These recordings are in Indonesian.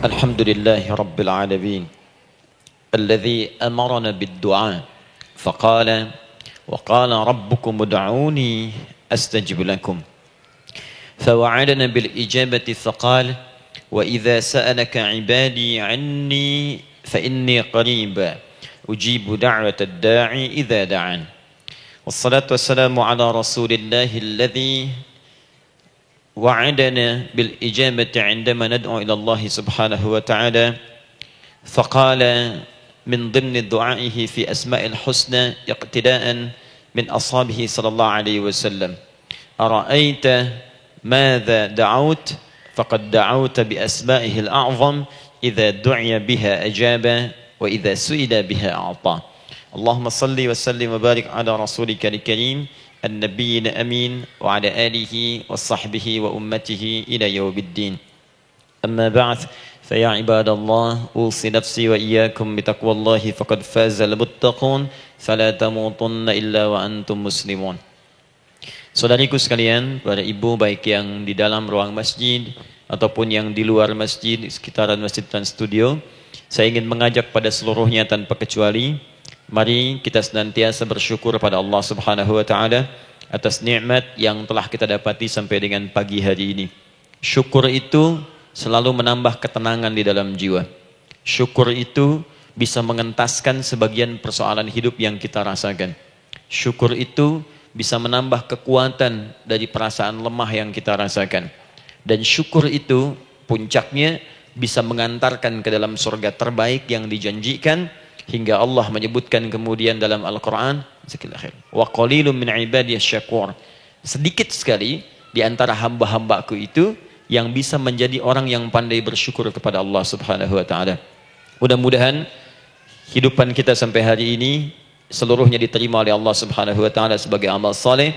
الحمد لله رب العالمين الذي أمرنا بالدعاء فقال وقال ربكم ادعوني أستجب لكم فوعدنا بالإجابة فقال وإذا سألك عبادي عني فإني قريب أجيب دعوة الداعي إذا دعان والصلاة والسلام على رسول الله الذي وعدنا بالإجابة عندما ندعو إلى الله سبحانه وتعالى فقال من ضمن دعائه في أسماء الحسنى اقتداء من أصحابه صلى الله عليه وسلم أرأيت ماذا دعوت فقد دعوت بأسمائه الأعظم إذا دعي بها أجاب وإذا سئل بها أعطى اللهم صل وسلم وبارك على رسولك الكريم النبي الأمين وعلى آله وصحبه وأمته إلى يوم الدين أما بعد فيا عباد الله أوصي نفسي وإياكم بتقوى الله فقد فاز المتقون فلا تموتن إلا وأنتم مسلمون. Saudariku sekalian, para ibu baik yang di dalam ruang masjid ataupun yang di luar masjid, di sekitaran Masjid Trans Studio, saya ingin mengajak pada seluruhnya tanpa kecuali, mari kita senantiasa bersyukur pada Allah Subhanahu wa taala atas nikmat yang telah kita dapati sampai dengan pagi hari ini. Syukur itu selalu menambah ketenangan di dalam jiwa. Syukur itu bisa mengentaskan sebagian persoalan hidup yang kita rasakan. Syukur itu bisa menambah kekuatan dari perasaan lemah yang kita rasakan. Dan syukur itu puncaknya bisa mengantarkan ke dalam surga terbaik yang dijanjikan. Hingga Allah menyebutkan kemudian dalam Al-Quran, wa qalilun min ibadiyas syakur. Sedikit sekali di antara hamba-hambaku itu yang bisa menjadi orang yang pandai bersyukur kepada Allah Subhanahu wa taala. Mudah-mudahan hidupan kita sampai hari ini seluruhnya diterima oleh Allah Subhanahu wa taala sebagai amal saleh,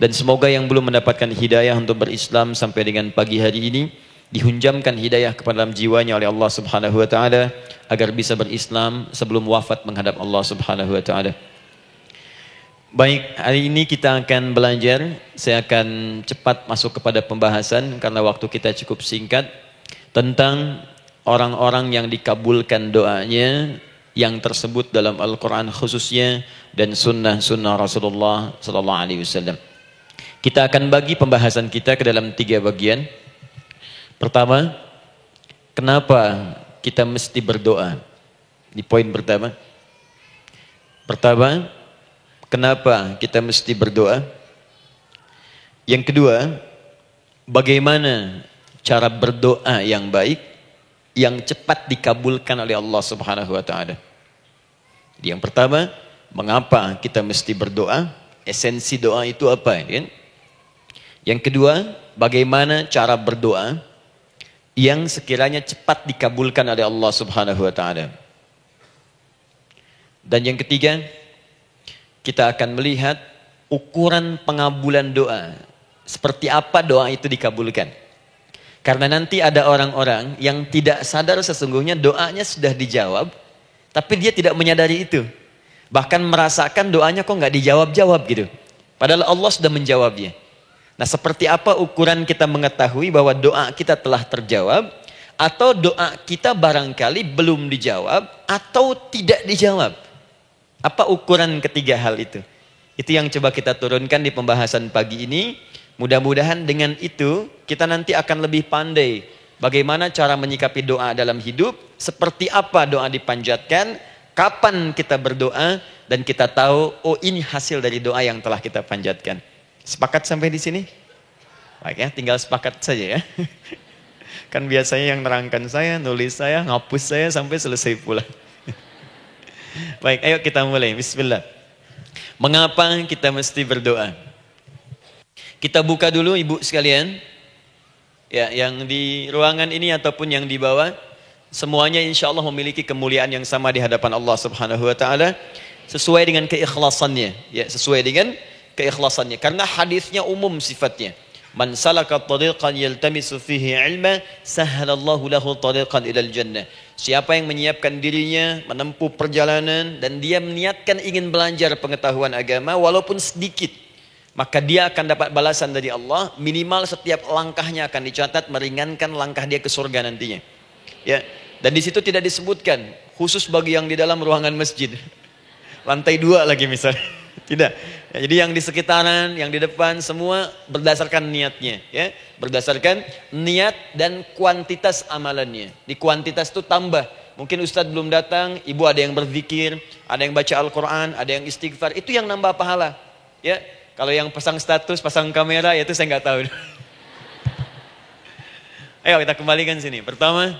dan semoga yang belum mendapatkan hidayah untuk berislam sampai dengan pagi hari ini dihunjamkan hidayah kepada dalam jiwanya oleh Allah Subhanahu wa taala agar bisa berislam sebelum wafat menghadap Allah Subhanahu wa taala. Baik, hari ini kita akan belajar. Saya akan cepat masuk kepada pembahasan karena waktu kita cukup singkat, tentang orang-orang yang dikabulkan doanya yang tersebut dalam Al-Quran khususnya dan sunnah-sunnah Rasulullah sallallahu alaihi wasallam. Kita akan bagi pembahasan kita ke dalam 3 bagian. Pertama, kenapa kita mesti berdoa? Di poin pertama. Pertama, kenapa kita mesti berdoa? Yang kedua, bagaimana cara berdoa yang baik, yang cepat dikabulkan oleh Allah Subhanahu wa taala? Yang pertama, mengapa kita mesti berdoa? Esensi doa itu apa, kan? Yang kedua, bagaimana cara berdoa yang sekiranya cepat dikabulkan oleh Allah Subhanahu wa taala. Dan yang ketiga, kita akan melihat ukuran pengabulan doa. Seperti apa doa itu dikabulkan. Karena nanti ada orang-orang yang tidak sadar sesungguhnya doanya sudah dijawab, tapi dia tidak menyadari itu. Bahkan merasakan doanya kok nggak dijawab-jawab gitu. Padahal Allah sudah menjawabnya. Nah, seperti apa ukuran kita mengetahui bahwa doa kita telah terjawab, atau doa kita barangkali belum dijawab atau tidak dijawab? Apa ukuran ketiga hal itu? Itu yang coba kita turunkan di pembahasan pagi ini. Mudah-mudahan dengan itu kita nanti akan lebih pandai bagaimana cara menyikapi doa dalam hidup, seperti apa doa dipanjatkan, kapan kita berdoa, dan kita tahu, oh ini hasil dari doa yang telah kita panjatkan. Sepakat sampai di sini? Baik ya, tinggal sepakat saja ya. Kan biasanya yang nerangkan saya, nulis saya, ngapus saya sampai selesai pula. Baik, ayo kita mulai. Bismillah. Mengapa kita mesti berdoa? Kita buka dulu ibu sekalian. Ya, yang di ruangan ini ataupun yang di bawah, semuanya insya Allah memiliki kemuliaan yang sama di hadapan Allah Subhanahu wa taala sesuai dengan keikhlasannya. Ya, sesuai dengan keikhlasannya. Karena hadisnya umum sifatnya. Man salaka tariqan yaltamisu fihi ilma sahhalallahu lahu tariqan ilal jannah. Siapa yang menyiapkan dirinya menempuh perjalanan dan dia meniatkan ingin belajar pengetahuan agama walaupun sedikit, maka dia akan dapat balasan dari Allah. Minimal setiap langkahnya akan dicatat meringankan langkah dia ke surga nantinya. Ya. Dan di situ tidak disebutkan khusus bagi yang di dalam ruangan masjid. Lantai 2 lagi misalnya. Tidak. Ya, jadi yang di sekitaran, yang di depan semua berdasarkan niatnya, ya. Berdasarkan niat dan kuantitas amalannya. Di kuantitas itu tambah. Mungkin Ustadz belum datang, ibu ada yang berzikir, ada yang baca Al-Qur'an, ada yang istighfar, itu yang nambah pahala. Ya. Kalau yang pasang status, pasang kamera, ya itu saya nggak tahu. Ayo kita kembalikan sini. Pertama,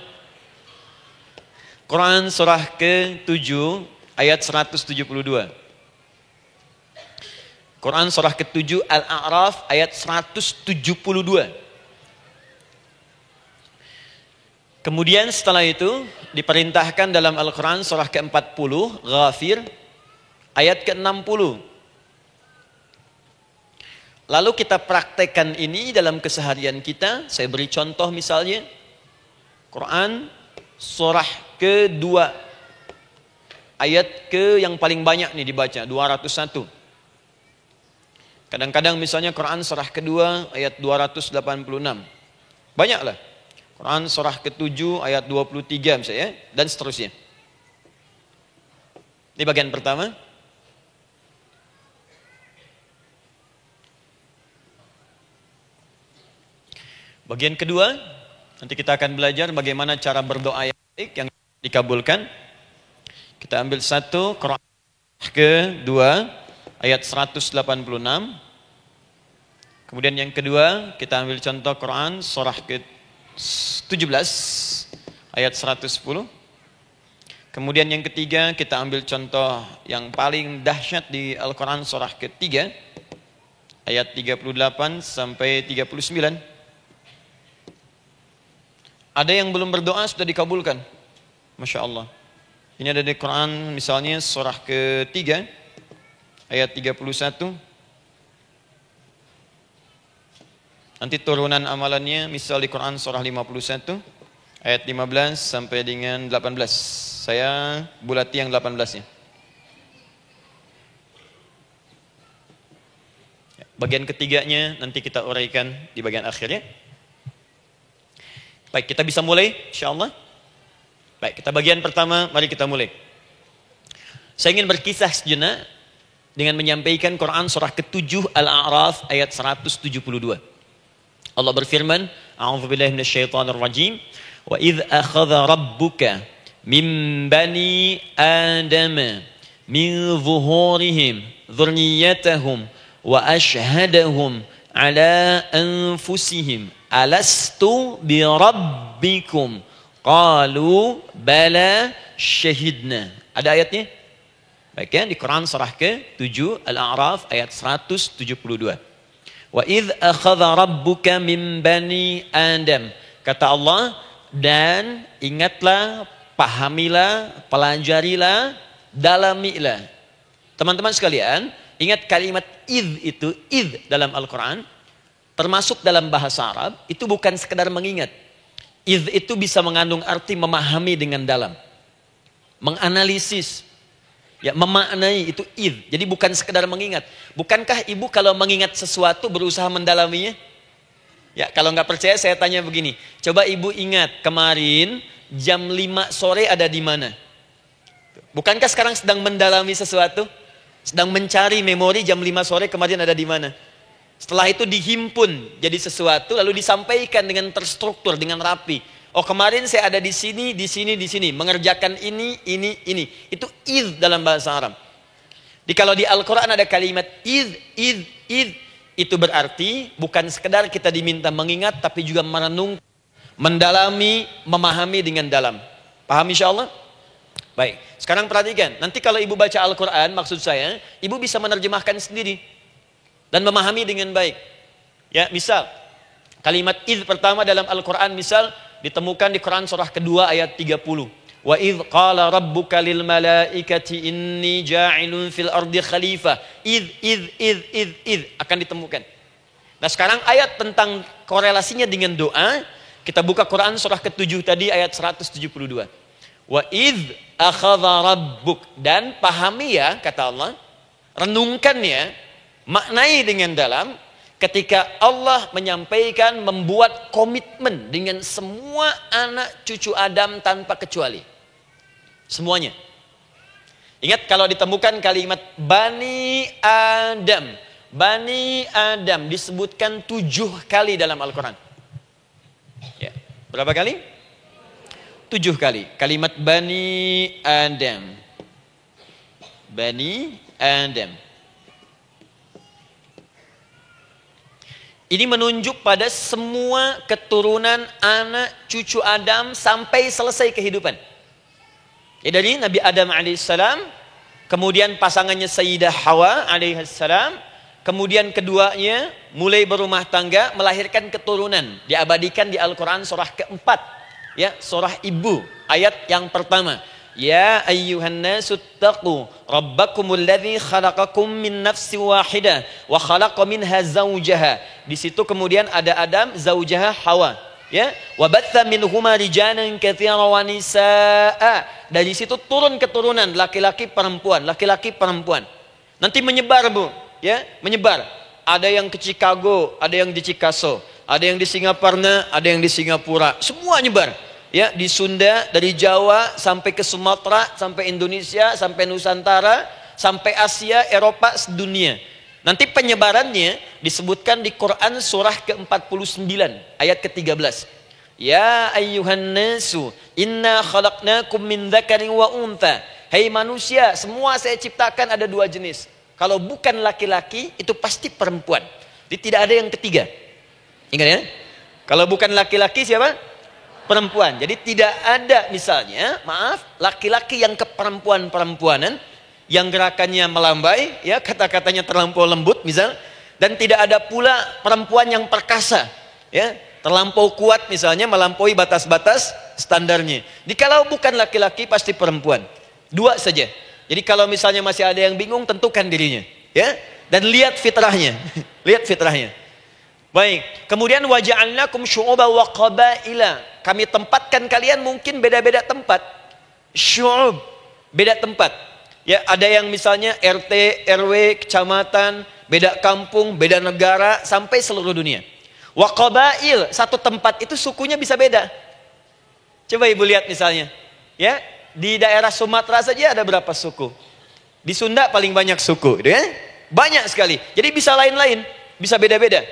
Quran surah ke-7 ayat 172. Quran surah ke-7 Al-A'raf ayat 172. Kemudian setelah itu diperintahkan dalam Al-Quran surah ke-40 Ghafir ayat ke-60. Lalu kita praktekkan ini dalam keseharian kita. Saya beri contoh misalnya Quran surah ke-2 ayat ke yang paling banyak nih dibaca 201. Kadang-kadang misalnya Quran surah ke-2 ayat 286. Banyaklah. Quran surah ke-7 ayat 23 misalnya dan seterusnya. Ini bagian pertama. Bagian kedua, nanti kita akan belajar bagaimana cara berdoa yang baik yang dikabulkan. Kita ambil satu Quran ke-2 ayat 186. Kemudian yang kedua kita ambil contoh Quran surah ke-17 ayat 110. Kemudian yang ketiga kita ambil contoh yang paling dahsyat di Al-Quran surah ke-3 ayat 38 sampai 39. Ada yang belum berdoa sudah dikabulkan. Masya Allah. Ini ada di Quran misalnya surah ke-3 ayat 31. Nanti turunan amalannya misal di Quran surah 51 ayat 15 sampai dengan 18. Saya bulati yang 18-nya. Bagian ketiganya nanti kita uraikan di bagian akhirnya. Baik, kita bisa mulai insyaallah. Baik, kita bagian pertama, mari kita mulai. Saya ingin berkisah sejenak dengan menyampaikan Quran surah ke-7 Al-A'raf ayat 172. Allah berfirman, A'udzubillahi minasyaitonirrajim, wa idz akhadha rabbuka min bani Adam min zuhurihim dzurriyyatahum wa ashhadahum ala anfusihim alastu bi rabbikum qalu bala syahidna. Ada ayatnya? Baik ya, di Quran surah ke-7 Al-A'raf ayat 172. Wa idz akhadha rabbuka min bani Adam. Kata Allah, dan ingatlah, pahamilah, pelajarilah, dalamilah. Teman-teman sekalian, ingat kalimat idz itu, idz dalam Al-Quran termasuk dalam bahasa Arab, itu bukan sekedar mengingat. Idz itu bisa mengandung arti memahami dengan dalam. Menganalisis. Ya, memaknai itu idz. Jadi bukan sekedar mengingat. Bukankah ibu kalau mengingat sesuatu berusaha mendalaminya? Ya, kalau nggak percaya saya tanya begini. Coba ibu ingat kemarin jam 5 sore ada di mana? Bukankah sekarang sedang mendalami sesuatu? Sedang mencari memori jam 5 sore kemarin ada di mana? Setelah itu dihimpun jadi sesuatu lalu disampaikan dengan terstruktur, dengan rapi. Oh, kemarin saya ada di sini, di sini, di sini, mengerjakan ini. Itu idz dalam bahasa Arab. Kalau di Al-Quran ada kalimat idz, itu berarti bukan sekedar kita diminta mengingat, tapi juga merenung, mendalami, memahami dengan dalam. Paham insyaallah? Baik, sekarang perhatikan. Nanti kalau ibu baca Al-Quran, maksud saya, ibu bisa menerjemahkan sendiri dan memahami dengan baik. Ya, misal kalimat idz pertama dalam Al-Quran misal ditemukan di Quran surah kedua ayat 30. Wa idz qala rabbuka lil malaikati inni ja'ilun fil ardi khalifah. Idz akan ditemukan. Nah, sekarang ayat tentang korelasinya dengan doa, kita buka Quran surah ke-7 tadi ayat 172. Wa idz akhadha rabbuk, dan pahami ya kata Allah, renungkan ya, maknai dengan dalam ketika Allah menyampaikan, membuat komitmen dengan semua anak cucu Adam tanpa kecuali. Semuanya. Ingat kalau ditemukan kalimat Bani Adam. Bani Adam disebutkan 7 kali dalam Al-Quran. Ya. Berapa kali? 7 kali. Kalimat Bani Adam. Bani Adam. Ini menunjuk pada semua keturunan anak cucu Adam sampai selesai kehidupan. Ya, dari Nabi Adam alaihissalam, kemudian pasangannya Sayyidah Hawa alaihissalam, kemudian keduanya mulai berumah tangga, melahirkan keturunan. Diabadikan di Al-Quran surah keempat. Ya, surah Ibu, ayat yang pertama. Ya ayyuhan nasu taqu rabbakumul ladzi khalaqakum min nafsin wahidah wa khalaqa minha zawjaha. Di situ kemudian ada Adam, zaujaha Hawa. Ya, wa batha minhuma rijalan katsiran wa nisaa. Dari situ turun keturunan laki-laki perempuan, laki-laki perempuan. Nanti menyebar, Bu, ya, menyebar. Ada yang ke Chicago, ada yang di Chicago, ada yang di Singaparna, ada yang di Singapura. Semua nyebar. Ya, di Sunda, dari Jawa sampai ke Sumatera, sampai Indonesia, sampai Nusantara, sampai Asia, Eropa, sedunia. Nanti penyebarannya disebutkan di Quran surah ke-49 ayat ke-13. Ya ayyuhan nasu inna khalaqnakum min dzakarin wa untha. Hai manusia, semua saya ciptakan ada 2 jenis. Kalau bukan laki-laki itu pasti perempuan. Jadi tidak ada yang ketiga. Ingat ya? Kalau bukan laki-laki siapa? Perempuan. Jadi tidak ada misalnya, maaf, laki-laki yang keperempuan-perempuanan, yang gerakannya melambai, ya, kata-katanya terlampau lembut misal, dan tidak ada pula perempuan yang perkasa, ya, terlampau kuat misalnya, melampaui batas-batas standarnya. Jikalau bukan laki-laki pasti perempuan. 2 saja. Jadi kalau misalnya masih ada yang bingung, tentukan dirinya, ya, dan lihat fitrahnya. Lihat fitrahnya. Baik, kemudian waja'alnakum syu'uban wa qabaila. Kami tempatkan kalian mungkin beda-beda tempat. Syu'ub, beda tempat. Ya, ada yang misalnya RT, RW, kecamatan, beda kampung, beda negara, sampai seluruh dunia. Wa qabail, satu tempat itu sukunya bisa beda. Coba Ibu lihat misalnya, ya, di daerah Sumatera saja ada berapa suku? Di Sunda paling banyak suku, gitu ya? Banyak sekali. Jadi bisa lain-lain, bisa beda-beda.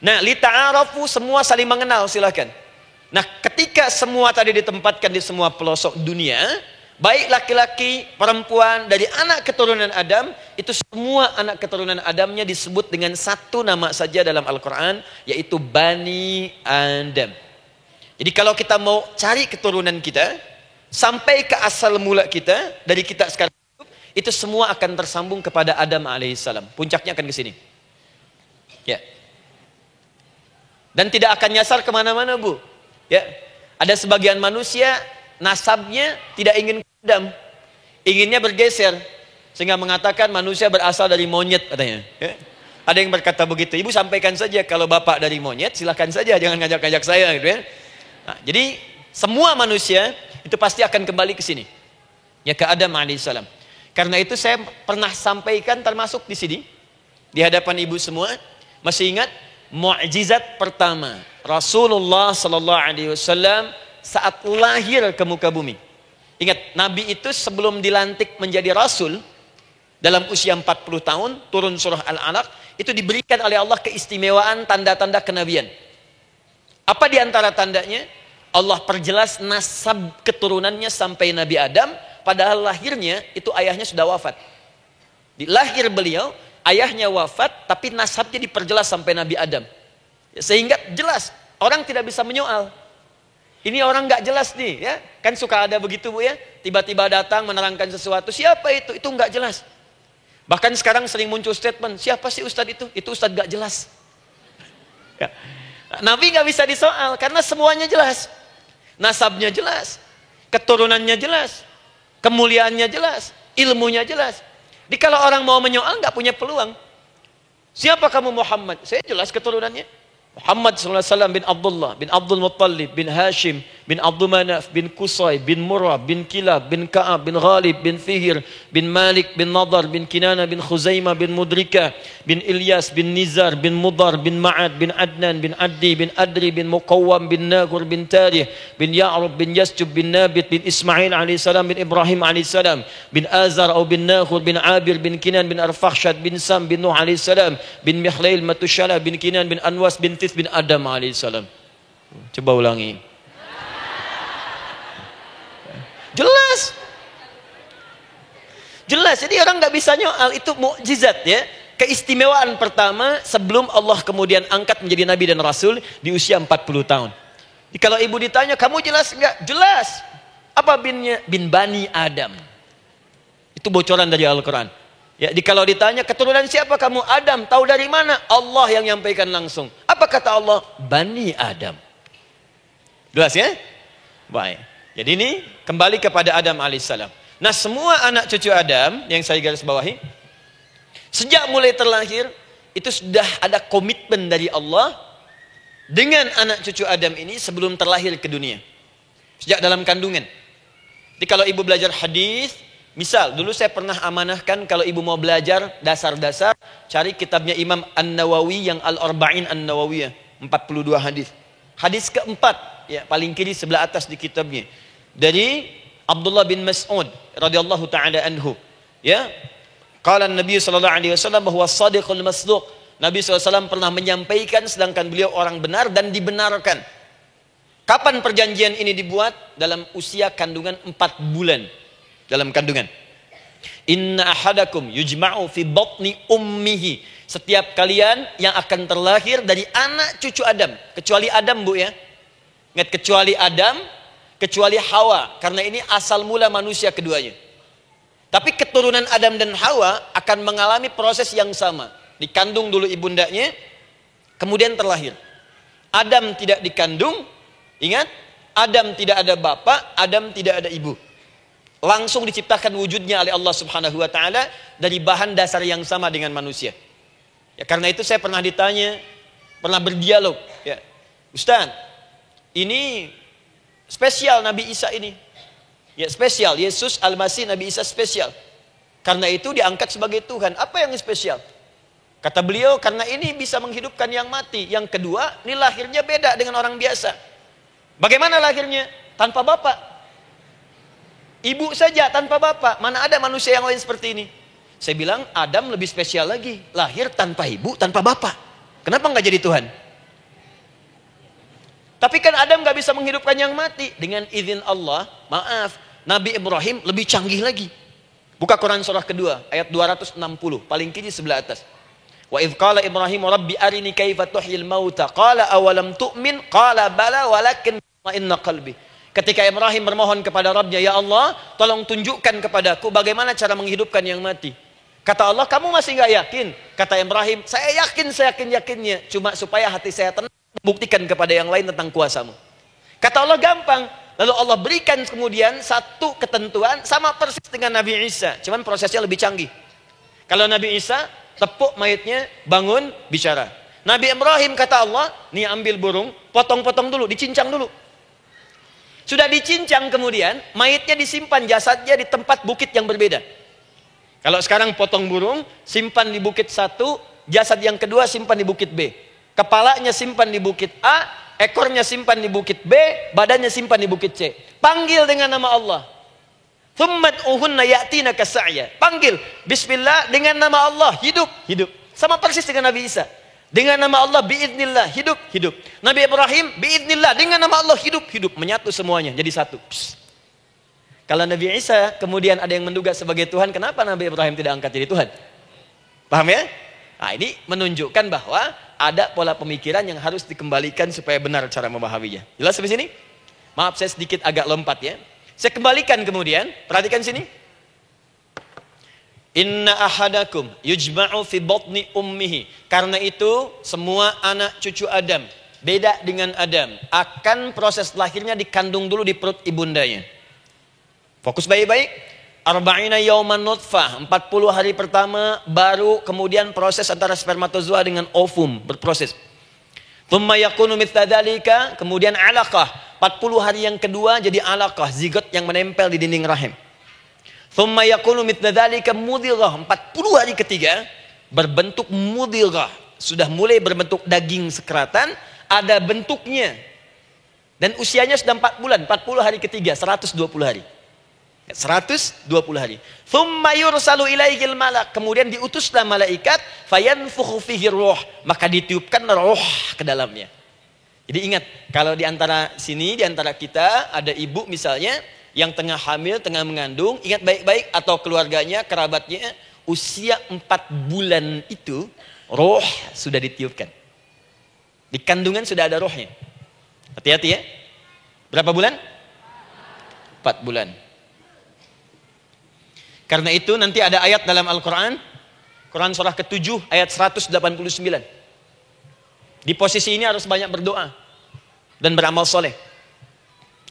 Nah, lita'arafu, semua saling mengenal, silakan. Nah, ketika semua tadi ditempatkan di semua pelosok dunia, baik laki-laki, perempuan, dari anak keturunan Adam, itu semua anak keturunan Adamnya disebut dengan satu nama saja dalam Al-Quran, yaitu Bani Adam. Jadi kalau kita mau cari keturunan kita, sampai ke asal mula kita, dari kita sekarang, itu semua akan tersambung kepada Adam alaihissalam. Puncaknya akan ke sini. Ya. Dan tidak akan nyasar kemana-mana, Bu. Ya, ada sebagian manusia nasabnya tidak ingin ke Adam, inginnya bergeser, sehingga mengatakan manusia berasal dari monyet katanya. Ya. Ada yang berkata begitu. Ibu sampaikan saja kalau bapak dari monyet, silakan saja, jangan ngajak-ngajak saya, gitu ya. Nah, jadi semua manusia itu pasti akan kembali ke sini, ya, ke Adam alaihissalam. Karena itu saya pernah sampaikan termasuk di sini di hadapan ibu semua, masih ingat? Mukjizat pertama Rasulullah sallallahu alaihi wasallam saat lahir ke muka bumi. Ingat, Nabi itu sebelum dilantik menjadi Rasul dalam usia 40 tahun, turun surah Al-Alaq, itu diberikan oleh Allah keistimewaan tanda-tanda kenabian. Apa di antara tandanya? Allah perjelas nasab keturunannya sampai Nabi Adam, padahal lahirnya itu ayahnya sudah wafat. Di lahir beliau, ayahnya wafat, tapi nasabnya diperjelas sampai Nabi Adam. Sehingga jelas, orang tidak bisa menyoal. Ini orang nggak jelas nih, ya. Kan suka ada begitu, Bu, ya. Tiba-tiba datang menerangkan sesuatu, siapa itu? Itu nggak jelas. Bahkan sekarang sering muncul statement, siapa sih ustadz itu? Itu ustadz nggak jelas. Ya. Nabi nggak bisa disoal, karena semuanya jelas. Nasabnya jelas, keturunannya jelas, kemuliaannya jelas, ilmunya jelas. Jadi kalau orang mau menyoal nggak punya peluang. Siapa kamu Muhammad? Saya jelas keturunannya. Muhammad SAW bin Abdullah, bin Abdul Muttalib, bin Hashim, bin Abdul Manaf, bin Qusay, bin Murrah, bin Kilab, bin Ka'ab, bin Ghalib, bin Fihir, bin Malik, bin Nadar, bin Kinana, bin Khuzaimah, bin Mudrika, bin Ilyas, bin Nizar, bin Mudar, bin Ma'ad, bin Adnan, bin Addi, bin Adri, bin Muqawwam, bin Nagur, bin Tarih, bin Ya'rub, bin Yasjub, bin Nabit, bin Ismail alaihissalam, bin Ibrahim alaihissalam, bin Azar atau bin Nakhur, bin Abir, bin Kinan, bin Arfakhshad, bin Sam, bin Nuh alaihissalam, bin Mihlail, Matushala, bin Kinan, bin Anwas, bin Tith, bin Adam alaihissalam. Coba ulangi. Jelas. Jelas. Jadi orang nggak bisa nyoal, itu mukjizat ya. Keistimewaan pertama sebelum Allah kemudian angkat menjadi nabi dan rasul di usia 40 tahun. Jadi kalau ibu ditanya, kamu jelas nggak? Jelas. Apa binnya? Bin Bani Adam. Itu bocoran dari Al-Quran. Ya, kalau ditanya keturunan siapa kamu? Adam. Tahu dari mana? Allah yang nyampaikan langsung. Apa kata Allah? Bani Adam. Jelas ya? Baik. Jadi ini kembali kepada Adam alaihissalam. Nah, semua anak cucu Adam yang saya garis bawahi, sejak mulai terlahir itu sudah ada komitmen dari Allah dengan anak cucu Adam ini sebelum terlahir ke dunia. Sejak dalam kandungan. Jadi kalau ibu belajar hadis, misal dulu saya pernah amanahkan kalau ibu mau belajar dasar-dasar, cari kitabnya Imam An-Nawawi yang Al-Arba'in An-Nawawiyah, 42 hadis. Hadis keempat, ya paling kiri sebelah atas di kitabnya. Dari Abdullah bin Mas'ud radhiyallahu taala anhu, ya. Qala Nabi sallallahu alaihi wasallam bahwa shadiqul masduq. Nabi SAW pernah menyampaikan sedangkan beliau orang benar dan dibenarkan. Kapan perjanjian ini dibuat? Dalam usia kandungan 4 bulan. Dalam kandungan. Inna ahadakum yujma'u fi batni ummihi. Setiap kalian yang akan terlahir dari anak cucu Adam, kecuali Adam, Bu ya. Ingat, kecuali Adam, kecuali Hawa, karena ini asal mula manusia keduanya. Tapi keturunan Adam dan Hawa akan mengalami proses yang sama. Dikandung dulu ibundanya, kemudian terlahir. Adam tidak dikandung, ingat, Adam tidak ada bapak, Adam tidak ada ibu. Langsung diciptakan wujudnya oleh Allah Subhanahu wa taala dari bahan dasar yang sama dengan manusia. Ya, karena itu saya pernah ditanya, pernah berdialog, ya. Ustaz, ini spesial Nabi Isa ini. Ya, spesial. Yesus Al-Masih Nabi Isa spesial. Karena itu diangkat sebagai Tuhan. Apa yang spesial? Kata beliau, karena ini bisa menghidupkan yang mati. Yang kedua, ini lahirnya beda dengan orang biasa. Bagaimana lahirnya? Tanpa bapak. Ibu saja tanpa bapak. Mana ada manusia yang lain seperti ini? Saya bilang, Adam lebih spesial lagi. Lahir tanpa ibu, tanpa bapak. Kenapa nggak jadi Tuhan? Tapi kan Adam gak bisa menghidupkan yang mati. Dengan izin Allah, maaf, Nabi Ibrahim lebih canggih lagi. Buka Quran surah kedua, ayat 260, paling kiri sebelah atas. Wa idh qala Ibrahim rabbi arini kaifa tuhyil mauta qala awalam tu'min qala bala walakin inna qalbi. Ketika Ibrahim bermohon kepada Rabbnya, ya Allah, tolong tunjukkan kepadaku bagaimana cara menghidupkan yang mati. Kata Allah, kamu masih gak yakin? Kata Ibrahim, saya yakin-yakinnya, cuma supaya hati saya tenang. Buktikan kepada yang lain tentang kuasamu. Kata Allah, gampang. Lalu Allah berikan kemudian satu ketentuan sama persis dengan Nabi Isa, cuman prosesnya lebih canggih. Kalau Nabi Isa tepuk mayatnya, bangun, bicara. Nabi Ibrahim kata Allah, nih ambil burung, potong-potong dulu, dicincang dulu. Sudah dicincang kemudian mayatnya disimpan, jasadnya di tempat bukit yang berbeda. Kalau sekarang potong burung, simpan di bukit satu, jasad yang kedua simpan di bukit B. Kepalanya simpan di bukit A, ekornya simpan di bukit B, badannya simpan di bukit C. Panggil dengan nama Allah. Thummat uhunna ya'tina kasa'ya. Panggil, bismillah, dengan nama Allah, hidup. Sama persis dengan Nabi Isa. Dengan nama Allah, biiznillah, hidup. Nabi Ibrahim, biiznillah, dengan nama Allah, hidup. Menyatu semuanya, jadi satu. Psst. Kalau Nabi Isa kemudian ada yang menduga sebagai Tuhan, kenapa Nabi Ibrahim tidak angkat jadi Tuhan? Paham ya? Nah, ini menunjukkan bahwa ada pola pemikiran yang harus dikembalikan supaya benar cara memahaminya. Jelas sampai sini? Maaf saya sedikit agak lompat ya. Saya kembalikan kemudian, perhatikan sini. Inna ahadakum yujma'u fi batni ummihi. Karena itu semua anak cucu Adam, beda dengan Adam, akan proses lahirnya dikandung dulu di perut ibundanya. Fokus baik-baik. Arba'ina yauman nutfah, 40 hari pertama baru kemudian proses antara spermatozoa dengan ovum berproses. Thumma yakunu mithla dzalika, kemudian alaqah. 40 hari yang kedua jadi alaqah, zigot yang menempel di dinding rahim. Thumma yakunu mithla dzalika mudghah. 40 hari ketiga berbentuk mudghah, sudah mulai berbentuk daging sekeratan, ada bentuknya. Dan usianya sudah 4 bulan, 40 hari ketiga, 120 hari. 120 hari. Thumma yursalu ilaihil malak, kemudian diutuslah malaikat, fayanfukhu fihi ruh, maka ditiupkan roh ke dalamnya. Jadi ingat, kalau di antara sini, di antara kita ada ibu misalnya yang tengah hamil, tengah mengandung, ingat baik-baik, atau keluarganya, kerabatnya, usia 4 bulan itu roh sudah ditiupkan. Di kandungan sudah ada rohnya. Hati-hati ya. Berapa bulan? 4 bulan. Karena itu nanti ada ayat dalam Al-Quran, Quran surah ke-7 ayat 189. Di posisi ini harus banyak berdoa dan beramal soleh.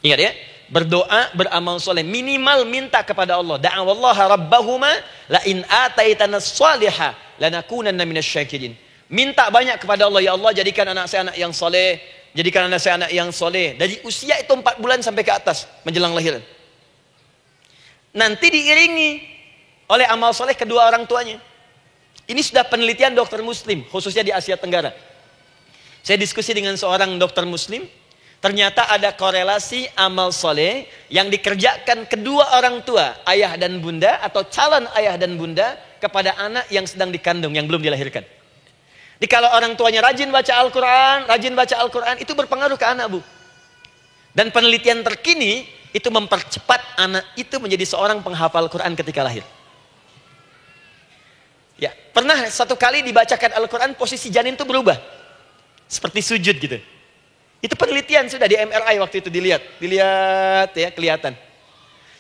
Ingat ya, berdoa, beramal soleh, minimal minta kepada Allah. Da'awallaha rabbahuma la in ataitana shalihah lanakunanna minasyakirin. Minta banyak kepada Allah, ya Allah jadikan anak saya anak yang soleh, jadikan anak saya anak yang soleh. Dari usia itu 4 bulan sampai ke atas menjelang lahiran. Nanti diiringi oleh amal soleh kedua orang tuanya. Ini sudah penelitian dokter muslim, khususnya di Asia Tenggara. Saya diskusi dengan seorang dokter muslim, ternyata ada korelasi amal soleh yang dikerjakan kedua orang tua, ayah dan bunda, atau calon ayah dan bunda, kepada anak yang sedang dikandung, yang belum dilahirkan. Jadi kalau orang tuanya rajin baca Al-Quran, itu berpengaruh ke anak, Bu. Dan penelitian terkini, itu mempercepat anak itu menjadi seorang penghafal Quran ketika lahir. Ya, pernah satu kali dibacakan Al-Quran, posisi janin itu berubah. Seperti sujud gitu. Itu penelitian sudah di MRI waktu itu dilihat ya, kelihatan.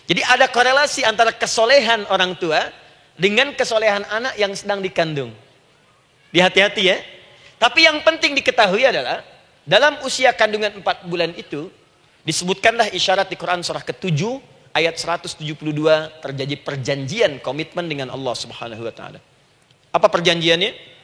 Jadi ada korelasi antara kesolehan orang tua dengan kesolehan anak yang sedang dikandung. Hati-hati ya. Tapi yang penting diketahui adalah dalam usia kandungan 4 bulan itu disebutkanlah isyarat di Quran surah ke-7 ayat 172 terjadi perjanjian komitmen dengan Allah Subhanahu wa taala. Apa perjanjiannya?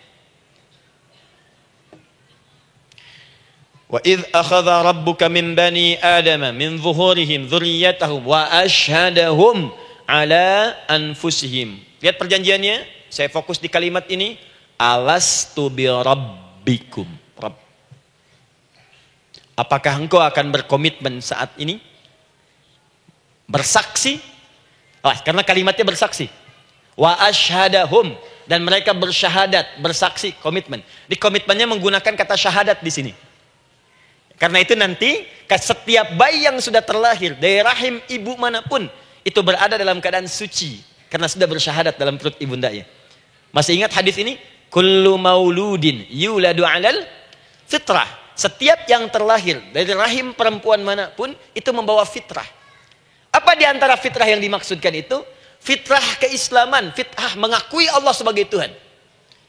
Wa idz akhadha rabbuka min bani adama min zuhurihim dzurriyyatahum wa asyhadahum ala anfusihim. Lihat perjanjiannya, saya fokus di kalimat ini, alastu bi rabbikum. Rabb. Apakah engkau akan berkomitmen saat ini? Bersaksi? Karena kalimatnya bersaksi. Wa asyhadahum, dan mereka bersyahadat, bersaksi, komitmen. Di komitmennya menggunakan kata syahadat di sini. Karena itu nanti setiap bayi yang sudah terlahir dari rahim ibu manapun itu berada dalam keadaan suci karena sudah bersyahadat dalam perut ibundanya. Masih ingat hadis ini? Kullu mauludin yuladu 'alal fitrah. Setiap yang terlahir dari rahim perempuan manapun itu membawa fitrah. Apa di antara fitrah yang dimaksudkan itu? Fitrah keislaman, fitrah mengakui Allah sebagai Tuhan.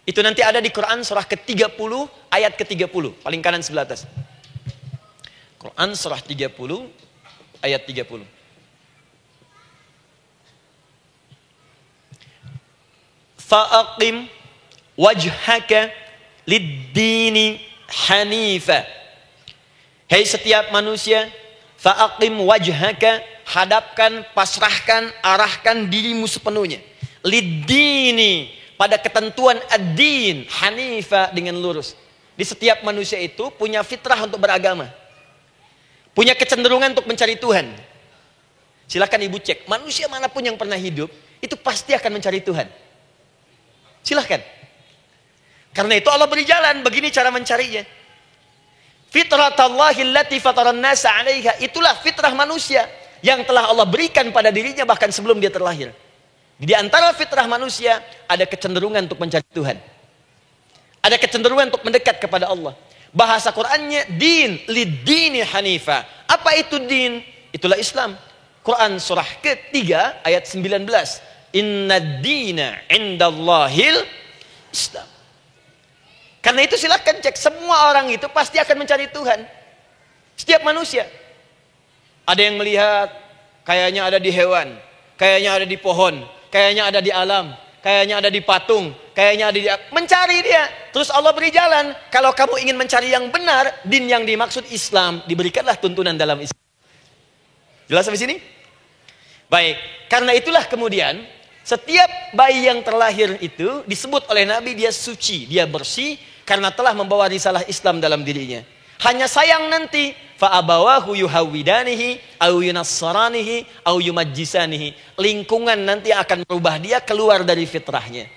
Itu nanti ada di Quran surah ke-30 ayat ke-30, paling kanan sebelah atas. Quran surah 30 ayat 30. Fa'aqim wajhaka lid-dini hanifa. Hei setiap manusia, fa'aqim wajhaka, hadapkan, pasrahkan, arahkan dirimu sepenuhnya. Lid-dini, pada ketentuan ad-din, hanifa, dengan lurus. Di setiap manusia itu punya fitrah untuk beragama. Punya kecenderungan untuk mencari Tuhan. Silakan ibu cek, manusia manapun yang pernah hidup, itu pasti akan mencari Tuhan. Silahkan. Karena itu Allah beri jalan, begini cara mencarinya. Fitratallahi allati fataran nasa 'alaiha, itulah fitrah manusia yang telah Allah berikan pada dirinya bahkan sebelum dia terlahir. Di antara fitrah manusia ada kecenderungan untuk mencari Tuhan. Ada kecenderungan untuk mendekat kepada Allah. Bahasa Qur'annya din, lid-dini hanifa. Apa itu din? Itulah Islam. Quran surah ke-3 ayat 19. Inna dina indallahil Islam. Karena itu silakan cek, semua orang itu pasti akan mencari Tuhan. Setiap manusia. Ada yang melihat kayaknya ada di hewan, kayaknya ada di pohon, kayaknya ada di alam, kayaknya ada di patung, kayaknya ada di... Mencari dia. Terus Allah beri jalan. Kalau kamu ingin mencari yang benar, din yang dimaksud Islam, diberikanlah tuntunan dalam Islam. Jelas sampai sini? Baik, karena itulah kemudian setiap bayi yang terlahir itu disebut oleh Nabi dia suci, dia bersih karena telah membawa risalah Islam dalam dirinya. Hanya sayang nanti fa abawahu yuhawidanihi au yunassaranihi au yumajjisanihi. Lingkungan nanti akan merubah dia keluar dari fitrahnya.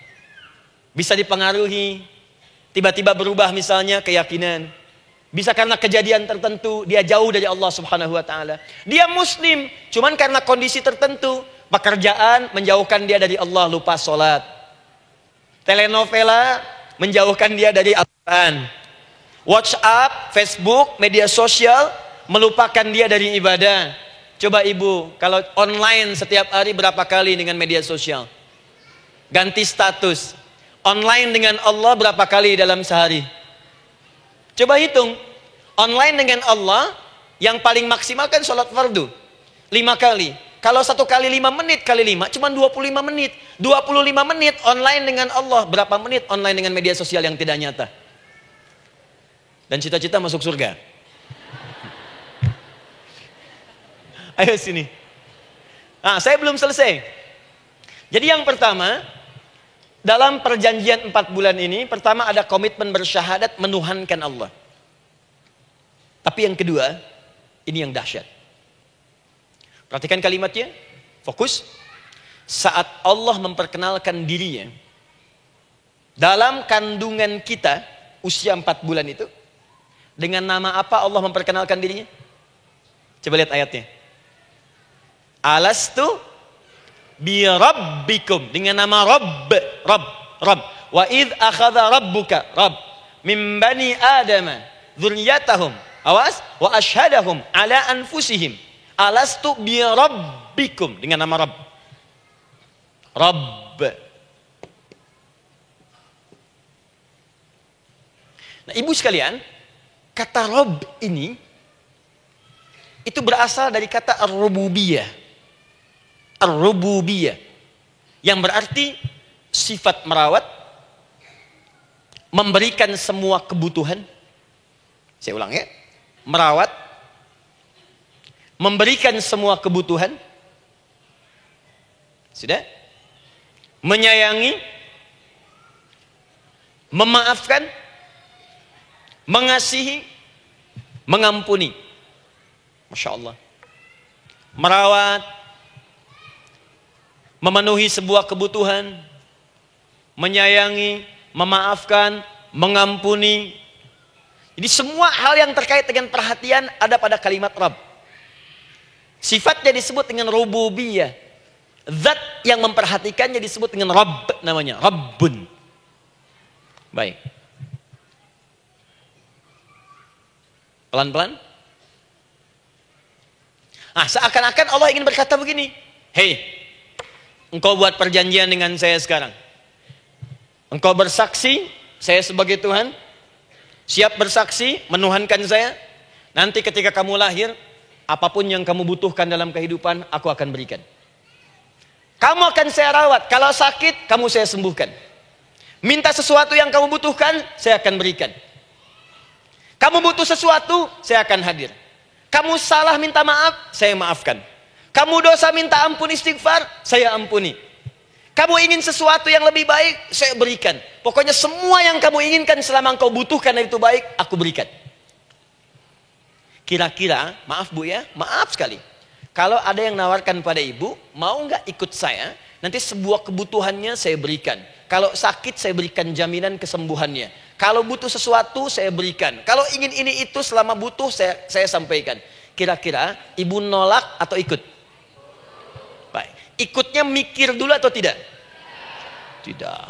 Bisa dipengaruhi, tiba-tiba berubah misalnya keyakinan. Bisa karena kejadian tertentu dia jauh dari Allah Subhanahu wa taala. Dia muslim, cuman karena kondisi tertentu, pekerjaan menjauhkan dia dari Allah, lupa sholat. Telenovela menjauhkan dia dari Al-Quran. WhatsApp, Facebook, media sosial melupakan dia dari ibadah. Coba ibu, kalau online setiap hari berapa kali dengan media sosial? Ganti status. Online dengan Allah berapa kali dalam sehari? Coba hitung. Online dengan Allah yang paling maksimal kan sholat fardu 5 kali. Kalau 1 kali 5 menit kali 5 cuma 25 menit. 25 menit online dengan Allah. Berapa menit online dengan media sosial yang tidak nyata? Dan cita-cita masuk surga. Ayo sini. Nah, saya belum selesai. Jadi yang pertama, dalam perjanjian 4 bulan ini, pertama ada komitmen bersyahadat menuhankan Allah. Tapi yang kedua, ini yang dahsyat. Perhatikan kalimatnya, fokus. Saat Allah memperkenalkan dirinya dalam kandungan kita, usia 4 bulan itu, dengan nama apa Allah memperkenalkan dirinya? Coba lihat ayatnya. Alastu bi rabbikum, dengan nama Rabb, Rabb. Wa idh akhadha rabbuka, Rabb, min bani Adama dzurriyyatahum, awas, wa ashhadahum ala anfusihim. Alastu bi rabbikum, dengan nama Rabb. Rabb. Nah, ibu sekalian, kata Rabb ini itu berasal dari kata ar-rububiyah. Ar-rububiyah yang berarti sifat merawat, memberikan semua kebutuhan. Saya ulang ya. Merawat, memberikan semua kebutuhan. Sudah? Menyayangi, memaafkan, mengasihi, mengampuni. Masya Allah. Merawat, memenuhi sebuah kebutuhan, menyayangi, memaafkan, mengampuni. Jadi semua hal yang terkait dengan perhatian ada pada kalimat Rabb. Sifatnya disebut dengan rububiyah. Zat yang memperhatikannya disebut dengan Rabb, namanya Rabbun. Baik. Pelan-pelan. Seakan-akan Allah ingin berkata begini. Hei, engkau buat perjanjian dengan saya sekarang. Engkau bersaksi, saya sebagai Tuhan. Siap bersaksi, menuhankan saya. Nanti ketika kamu lahir, apapun yang kamu butuhkan dalam kehidupan, aku akan berikan. Kamu akan saya rawat. Kalau sakit, kamu saya sembuhkan. Minta sesuatu yang kamu butuhkan, saya akan berikan. Kamu butuh sesuatu, saya akan hadir. Kamu salah minta maaf, saya maafkan. Kamu dosa minta ampun istighfar, saya ampuni. Kamu ingin sesuatu yang lebih baik, saya berikan. Pokoknya semua yang kamu inginkan selama engkau butuhkan dan itu baik, aku berikan. Kira-kira, maaf Bu ya, maaf sekali. Kalau ada yang nawarkan pada ibu, mau nggak ikut saya? Nanti sebuah kebutuhannya saya berikan. Kalau sakit saya berikan jaminan kesembuhannya. Kalau butuh sesuatu saya berikan. Kalau ingin ini itu selama butuh saya sampaikan. Kira-kira ibu nolak atau ikut? Baik. Ikutnya mikir dulu atau tidak? Tidak.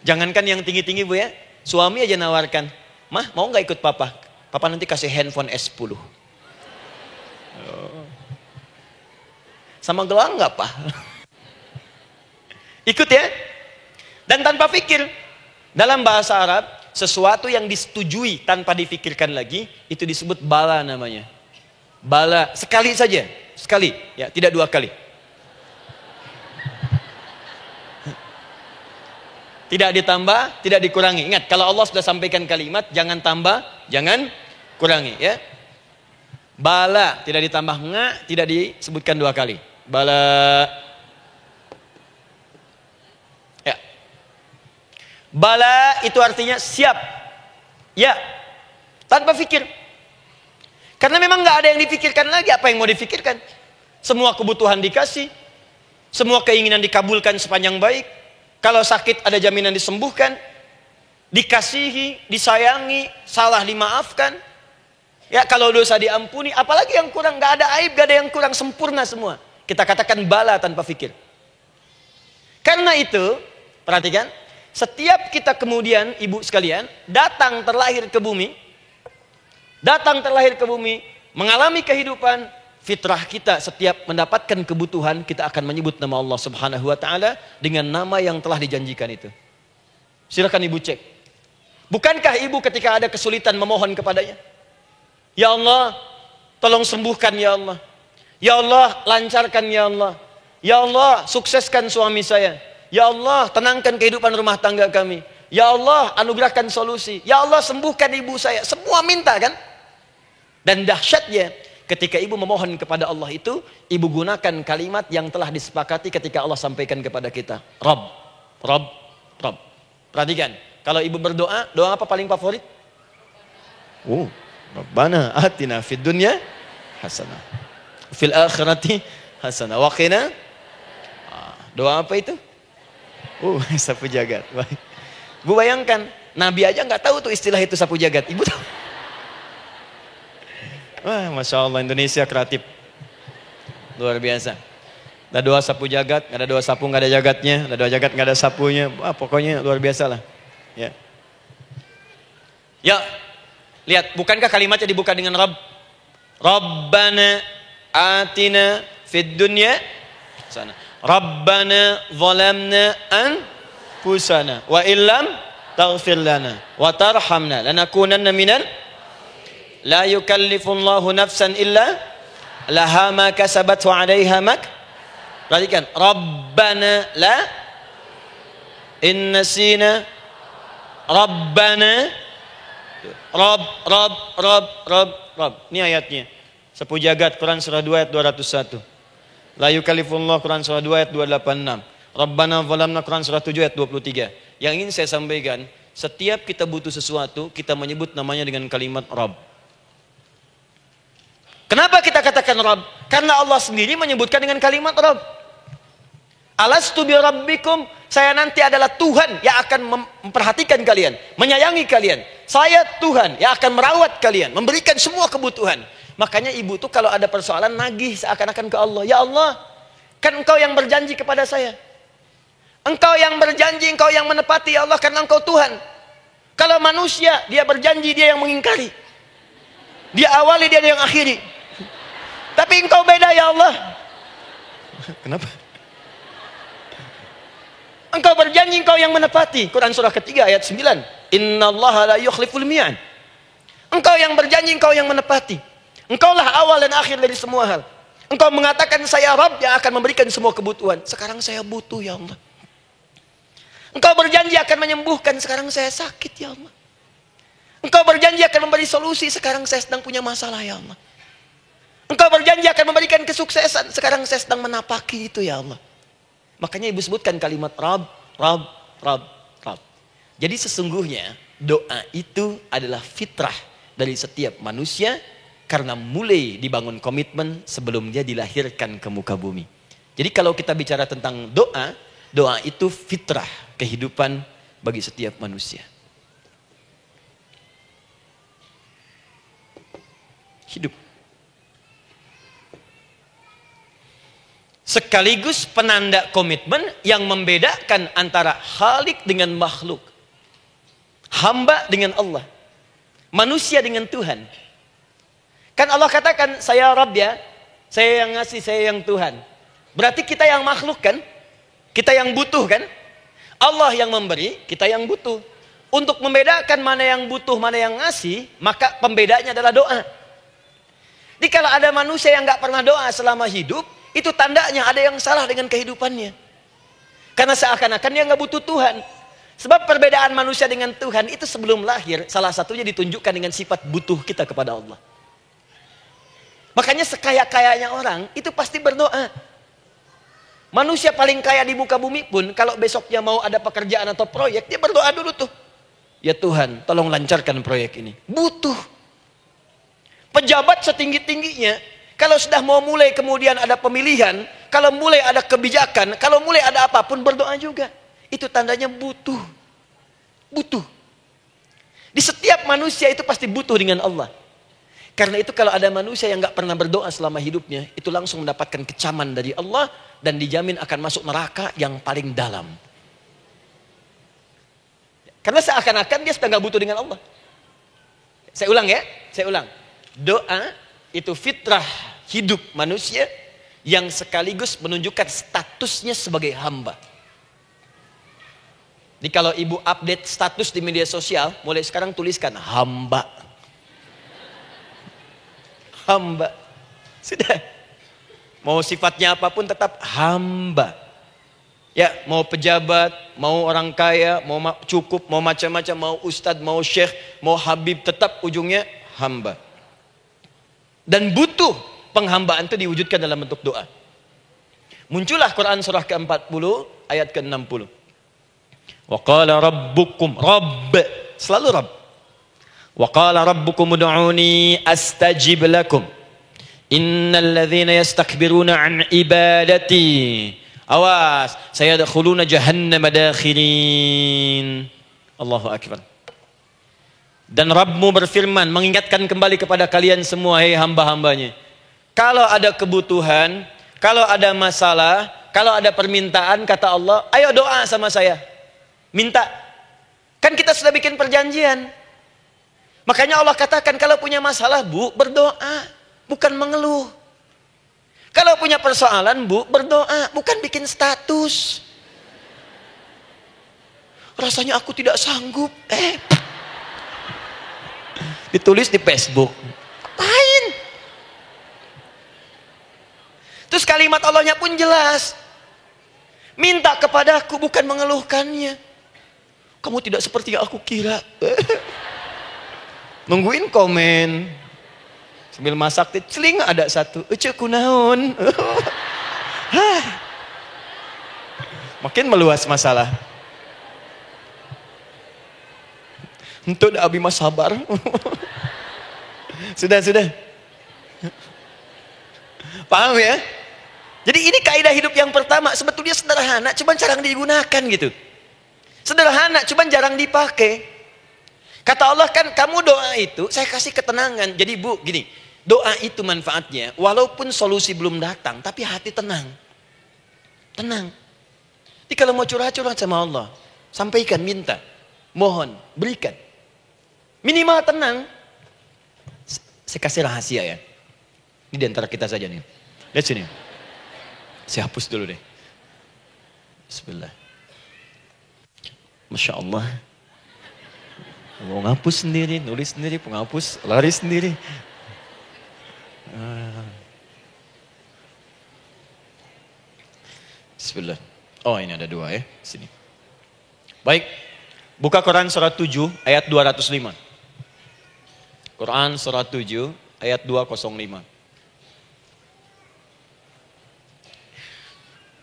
Jangankan yang tinggi-tinggi Bu ya. Suami aja nawarkan. Mah mau nggak ikut papa? Papa nanti kasih handphone S10. Sama gelang nggak Pak? Ikut ya. Dan tanpa pikir. Dalam bahasa Arab, sesuatu yang disetujui tanpa difikirkan lagi, itu disebut bala namanya. Bala, sekali saja. Sekali, ya, tidak 2 kali. tidak ditambah, tidak dikurangi. Ingat, kalau Allah sudah sampaikan kalimat, jangan tambah, jangan kurangi, ya. Bala tidak ditambah nga, tidak disebutkan 2 kali. Bala. Ya. Bala itu artinya siap. Ya. Tanpa fikir. Karena memang nggak ada yang dipikirkan lagi. Apa yang mau dipikirkan? Semua kebutuhan dikasih. Semua keinginan dikabulkan sepanjang baik. Kalau sakit ada jaminan disembuhkan. Dikasihi, disayangi, salah dimaafkan. Ya, kalau dosa diampuni, apalagi yang kurang, nggak ada aib, nggak ada yang kurang, sempurna semua. Kita katakan bala tanpa fikir. Karena itu, perhatikan, setiap kita kemudian, ibu sekalian, datang terlahir ke bumi, mengalami kehidupan, fitrah kita setiap mendapatkan kebutuhan, kita akan menyebut nama Allah Subhanahu wa Ta'ala dengan nama yang telah dijanjikan itu. Silakan ibu cek. Bukankah ibu ketika ada kesulitan memohon kepadanya? Ya Allah, tolong sembuhkan ya Allah. Ya Allah, lancarkan ya Allah. Ya Allah, sukseskan suami saya. Ya Allah, tenangkan kehidupan rumah tangga kami. Ya Allah, anugerahkan solusi. Ya Allah, sembuhkan ibu saya. Semua minta kan? Dan dahsyatnya, ketika ibu memohon kepada Allah itu, ibu gunakan kalimat yang telah disepakati ketika Allah sampaikan kepada kita. Rabb, Rabb, Rabb. Perhatikan, kalau ibu berdoa, doa apa paling favorit? Rabbana atina fid dunya hasanah fil akhirati hasanah wa qina. Doa apa itu? Sapu jagat. Baik. Bu bayangkan, Nabi aja nggak tahu tuh istilah itu sapu jagat. Ibu tahu? Wah, Masya Allah, Indonesia kreatif. Luar biasa. Ada doa sapu jagat, nggak ada doa sapu nggak ada jagatnya, ada doa jagat nggak ada sapunya. Pokoknya luar biasa lah. Ya. Ya. Lihat, bukankah kalimatnya dibuka dengan Rabb? Rabbana atina fid dunya hasanah. Rabbana zalamna anfusana wa illam taghfir lana wa tarhamna lanakunanna minal. La yukallifullahu nafsan illa laha ma kasabat wa 'alaiha mak. Perhatikan, Rabbana la innasina Rabbana Rabb. Ini ayatnya. Sapu jagat Quran surah 2 ayat 201. La yukallifullah Quran surah 2 ayat 286. Rabbana zalamna Quran surah 7 ayat 23. Yang ingin saya sampaikan, setiap kita butuh sesuatu, kita menyebut namanya dengan kalimat Rabb. Kenapa kita katakan Rabb? Karena Allah sendiri menyebutkan dengan kalimat Rabb. Alastu bi rabbikum, saya nanti adalah Tuhan yang akan memperhatikan kalian, menyayangi kalian. Saya Tuhan yang akan merawat kalian, memberikan semua kebutuhan. Makanya ibu tuh kalau ada persoalan nagih seakan-akan ke Allah. Ya Allah, kan engkau yang berjanji kepada saya. Engkau yang berjanji, engkau yang menepati ya Allah, karena engkau Tuhan. Kalau manusia, dia berjanji, dia yang mengingkari. Dia awali, dia yang akhiri. Tapi engkau beda ya Allah. Kenapa? Engkau berjanji, engkau yang menepati. Quran surah ketiga ayat 9. Innallaha la yukhliful mi'ad. Engkau yang berjanji, engkau yang menepati. Engkaulah awal dan akhir dari semua hal. Engkau mengatakan saya Rabb yang akan memberikan semua kebutuhan. Sekarang saya butuh ya Allah. Engkau berjanji akan menyembuhkan, sekarang saya sakit ya Allah. Engkau berjanji akan memberi solusi, sekarang saya sedang punya masalah ya Allah. Engkau berjanji akan memberikan kesuksesan, sekarang saya sedang menapaki itu ya Allah. Makanya ibu sebutkan kalimat Rabb, Rabb, Rabb, Rabb. Jadi sesungguhnya doa itu adalah fitrah dari setiap manusia karena mulai dibangun komitmen sebelum dia dilahirkan ke muka bumi. Jadi kalau kita bicara tentang doa, doa itu fitrah kehidupan bagi setiap manusia. Hidup. Sekaligus penanda komitmen yang membedakan antara Khalik dengan makhluk. Hamba dengan Allah. Manusia dengan Tuhan. Kan Allah katakan, saya Rabb ya. Saya yang ngasih, saya yang Tuhan. Berarti kita yang makhluk kan? Kita yang butuh kan? Allah yang memberi, kita yang butuh. Untuk membedakan mana yang butuh, mana yang ngasih, maka pembedanya adalah doa. Jadi kalau ada manusia yang gak pernah doa selama hidup, itu tandanya ada yang salah dengan kehidupannya. Karena seakan-akan dia gak butuh Tuhan. Sebab perbedaan manusia dengan Tuhan itu sebelum lahir, salah satunya ditunjukkan dengan sifat butuh kita kepada Allah. Makanya sekaya-kayanya orang, itu pasti berdoa. Manusia paling kaya di muka bumi pun, kalau besoknya mau ada pekerjaan atau proyek, dia berdoa dulu tuh. Ya Tuhan, tolong lancarkan proyek ini. Butuh. Pejabat setinggi-tingginya, kalau sudah mau mulai kemudian ada pemilihan, kalau mulai ada kebijakan, kalau mulai ada apapun, berdoa juga. Itu tandanya butuh. Butuh. Di setiap manusia itu pasti butuh dengan Allah. Karena itu kalau ada manusia yang gak pernah berdoa selama hidupnya, itu langsung mendapatkan kecaman dari Allah dan dijamin akan masuk neraka yang paling dalam. Karena seakan-akan dia sedang gak butuh dengan Allah. Saya ulang ya, saya ulang. Doa itu fitrah hidup manusia yang sekaligus menunjukkan statusnya sebagai hamba. Jadi kalau ibu update status di media sosial, mulai sekarang tuliskan hamba. Hamba. Sudah. Mau sifatnya apapun tetap hamba. Ya, mau pejabat, mau orang kaya, mau cukup, mau macam-macam, mau ustadz, mau syekh, mau habib, tetap ujungnya hamba. Dan butuh penghambaan itu diwujudkan dalam bentuk doa. Muncullah Quran surah ke-40 ayat ke-60. Wa qala rabbukum, Rabb, selalu Rabb. Wa qala rabbukum ud'uni astajib lakum. Innal ladzina yastakbiruna an ibadati, awas, sayadkhuluna jahannama dakhirin. Allahu akbar. Dan Rabbmu berfirman, mengingatkan kembali kepada kalian semua, hei hamba-hambanya. Kalau ada kebutuhan, kalau ada masalah, kalau ada permintaan, kata Allah, ayo doa sama saya. Minta. Kan kita sudah bikin perjanjian. Makanya Allah katakan kalau punya masalah, Bu, berdoa, bukan mengeluh. Kalau punya persoalan, Bu, berdoa, bukan bikin status. Rasanya aku tidak sanggup. Ditulis di Facebook. Apain? Terus kalimat Allahnya pun jelas. Minta kepadaku, bukan mengeluhkannya. Kamu tidak seperti yang aku kira. Nungguin komen. Sambil masak, celing ada satu. Ece kunaon. Makin meluas masalah. Untuk abi mas sabar. Sudah. Paham ya? Jadi ini kaidah hidup yang pertama. Sebetulnya sederhana, cuman jarang digunakan gitu. Sederhana, cuman jarang dipakai. Kata Allah kan, kamu doa itu, saya kasih ketenangan. Jadi Bu, gini, doa itu manfaatnya, walaupun solusi belum datang, tapi hati tenang. Tenang. Jadi kalau mau curhat-curhat sama Allah, sampaikan, minta, mohon, berikan. Minimal tenang. Saya kasih rahasia ya. Ini di antara kita saja nih. Lihat sini. Saya hapus dulu deh. Bismillah. Masya Allah. Mau ngapus sendiri, nulis sendiri, penghapus, lari sendiri. Bismillah. Oh ini ada dua ya. Sini. Baik. Buka Quran surah 7 ayat 205. Quran surah 7 ayat 205.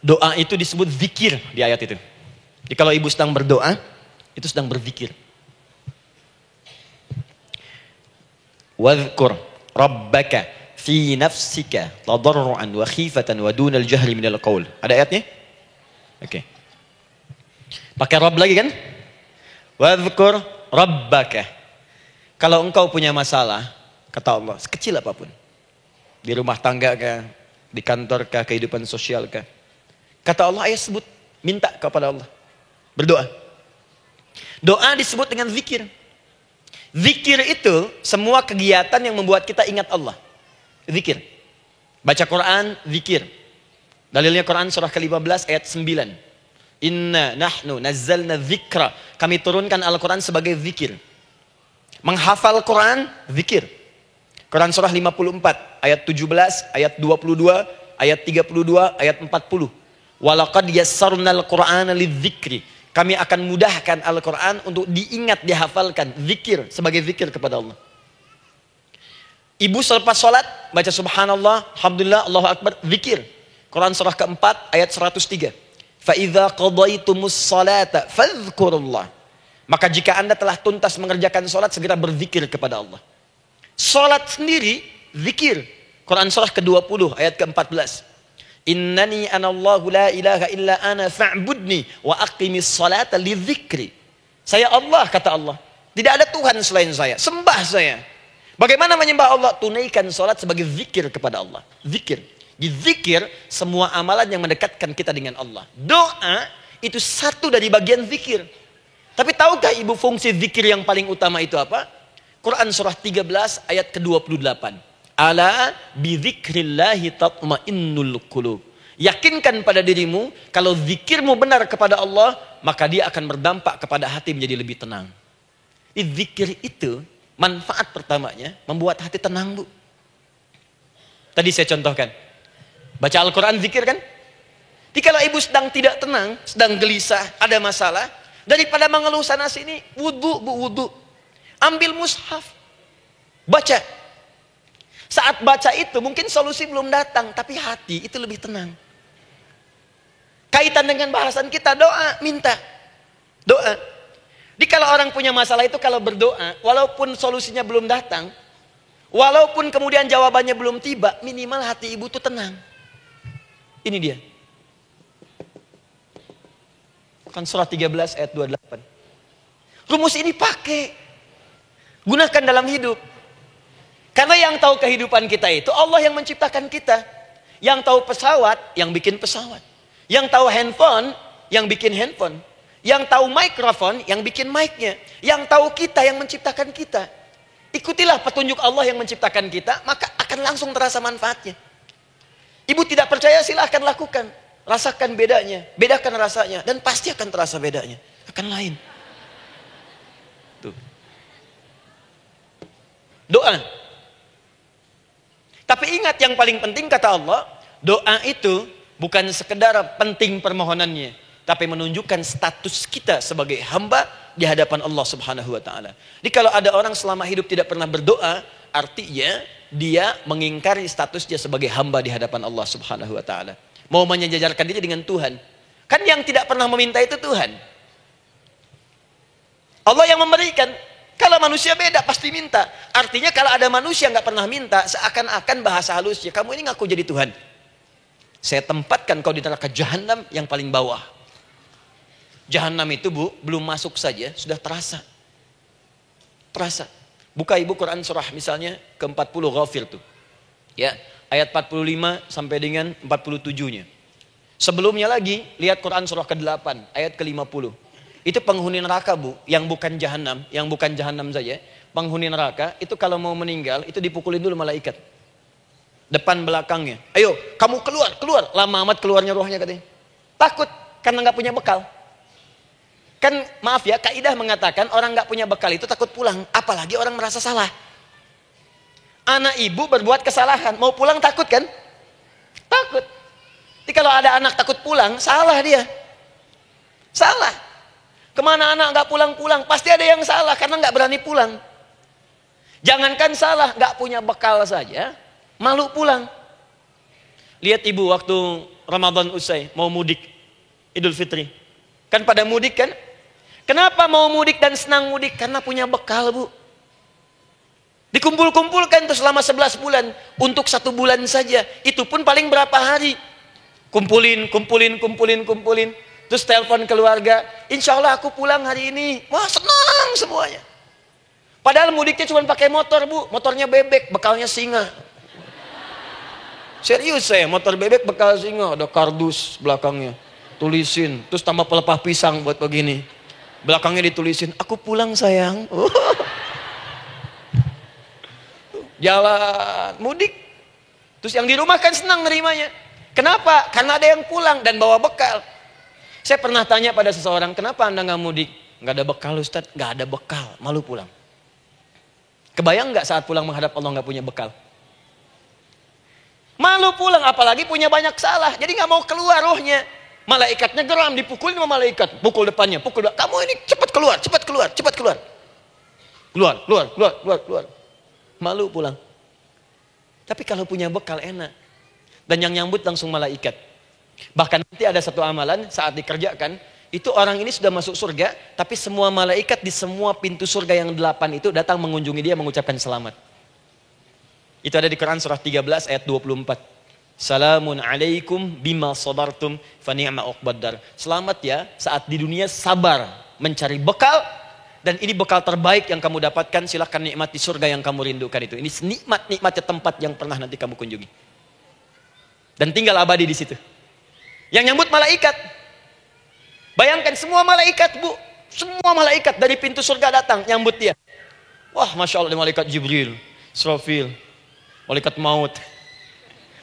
Doa itu disebut zikir di ayat itu. Jadi kalau ibu sedang berdoa, itu sedang berzikir. Wadhkur rabbaka fi nafsika tadarruan wa khifatan wa dunal jahri minal qaul. Ada ayatnya? Oke. Pakai Rabb lagi kan? Wadhkur rabbaka. Kalau engkau punya masalah, kata Allah, sekecil apapun. Di rumah tangga kah, di kantor kah, kehidupan sosial kah. Kata Allah, ayo sebut, minta kepada Allah. Berdoa. Doa disebut dengan zikir. Zikir itu semua kegiatan yang membuat kita ingat Allah. Zikir. Baca Quran, zikir. Dalilnya Quran surah ke-15 ayat 9. Inna nahnu nazzalna dzikra. Kami turunkan Al-Quran sebagai zikir. Menghafal Quran, zikir. Quran surah 54 ayat 17, ayat 22, ayat 32, ayat 40. Walaqad yassarnal Qur'ana lidzikri. Kami akan mudahkan Al-Quran untuk diingat, dihafalkan. Zikir, sebagai zikir kepada Allah. Ibu selepas sholat, baca subhanallah, alhamdulillah, Allahu Akbar, zikir. Quran surah keempat, ayat 103. فَإِذَا قَضَيْتُمُ الصَّلَاةَ فَاذْكُرُوا اللَّهِ. Maka jika anda telah tuntas mengerjakan sholat, segera berzikir kepada Allah. Sholat sendiri, zikir. Quran surah ke-20, ayat ke-14. Innani anallahu la ilaha illa ana fa'budni wa aqimis salata li dzikri. Saya Allah, kata Allah. Tidak ada Tuhan selain saya. Sembah saya. Bagaimana menyembah Allah? Tunaikan salat sebagai zikir kepada Allah. Zikir. Di zikir, semua amalan yang mendekatkan kita dengan Allah. Doa, itu satu dari bagian zikir. Tapi tahukah ibu fungsi zikir yang paling utama itu apa? Quran surah 13 ayat ke-28. Ala bidzikrillahi tatmainnul qulub. Yakinkan pada dirimu, kalau zikirmu benar kepada Allah, maka dia akan berdampak kepada hati menjadi lebih tenang. Zikir itu, manfaat pertamanya, membuat hati tenang, Bu. Tadi saya contohkan. Baca Al-Quran, zikir kan? Jadi kalau ibu sedang tidak tenang, sedang gelisah, ada masalah, daripada mengeluh sana sini, wudu, Bu, wudu. Ambil mushaf. Baca. Saat baca itu mungkin solusi belum datang, tapi hati itu lebih tenang. Kaitan dengan bahasan kita, doa, minta. Doa. Jadi kalau orang punya masalah itu, kalau berdoa, walaupun solusinya belum datang, walaupun kemudian jawabannya belum tiba, minimal hati ibu itu tenang. Ini dia. Kan surah 13 ayat 28. Rumus ini pakai. Gunakan dalam hidup. Karena yang tahu kehidupan kita itu Allah yang menciptakan kita. Yang tahu pesawat, yang bikin pesawat. Yang tahu handphone, yang bikin handphone. Yang tahu mikrofon, yang bikin mic-nya. Yang tahu kita, yang menciptakan kita. Ikutilah petunjuk Allah yang menciptakan kita, maka akan langsung terasa manfaatnya. Ibu tidak percaya, silahkan lakukan. Rasakan bedanya, bedakan rasanya, dan pasti akan terasa bedanya. Akan lain. Tuh. Doa. Tapi ingat, yang paling penting kata Allah, doa itu bukan sekedar penting permohonannya, tapi menunjukkan status kita sebagai hamba di hadapan Allah Subhanahu wa taala. Jadi kalau ada orang selama hidup tidak pernah berdoa, artinya dia mengingkari status dia sebagai hamba di hadapan Allah Subhanahu wa taala. Mau menyejajarkan diri dengan Tuhan. Kan yang tidak pernah meminta itu Tuhan. Allah yang memberikan. Kalau manusia beda, pasti minta. Artinya kalau ada manusia nggak pernah minta, seakan-akan bahasa halusnya, kamu ini ngaku jadi Tuhan. Saya tempatkan kau di neraka jahanam yang paling bawah. Jahanam itu, Bu, belum masuk saja, sudah terasa. Terasa. Buka ibu Quran surah misalnya ke-40 Ghafir tuh. Ya, ayat 45 sampai dengan 47-nya. Sebelumnya lagi, lihat Quran surah ke-8, ayat ke-50. Itu penghuni neraka, Bu, yang bukan jahanam saja. Penghuni neraka itu kalau mau meninggal itu dipukulin dulu malaikat. Depan belakangnya. Ayo, kamu keluar. Lama amat keluarnya rohnya katanya. Takut karena nggak punya bekal. Kan maaf ya, kaidah mengatakan orang nggak punya bekal itu takut pulang, apalagi orang merasa salah. Anak ibu berbuat kesalahan, mau pulang takut kan? Takut. Jadi kalau ada anak takut pulang, salah dia. Salah. Kemana anak nggak pulang-pulang? Pasti ada yang salah karena nggak berani pulang. Jangankan salah, nggak punya bekal saja, malu pulang. Lihat ibu waktu Ramadan usai, mau mudik, Idul Fitri. Kan pada mudik kan? Kenapa mau mudik dan senang mudik? Karena punya bekal, Bu. Dikumpul-kumpulkan tuh selama 11 bulan. Untuk 1 bulan saja. Itu pun paling berapa hari. Kumpulin. Terus telepon keluarga, insya Allah aku pulang hari ini. Wah, senang semuanya. Padahal mudiknya cuma pakai motor, Bu. Motornya bebek, bekalnya singa. Serius saya, motor bebek bekal singa. Ada kardus belakangnya. Tulisin, terus tambah pelepah pisang buat begini. Belakangnya ditulisin, aku pulang sayang. Jalan, mudik. Terus yang di rumah kan senang nerimanya. Kenapa? Karena ada yang pulang dan bawa bekal. Saya pernah tanya pada seseorang, kenapa Anda nggak mudik? Nggak ada bekal, Ustaz. Nggak ada bekal, malu pulang. Kebayang nggak saat pulang menghadap Allah nggak punya bekal? Malu pulang, apalagi punya banyak salah. Jadi nggak mau keluar rohnya. Malaikatnya geram, dipukulin sama malaikat. Pukul depannya, pukul depan. Kamu ini cepat keluar, cepat keluar, cepat keluar. Keluar, keluar, keluar, keluar, keluar. Malu pulang. Tapi kalau punya bekal enak. Dan yang nyambut langsung malaikat. Bahkan nanti ada satu amalan saat dikerjakan, itu orang ini sudah masuk surga, tapi semua malaikat di semua pintu surga yang 8 itu datang mengunjungi dia mengucapkan selamat. Itu ada di Quran surah 13 ayat 24. Salamun alaikum bima sabartum fa ni'ma uqbaddar. Selamat ya saat di dunia sabar mencari bekal, dan ini bekal terbaik yang kamu dapatkan, silahkan nikmati surga yang kamu rindukan itu. Ini nikmat-nikmatnya tempat yang pernah nanti kamu kunjungi. Dan tinggal abadi di situ. Yang nyambut malaikat. Bayangkan semua malaikat, Bu. Semua malaikat dari pintu surga datang nyambut dia. Wah, Masya Allah, malaikat Jibril, Israfil, malaikat maut.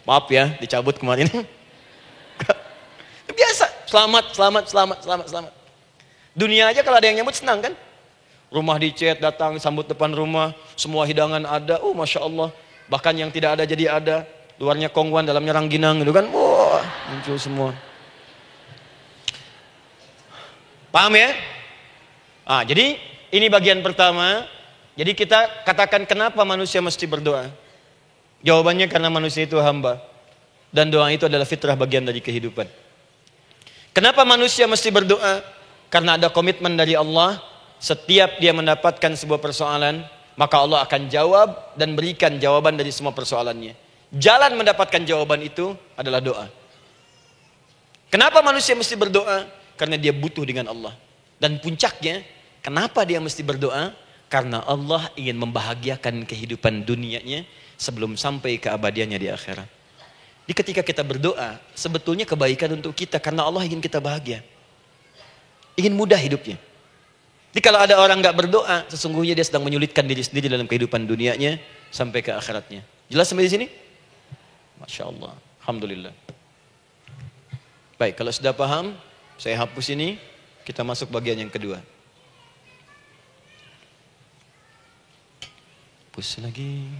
Maaf ya, dicabut kemarin. Biasa, selamat, selamat, selamat, selamat, selamat. Dunia aja kalau ada yang nyambut senang kan? Rumah dicet, datang, sambut depan rumah, semua hidangan ada, Masya Allah. Bahkan yang tidak ada jadi ada. Luarnya kongguan, dalamnya rangginang gitu kan. Wah, muncul semua. Paham ya? Jadi ini bagian pertama. Jadi kita katakan kenapa manusia mesti berdoa. Jawabannya karena manusia itu hamba. Dan doa itu adalah fitrah bagian dari kehidupan. Kenapa manusia mesti berdoa? Karena ada komitmen dari Allah. Setiap dia mendapatkan sebuah persoalan, maka Allah akan jawab dan berikan jawaban dari semua persoalannya. Jalan mendapatkan jawaban itu adalah doa. Kenapa manusia mesti berdoa? Karena dia butuh dengan Allah. Dan puncaknya, kenapa dia mesti berdoa? Karena Allah ingin membahagiakan kehidupan dunianya sebelum sampai keabadiannya di akhirat. Jadi ketika kita berdoa, sebetulnya kebaikan untuk kita karena Allah ingin kita bahagia. Ingin mudah hidupnya. Jadi kalau ada orang gak berdoa, sesungguhnya dia sedang menyulitkan diri sendiri dalam kehidupan dunianya sampai ke akhiratnya. Jelas sampai di sini? Masya Allah. Alhamdulillah. Baik, kalau sudah paham, saya hapus ini, kita masuk bagian yang kedua. Hapus lagi.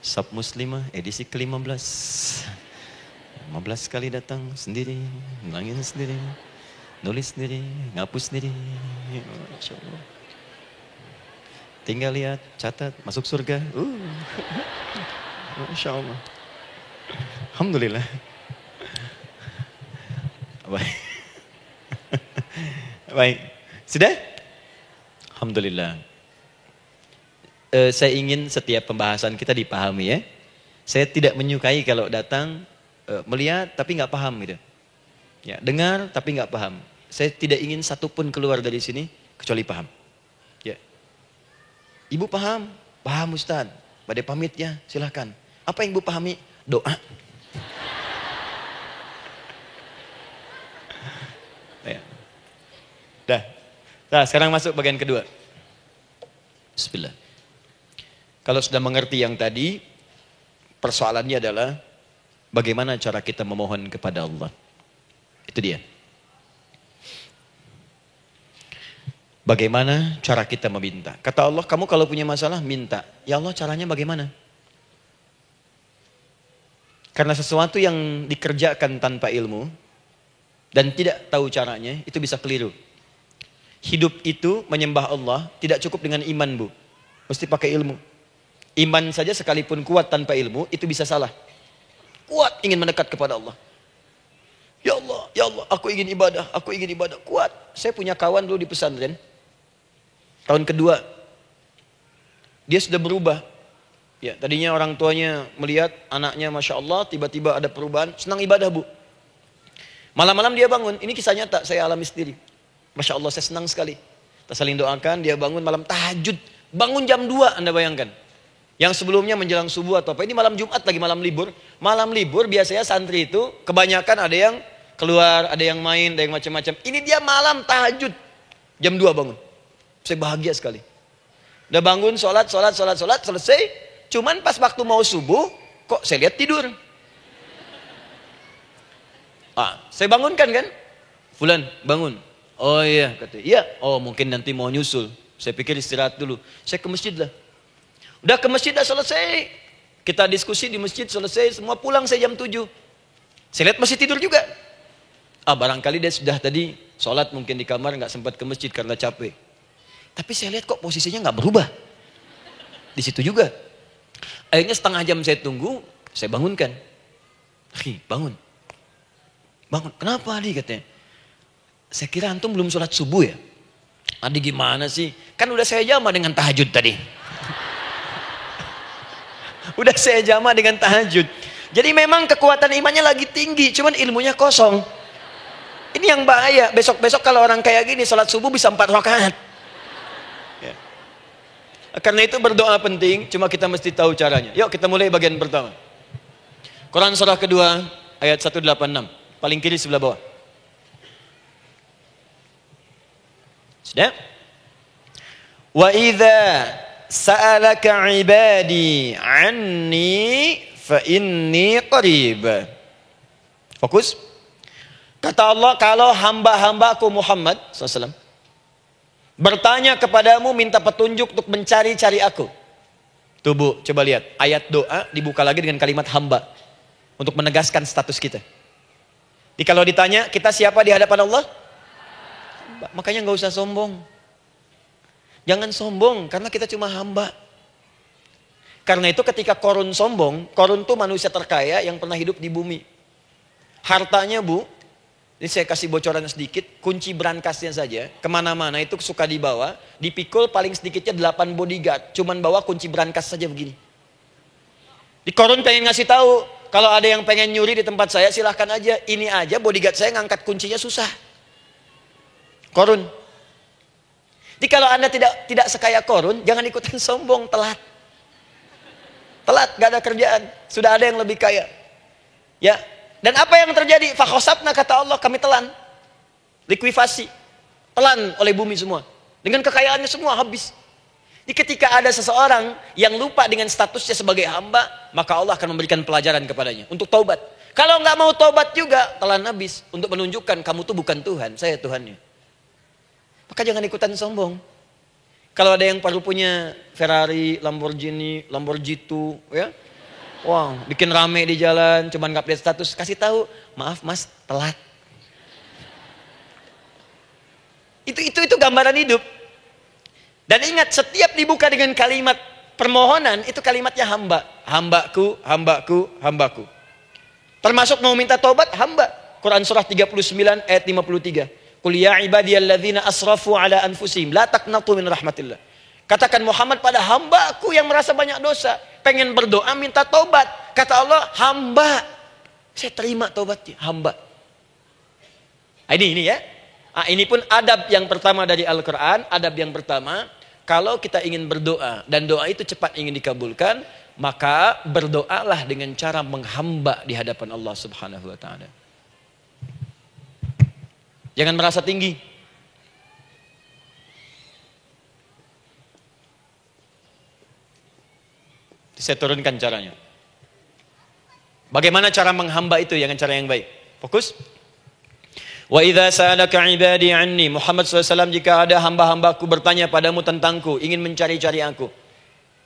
Sab Muslimah edisi ke-15. 15 kali datang sendiri, nangis sendiri, nulis sendiri, ngapus sendiri. Masya Allah. Tinggal lihat, catat, masuk surga. Masya Allah. Alhamdulillah. Baik. Baik. Sudah? Alhamdulillah. Saya ingin setiap pembahasan kita dipahami ya. Saya tidak menyukai kalau datang melihat tapi nggak paham gitu. Ya, dengar tapi nggak paham. Saya tidak ingin satupun keluar dari sini kecuali paham. Ya. Ibu paham? Paham Ustaz. Pada pamitnya silahkan. Apa yang ibu pahami? Doa. Ya. Dah. Nah, sekarang masuk bagian kedua. Bismillah. Kalau sudah mengerti yang tadi, persoalannya adalah bagaimana cara kita memohon kepada Allah. Itu dia. Bagaimana cara kita meminta? Kata Allah, kamu kalau punya masalah, minta. Ya Allah, caranya bagaimana? Karena sesuatu yang dikerjakan tanpa ilmu dan tidak tahu caranya, itu bisa keliru. Hidup itu menyembah Allah tidak cukup dengan iman, Bu. Mesti pakai ilmu. Iman saja sekalipun kuat tanpa ilmu, itu bisa salah. Kuat ingin mendekat kepada Allah. Ya Allah, aku ingin ibadah, aku ingin ibadah. Kuat. Saya punya kawan dulu di pesantren. Tahun kedua, dia sudah berubah. Ya, tadinya orang tuanya melihat anaknya Masya Allah, tiba-tiba ada perubahan, senang ibadah, Bu. Malam-malam dia bangun, ini kisah nyata, saya alami sendiri. Masya Allah, saya senang sekali. Kita saling doakan, dia bangun malam tahajud. Bangun jam 2, Anda bayangkan. Yang sebelumnya menjelang subuh atau apa. Ini malam Jumat lagi, malam libur. Malam libur biasanya santri itu kebanyakan ada yang keluar, ada yang main, ada yang macam-macam. Ini dia malam tahajud. Jam 2 bangun. Saya bahagia sekali. Udah bangun, sholat, selesai. Cuman pas waktu mau subuh, kok saya lihat tidur. Saya bangunkan kan. Fulan, bangun. Oh iya, katanya. Iya, oh mungkin nanti mau nyusul. Saya pikir istirahat dulu. Saya ke masjid lah. Udah ke masjid dah selesai. Kita diskusi di masjid selesai. Semua pulang saya jam 7. Saya lihat masih tidur juga. Barangkali dia sudah tadi sholat mungkin di kamar, nggak sempat ke masjid karena capek. Tapi saya lihat kok posisinya nggak berubah. Di situ juga. Akhirnya setengah jam saya tunggu, saya bangunkan. Bangun. Bangun. Kenapa Adi katanya? Saya kira antum belum sholat subuh ya? Adi gimana sih? Kan udah saya jama dengan tahajud tadi. Udah saya jama dengan tahajud. Jadi memang kekuatan imannya lagi tinggi, cuman ilmunya kosong. Ini yang bahaya. Besok-besok kalau orang kayak gini sholat subuh bisa 4 rakaat. Ya. Karena itu berdoa penting, cuma kita mesti tahu caranya. Yuk kita mulai bagian pertama. Quran surah kedua ayat 186. Paling kiri sebelah bawah. Sudah? Wa idza sa'alaka 'ibadi 'anni fa inni qarib. Fokus. Kata Allah, kalau hamba-hambaku Muhammad SAW bertanya kepadamu, minta petunjuk untuk mencari-cari aku. Tuh Bu, coba lihat. Ayat doa dibuka lagi dengan kalimat hamba. Untuk menegaskan status kita. Jadi kalau ditanya, kita siapa di hadapan Allah? Makanya nggak usah sombong. Jangan sombong, karena kita cuma hamba. Karena itu ketika Korun sombong, Korun tuh manusia terkaya yang pernah hidup di bumi. Hartanya Bu, ini saya kasih bocoran sedikit, kunci berangkasnya saja, kemana-mana itu suka dibawa, dipikul paling sedikitnya 8 bodyguard, cuman bawa kunci berangkas saja begini. Di Korun pengen ngasih tahu, kalau ada yang pengen nyuri di tempat saya silahkan aja, ini aja bodyguard saya ngangkat kuncinya susah. Korun. Jadi kalau Anda tidak sekaya Korun, jangan ikutan sombong, telat. Telat, gak ada kerjaan. Sudah ada yang lebih kaya. Ya. Dan apa yang terjadi? Fakhosabna kata Allah, kami telan. Likuifasi. Telan oleh bumi semua. Dengan kekayaannya semua habis. Jadi ketika ada seseorang yang lupa dengan statusnya sebagai hamba, maka Allah akan memberikan pelajaran kepadanya untuk taubat. Kalau nggak mau taubat juga, telan habis untuk menunjukkan kamu tuh bukan Tuhan, saya Tuhannya. Maka jangan ikutan sombong. Kalau ada yang baru punya Ferrari, Lamborghini, Lamborghini, ya, wow, bikin rame di jalan, cuman nggak update status, kasih tahu, maaf Mas, telat. Itu gambaran hidup. Dan ingat, setiap dibuka dengan kalimat permohonan, itu kalimatnya hamba. Hambaku, hambaku, hambaku. Termasuk mau minta taubat, hamba. Quran surah 39 ayat 53. Qul ya ibadiyalladzina asrafu ala anfusihim la taqnatu min rahmatillah. Katakan Muhammad pada hambaku yang merasa banyak dosa, pengen berdoa minta taubat. Kata Allah, hamba. Saya terima taubatnya, hamba. Ini ya. Ini pun adab yang pertama dari Al-Quran. Adab yang pertama, kalau kita ingin berdoa dan doa itu cepat ingin dikabulkan, maka berdoalah dengan cara menghamba di hadapan Allah Subhanahu wa taala. Jangan merasa tinggi. Saya turunkan caranya. Bagaimana cara menghamba itu dengan cara yang baik? Fokus. Wa idza sa'alaka 'ibadi 'anni, Muhammad SAW, jika ada hamba-hambaku bertanya padamu tentangku, ingin mencari-cari aku.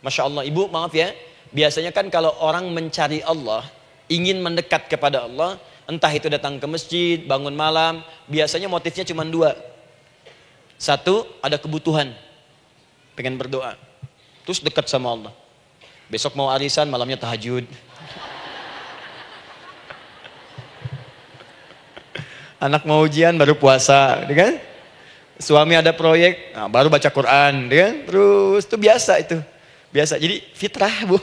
Masya Allah, Ibu maaf ya, biasanya kan kalau orang mencari Allah, ingin mendekat kepada Allah, entah itu datang ke masjid, bangun malam, biasanya motifnya cuma 2. 1, ada kebutuhan, pengen berdoa, terus dekat sama Allah. Besok mau arisan, malamnya tahajud. Anak mau ujian baru puasa, kan? Suami ada proyek, nah, baru baca Quran, kan? Terus itu biasa itu. Biasa. Jadi fitrah, Bu.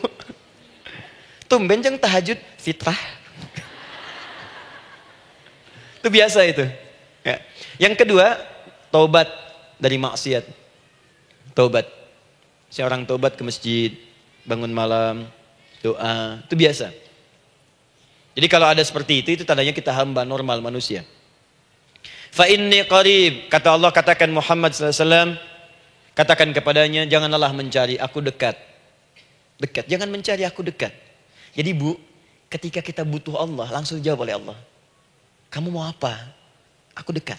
Tumben jeng tahajud, fitrah. Itu biasa itu. Ya. Yang kedua, taubat dari maksiat. Taubat. Seorang taubat ke masjid, bangun malam, doa, itu biasa. Jadi kalau ada seperti itu tandanya kita hamba normal manusia. Fa inni qarib, kata Allah, katakan Muhammad SAW, katakan kepadanya, janganlah mencari, aku dekat. Dekat, jangan mencari, aku dekat. Jadi Bu, ketika kita butuh Allah, langsung jawab oleh Allah. Kamu mau apa? Aku dekat.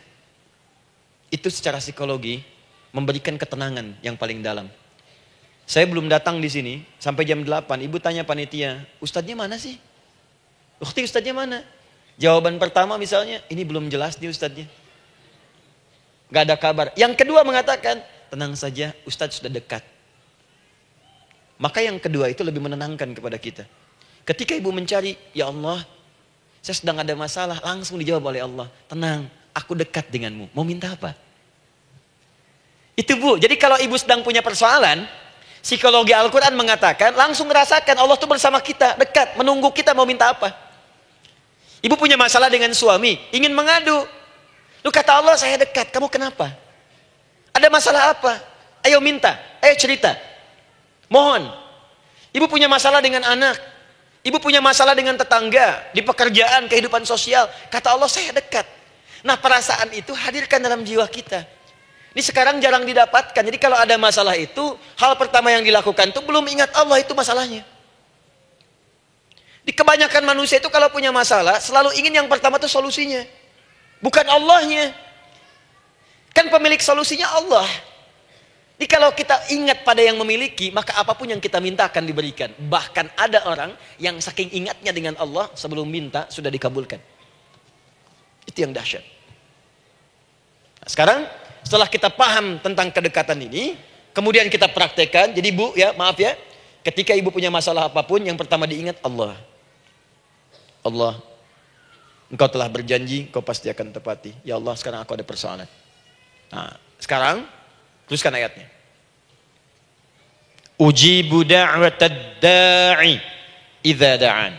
Itu secara psikologi memberikan ketenangan yang paling dalam. Saya belum datang di sini sampai jam 8, Ibu tanya panitia, ustadznya mana sih? Ustadznya mana? Jawaban pertama misalnya, ini belum jelas nih ustadznya. Gak ada kabar. Yang kedua mengatakan, tenang saja, ustadz sudah dekat. Maka yang kedua itu lebih menenangkan kepada kita. Ketika ibu mencari, ya Allah, saya sedang ada masalah, langsung dijawab oleh Allah. Tenang, aku dekat denganmu. Mau minta apa? Itu bu, jadi kalau ibu sedang punya persoalan, psikologi Al-Quran mengatakan, langsung rasakan Allah tuh bersama kita, dekat, menunggu kita mau minta apa. Ibu punya masalah dengan suami, ingin mengadu. Lu kata Allah, saya dekat, kamu kenapa? Ada masalah apa? Ayo minta, ayo cerita. Mohon. Ibu punya masalah dengan anak. Ibu punya masalah dengan tetangga, di pekerjaan, kehidupan sosial. Kata Allah, saya dekat. Nah, perasaan itu hadirkan dalam jiwa kita. Ini sekarang jarang didapatkan. Jadi kalau ada masalah itu, hal pertama yang dilakukan itu belum ingat Allah itu masalahnya. Di kebanyakan manusia itu kalau punya masalah, selalu ingin yang pertama itu solusinya. Bukan Allahnya. Kan pemilik solusinya Allah. Jadi kalau kita ingat pada yang memiliki, maka apapun yang kita minta akan diberikan. Bahkan ada orang yang saking ingatnya dengan Allah, sebelum minta sudah dikabulkan. Itu yang dahsyat. Nah, sekarang setelah kita paham tentang kedekatan ini, kemudian kita praktekkan. Jadi bu, ya maaf ya, ketika ibu punya masalah apapun, yang pertama diingat Allah. Allah, engkau telah berjanji, engkau pasti akan tepati. Ya Allah, sekarang aku ada persoalan. Nah, sekarang teruskan ayatnya. Ujibu da'watad da'i idza da'an.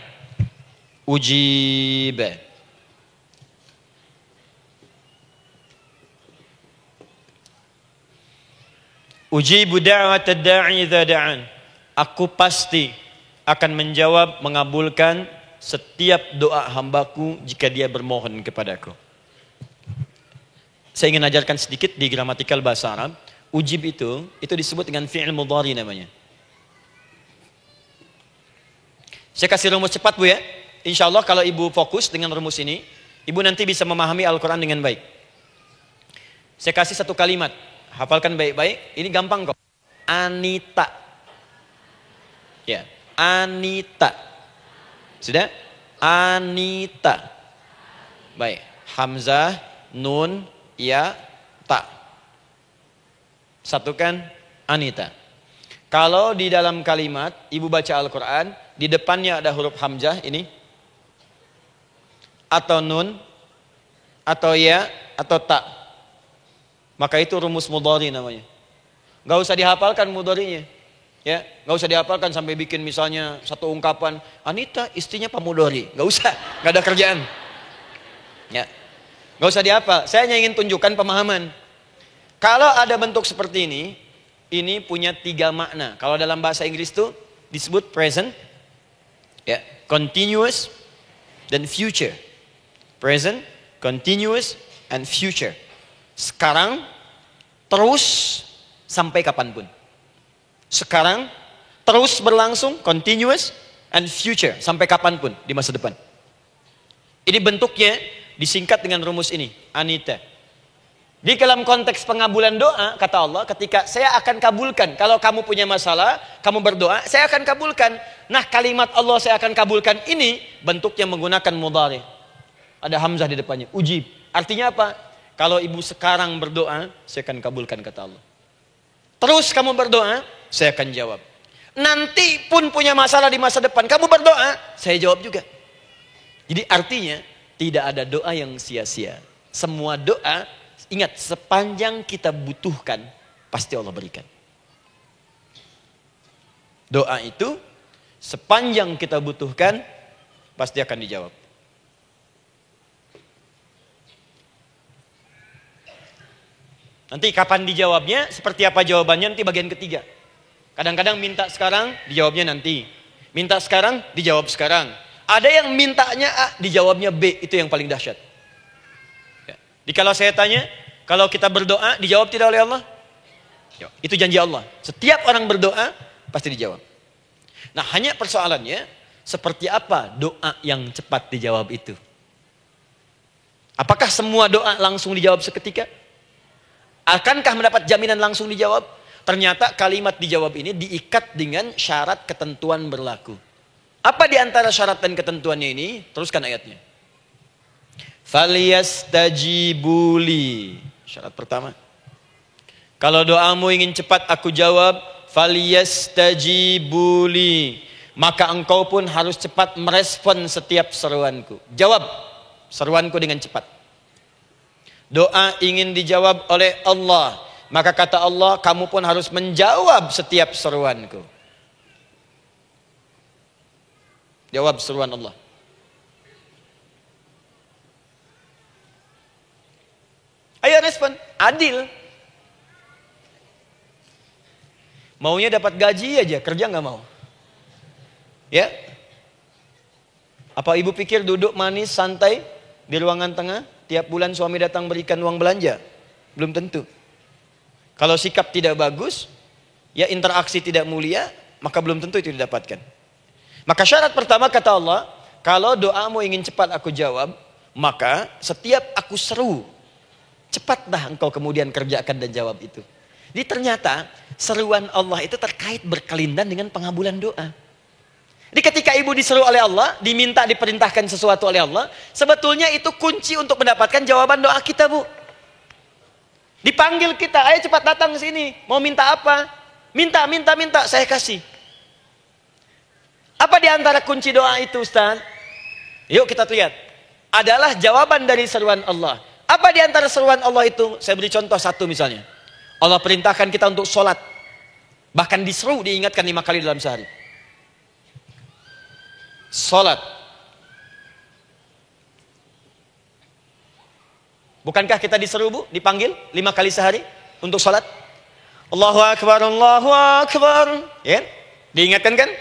Ujib. Ujibu da'watad da'i idza da'an. Aku pasti akan menjawab, mengabulkan setiap doa hambaku jika dia bermohon kepadaku. Saya ingin ajarkan sedikit di gramatikal bahasa Arab. Ujib itu disebut dengan fi'il mudhari namanya. Saya kasih rumus cepat bu ya. Insya Allah kalau ibu fokus dengan rumus ini, ibu nanti bisa memahami Al-Quran dengan baik. Saya kasih satu kalimat. Hafalkan baik-baik. Ini gampang kok. Anita. Ya, Anita. Sudah? Anita. Baik. Hamzah, nun, ya, ta. Satukan Anita. Kalau di dalam kalimat ibu baca Al-Quran, di depannya ada huruf hamzah ini, atau nun, atau ya, atau ta, maka itu rumus mudhari namanya. Gak usah dihafalkan mudharinya. Ya, nggak usah dihafalkan sampai bikin misalnya satu ungkapan, Anita istrinya Pak Mudhari, nggak usah, nggak ada kerjaan. Ya, nggak usah dihafal. Saya hanya ingin tunjukkan pemahaman. Kalau ada bentuk seperti ini punya 3 makna. Kalau dalam bahasa Inggris itu disebut present, ya, continuous, dan future. Present, continuous, and future. Sekarang, terus, sampai kapanpun. Sekarang, terus berlangsung, continuous, and future, sampai kapanpun di masa depan. Ini bentuknya disingkat dengan rumus ini, Anita. Di dalam konteks pengabulan doa, kata Allah, ketika saya akan kabulkan, kalau kamu punya masalah, kamu berdoa, saya akan kabulkan. Nah, kalimat Allah saya akan kabulkan ini, bentuknya menggunakan mudhari. Ada hamzah di depannya, ujib. Artinya apa? Kalau ibu sekarang berdoa, saya akan kabulkan, kata Allah. Terus kamu berdoa, saya akan jawab. Nanti pun punya masalah di masa depan, kamu berdoa, saya jawab juga. Jadi artinya, tidak ada doa yang sia-sia. Semua doa, ingat, sepanjang kita butuhkan, pasti Allah berikan. Doa itu, sepanjang kita butuhkan, pasti akan dijawab. Nanti kapan dijawabnya, seperti apa jawabannya, nanti bagian ketiga. Kadang-kadang minta sekarang, dijawabnya nanti. Minta sekarang, dijawab sekarang. Ada yang mintanya A, dijawabnya B. Itu yang paling dahsyat. Ya. Jadi kalau saya tanya, kalau kita berdoa, dijawab tidak oleh Allah? Ya. Itu janji Allah. Setiap orang berdoa, pasti dijawab. Nah, hanya persoalannya, seperti apa doa yang cepat dijawab itu? Apakah semua doa langsung dijawab seketika? Akankah mendapat jaminan langsung dijawab? Ternyata kalimat dijawab ini diikat dengan syarat ketentuan berlaku. Apa di antara syarat dan ketentuannya ini? Teruskan ayatnya. Falyastajibuli. Syarat pertama. Kalau doamu ingin cepat aku jawab, falyastajibuli. Maka engkau pun harus cepat merespon setiap seruanku. Jawab seruanku dengan cepat. Doa ingin dijawab oleh Allah. Maka kata Allah, kamu pun harus menjawab setiap seruanku. Jawab seruan Allah. Ayo respon, adil. Maunya dapat gaji aja, kerja nggak mau. Ya? Apa ibu pikir duduk manis, santai di ruangan tengah, tiap bulan suami datang berikan uang belanja? Belum tentu. Kalau sikap tidak bagus, ya interaksi tidak mulia, maka belum tentu itu didapatkan. Maka syarat pertama kata Allah, kalau doamu ingin cepat aku jawab, maka setiap aku seru, cepatlah engkau kemudian kerjakan dan jawab itu. Jadi ternyata seruan Allah itu terkait berkelindan dengan pengabulan doa. Jadi ketika ibu diseru oleh Allah, diminta diperintahkan sesuatu oleh Allah, sebetulnya itu kunci untuk mendapatkan jawaban doa kita, Bu. Dipanggil kita, ayo cepat datang ke sini. Mau minta apa? Minta, saya kasih. Apa di antara kunci doa itu, Ustaz? Yuk kita lihat. Adalah jawaban dari seruan Allah. Apa di antara seruan Allah itu? Saya beri contoh satu misalnya. Allah perintahkan kita untuk sholat. Bahkan diseru, diingatkan 5 kali dalam sehari. Sholat. Bukankah kita diseru, Bu? Dipanggil 5 kali sehari untuk sholat? Allahu Akbar, Allahu Akbar. Ya? Diingatkan kan?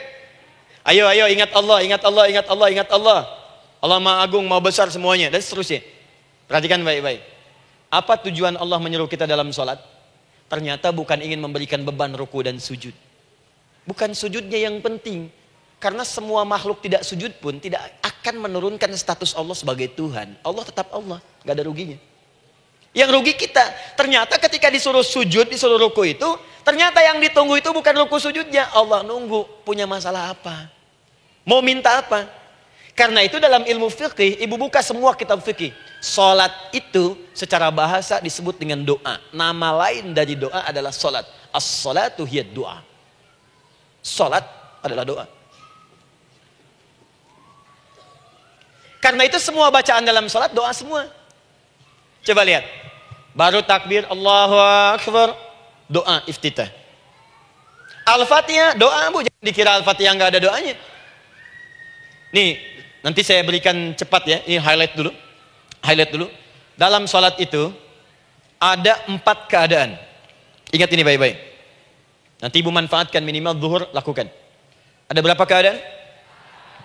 Ayo ingat Allah, ingat Allah, ingat Allah, ingat Allah. Allah Maha Agung, Maha Besar semuanya. Dan seterusnya. Perhatikan baik-baik. Apa tujuan Allah menyuruh kita dalam sholat? Ternyata bukan ingin memberikan beban ruku dan sujud. Bukan sujudnya yang penting. Karena semua makhluk tidak sujud pun tidak akan menurunkan status Allah sebagai Tuhan. Allah tetap Allah, gak ada ruginya. Yang rugi kita. Ternyata ketika disuruh sujud, disuruh ruku itu, ternyata yang ditunggu itu bukan ruku sujudnya. Allah nunggu, punya masalah apa? Mau minta apa? Karena itu dalam ilmu fikih, ibu buka semua kitab fikih. Salat itu secara bahasa disebut dengan doa. Nama lain dari doa adalah salat. As-salatu hiya doa. Salat adalah doa. Karena itu semua bacaan dalam salat doa semua. Coba lihat. Baru takbir Allahu Akbar, doa iftitah. Al-Fatihah doa, Bu, jangan dikira Al-Fatihah enggak ada doanya. Nih, nanti saya berikan cepat ya. Ini highlight dulu. Highlight dulu. Dalam sholat itu ada 4 keadaan. Ingat ini baik-baik. Nanti ibu manfaatkan minimal zuhur lakukan. Ada berapa keadaan?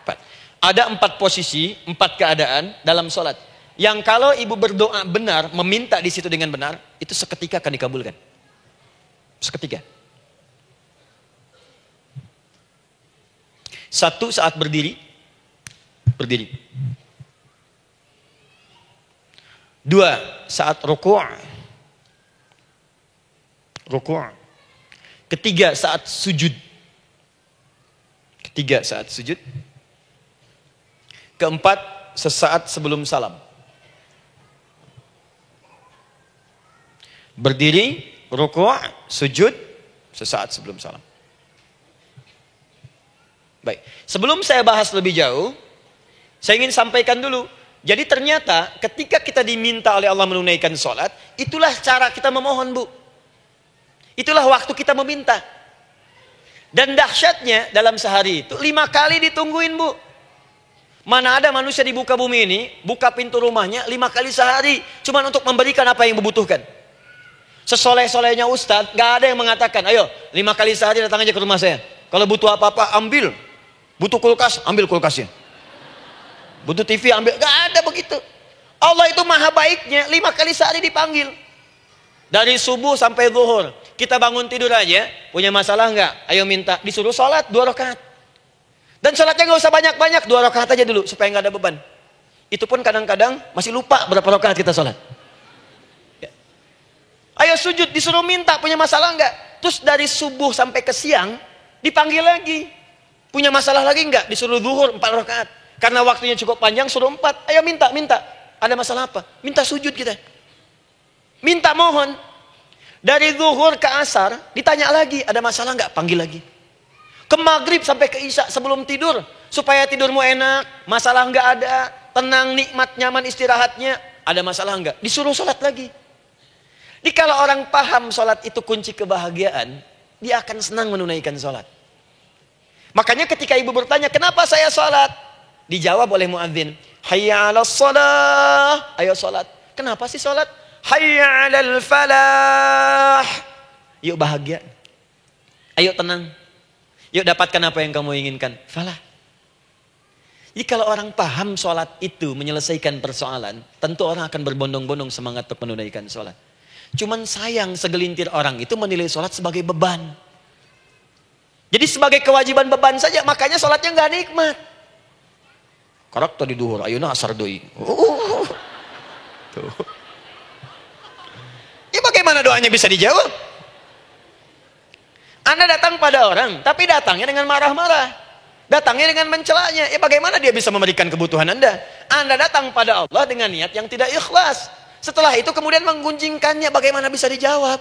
4. Ada 4 posisi, 4 keadaan dalam sholat. Yang kalau ibu berdoa benar, meminta di situ dengan benar, itu seketika akan dikabulkan. Seketika. 1 saat berdiri. Berdiri. 2 saat ruku'. Ruku'. 3 saat sujud. 3 saat sujud. 4 sesaat sebelum salam. Berdiri, ruku', sujud, sesaat sebelum salam. Baik, sebelum saya bahas lebih jauh, saya ingin sampaikan dulu. Jadi ternyata ketika kita diminta oleh Allah menunaikan sholat, itulah cara kita memohon, Bu. Itulah waktu kita meminta. Dan dahsyatnya dalam sehari itu 5 kali ditungguin, Bu. Mana ada manusia di muka bumi ini buka pintu rumahnya 5 kali sehari cuma untuk memberikan apa yang dibutuhkan. Sesoleh-solehnya Ustadz, gak ada yang mengatakan, ayo 5 kali sehari datang aja ke rumah saya. Kalau butuh apa-apa ambil. Butuh kulkas, ambil kulkasnya. Butuh TV ambil, gak ada begitu. Allah itu maha baiknya, 5 kali sehari dipanggil. Dari subuh sampai zuhur. Kita bangun tidur aja, punya masalah gak? Ayo minta, disuruh sholat 2 rakaat. Dan sholatnya gak usah banyak-banyak, 2 rakaat aja dulu supaya gak ada beban. Itu pun kadang-kadang masih lupa berapa rakaat kita sholat. Ya. Ayo sujud, disuruh minta, punya masalah gak? Terus dari subuh sampai ke siang, dipanggil lagi. Punya masalah lagi enggak? Disuruh zuhur 4 rakaat. Karena waktunya cukup panjang, suruh 4. Ayo minta. Ada masalah apa? Minta sujud kita. Minta mohon. Dari zuhur ke asar, ditanya lagi, ada masalah nggak? Panggil lagi. Ke maghrib sampai ke isya sebelum tidur. Supaya tidurmu enak, masalah nggak ada, tenang, nikmat, nyaman istirahatnya. Ada masalah nggak? Disuruh sholat lagi. Jadi kalau orang paham sholat itu kunci kebahagiaan, dia akan senang menunaikan sholat. Makanya ketika ibu bertanya, kenapa saya sholat? Dijawab oleh muadzin, hayya 'alas shalah, ayo sholat. Kenapa sih sholat? Hayya 'alal falah. Yuk bahagia. Ayo tenang. Yuk dapatkan apa yang kamu inginkan. Falah. Jadi kalau orang paham sholat itu menyelesaikan persoalan, tentu orang akan berbondong-bondong semangat untuk menunaikan sholat. Cuman sayang segelintir orang itu menilai sholat sebagai beban. Jadi sebagai kewajiban beban saja, makanya sholatnya nggak nikmat. Karak tadi duhur, ayeuna asar deui. Tuh. Ya bagaimana doanya bisa dijawab? Anda datang pada orang, tapi datangnya dengan marah-marah. Datangnya dengan mencelanya. Ya bagaimana dia bisa memberikan kebutuhan Anda? Anda datang pada Allah dengan niat yang tidak ikhlas. Setelah itu kemudian menggunjingkannya, bagaimana bisa dijawab?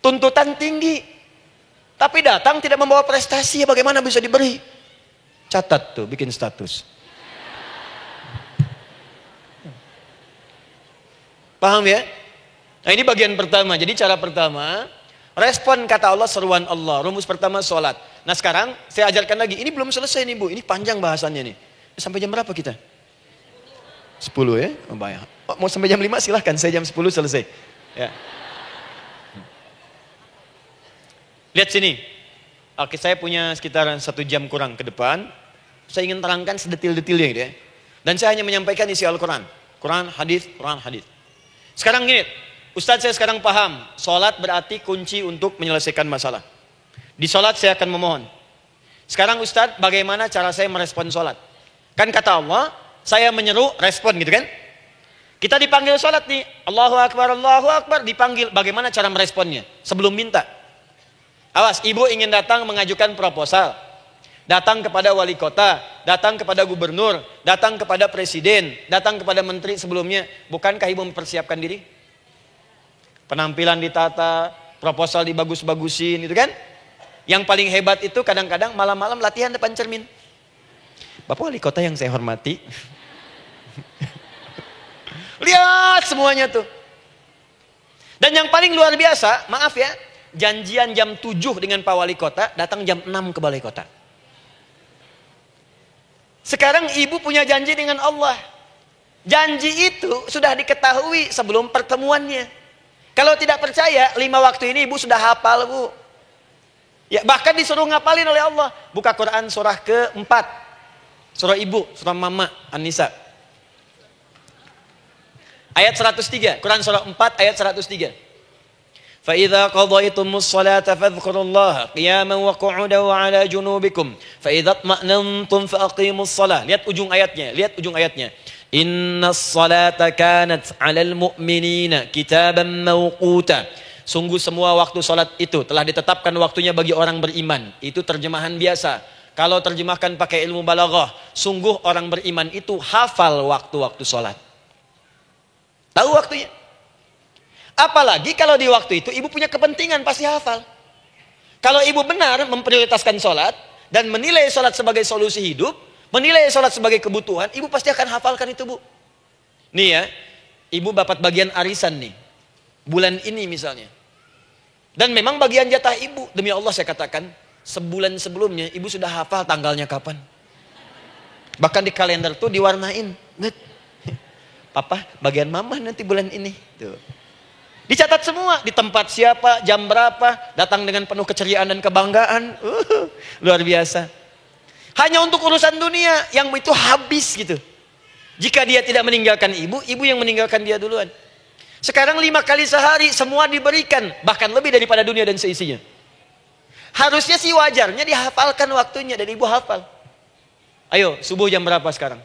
Tuntutan tinggi. Tapi datang tidak membawa prestasi, ya bagaimana bisa diberi? Catat tuh, bikin status. Paham ya? Nah ini bagian pertama. Jadi cara pertama, respon kata Allah, seruan Allah. Rumus pertama sholat. Nah sekarang saya ajarkan lagi. Ini belum selesai nih Bu. Ini panjang bahasannya nih. Sampai jam berapa kita? 10 ya? Oh, banyak. Oh, mau sampai jam 5 silahkan. Saya jam 10 selesai. Ya. Lihat sini. Oke, saya punya sekitar 1 jam kurang ke depan. Saya ingin terangkan sedetil-detilnya gitu ya. Dan saya hanya menyampaikan isi Al-Quran. Quran, hadis, Quran, hadis. Sekarang gini, Ustadz saya sekarang paham. Sholat berarti kunci untuk menyelesaikan masalah. Di sholat saya akan memohon. Sekarang Ustadz, bagaimana cara saya merespon sholat? Kan kata Allah, saya menyeru, respon gitu kan? Kita dipanggil sholat nih. Allahu Akbar, dipanggil. Bagaimana cara meresponnya? Sebelum minta. Awas, ibu ingin datang mengajukan proposal. Datang kepada wali kota, datang kepada gubernur, datang kepada presiden, datang kepada menteri sebelumnya. Bukankah ibu mempersiapkan diri? Penampilan ditata, proposal dibagus-bagusin, itu kan? Yang paling hebat itu kadang-kadang malam-malam latihan depan cermin. Bapak wali kota yang saya hormati. Lihat semuanya tuh. Dan yang paling luar biasa, maaf ya, janjian jam 7 dengan Pak Wali Kota, datang jam 6 ke Balai Kota. Sekarang ibu punya janji dengan Allah. Janji itu sudah diketahui sebelum pertemuannya. Kalau tidak percaya, 5 waktu ini ibu sudah hafal Bu. Ya, bahkan disuruh ngapalin oleh Allah. Buka Quran surah ke-4. Surah ibu, surah mama, An-Nisa. Ayat 103, Quran surah 4 ayat 103. فَإِذَا قَضَيْتُمُ الصَّلَاةَ فَاذْكُرُوا اللَّهَ قِيَامًا وَقُعُودًا وَعَلَى جُنُوبِكُمْ فَإِذَا اطْمَأْنَنْتُمْ فَأَقِيمُوا الصَّلَاةَ. Lihat ujung ayatnya, lihat ujung ayatnya. إِنَّ الصَّلَاةَ كَانَتْ عَلَى الْمُؤْمِنِينَ كِتَابًا مَوْقُوتًا. Sungguh semua waktu salat itu telah ditetapkan waktunya bagi orang beriman. Itu terjemahan biasa. Kalau terjemahkan pakai ilmu balaghah, sungguh orang beriman itu hafal waktu-waktu salat. Tahu waktunya. Apalagi kalau di waktu itu ibu punya kepentingan, pasti hafal. Kalau ibu benar memprioritaskan sholat dan menilai sholat sebagai solusi hidup, menilai sholat sebagai kebutuhan, ibu pasti akan hafalkan itu Bu. Nih ya, ibu dapat bagian arisan nih, bulan ini misalnya. Dan memang bagian jatah ibu, demi Allah saya katakan, sebulan sebelumnya ibu sudah hafal tanggalnya kapan. Bahkan di kalender tuh diwarnain. Papa, bagian mama nanti bulan ini. Tuh. Dicatat semua, di tempat siapa, jam berapa, datang dengan penuh keceriaan dan kebanggaan. Luar biasa. Hanya untuk urusan dunia, yang itu habis gitu. Jika dia tidak meninggalkan ibu, ibu yang meninggalkan dia duluan. Sekarang 5 kali sehari, semua diberikan. Bahkan lebih daripada dunia dan seisinya. Harusnya sih wajarnya dihafalkan waktunya, dan ibu hafal. Ayo, subuh jam berapa sekarang?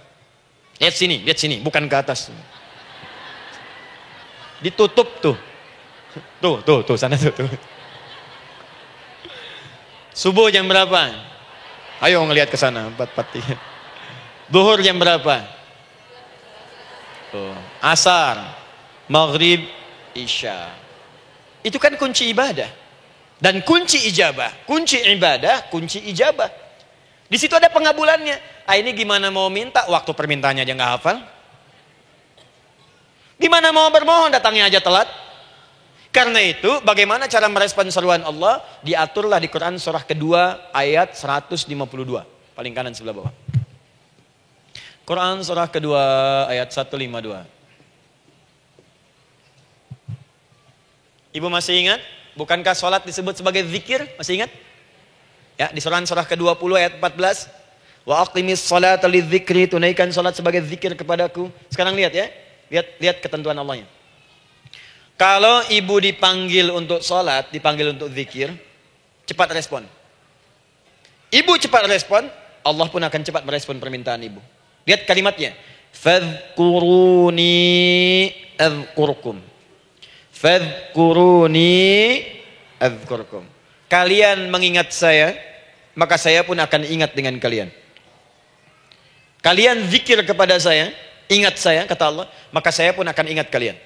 Lihat sini, bukan ke atas. Ditutup tuh. Tuh, sana tuh. Subuh jam berapa? Ayo ngelihat ke sana, 4:43. Duhur jam berapa? Tuh. Asar, maghrib, isya. Itu kan kunci ibadah. Dan kunci ijabah, kunci ibadah, kunci ijabah. Di situ ada pengabulannya. Ini gimana mau minta, waktu permintaannya aja nggak hafal. Gimana mau bermohon, datangnya aja telat. Karena itu, bagaimana cara merespon seruan Allah? Diaturlah di Quran surah kedua ayat 152. Paling kanan sebelah bawah. Quran surah kedua ayat 152. Ibu masih ingat? Bukankah sholat disebut sebagai zikir? Masih ingat? Ya, di surah ke-20 ayat 14. Wa aqimis sholata lidzikri, tunaikan sholat sebagai zikir kepadaku. Sekarang lihat ya. Lihat ketentuan Allahnya. Kalau ibu dipanggil untuk sholat, dipanggil untuk zikir, cepat respon. Ibu cepat respon, Allah pun akan cepat merespon permintaan ibu. Lihat kalimatnya. Fadhkuruni adzkurkum. Fadhkuruni adzkurkum. Kalian mengingat saya, maka saya pun akan ingat dengan kalian. Kalian zikir kepada saya, ingat saya, kata Allah, maka saya pun akan ingat kalian.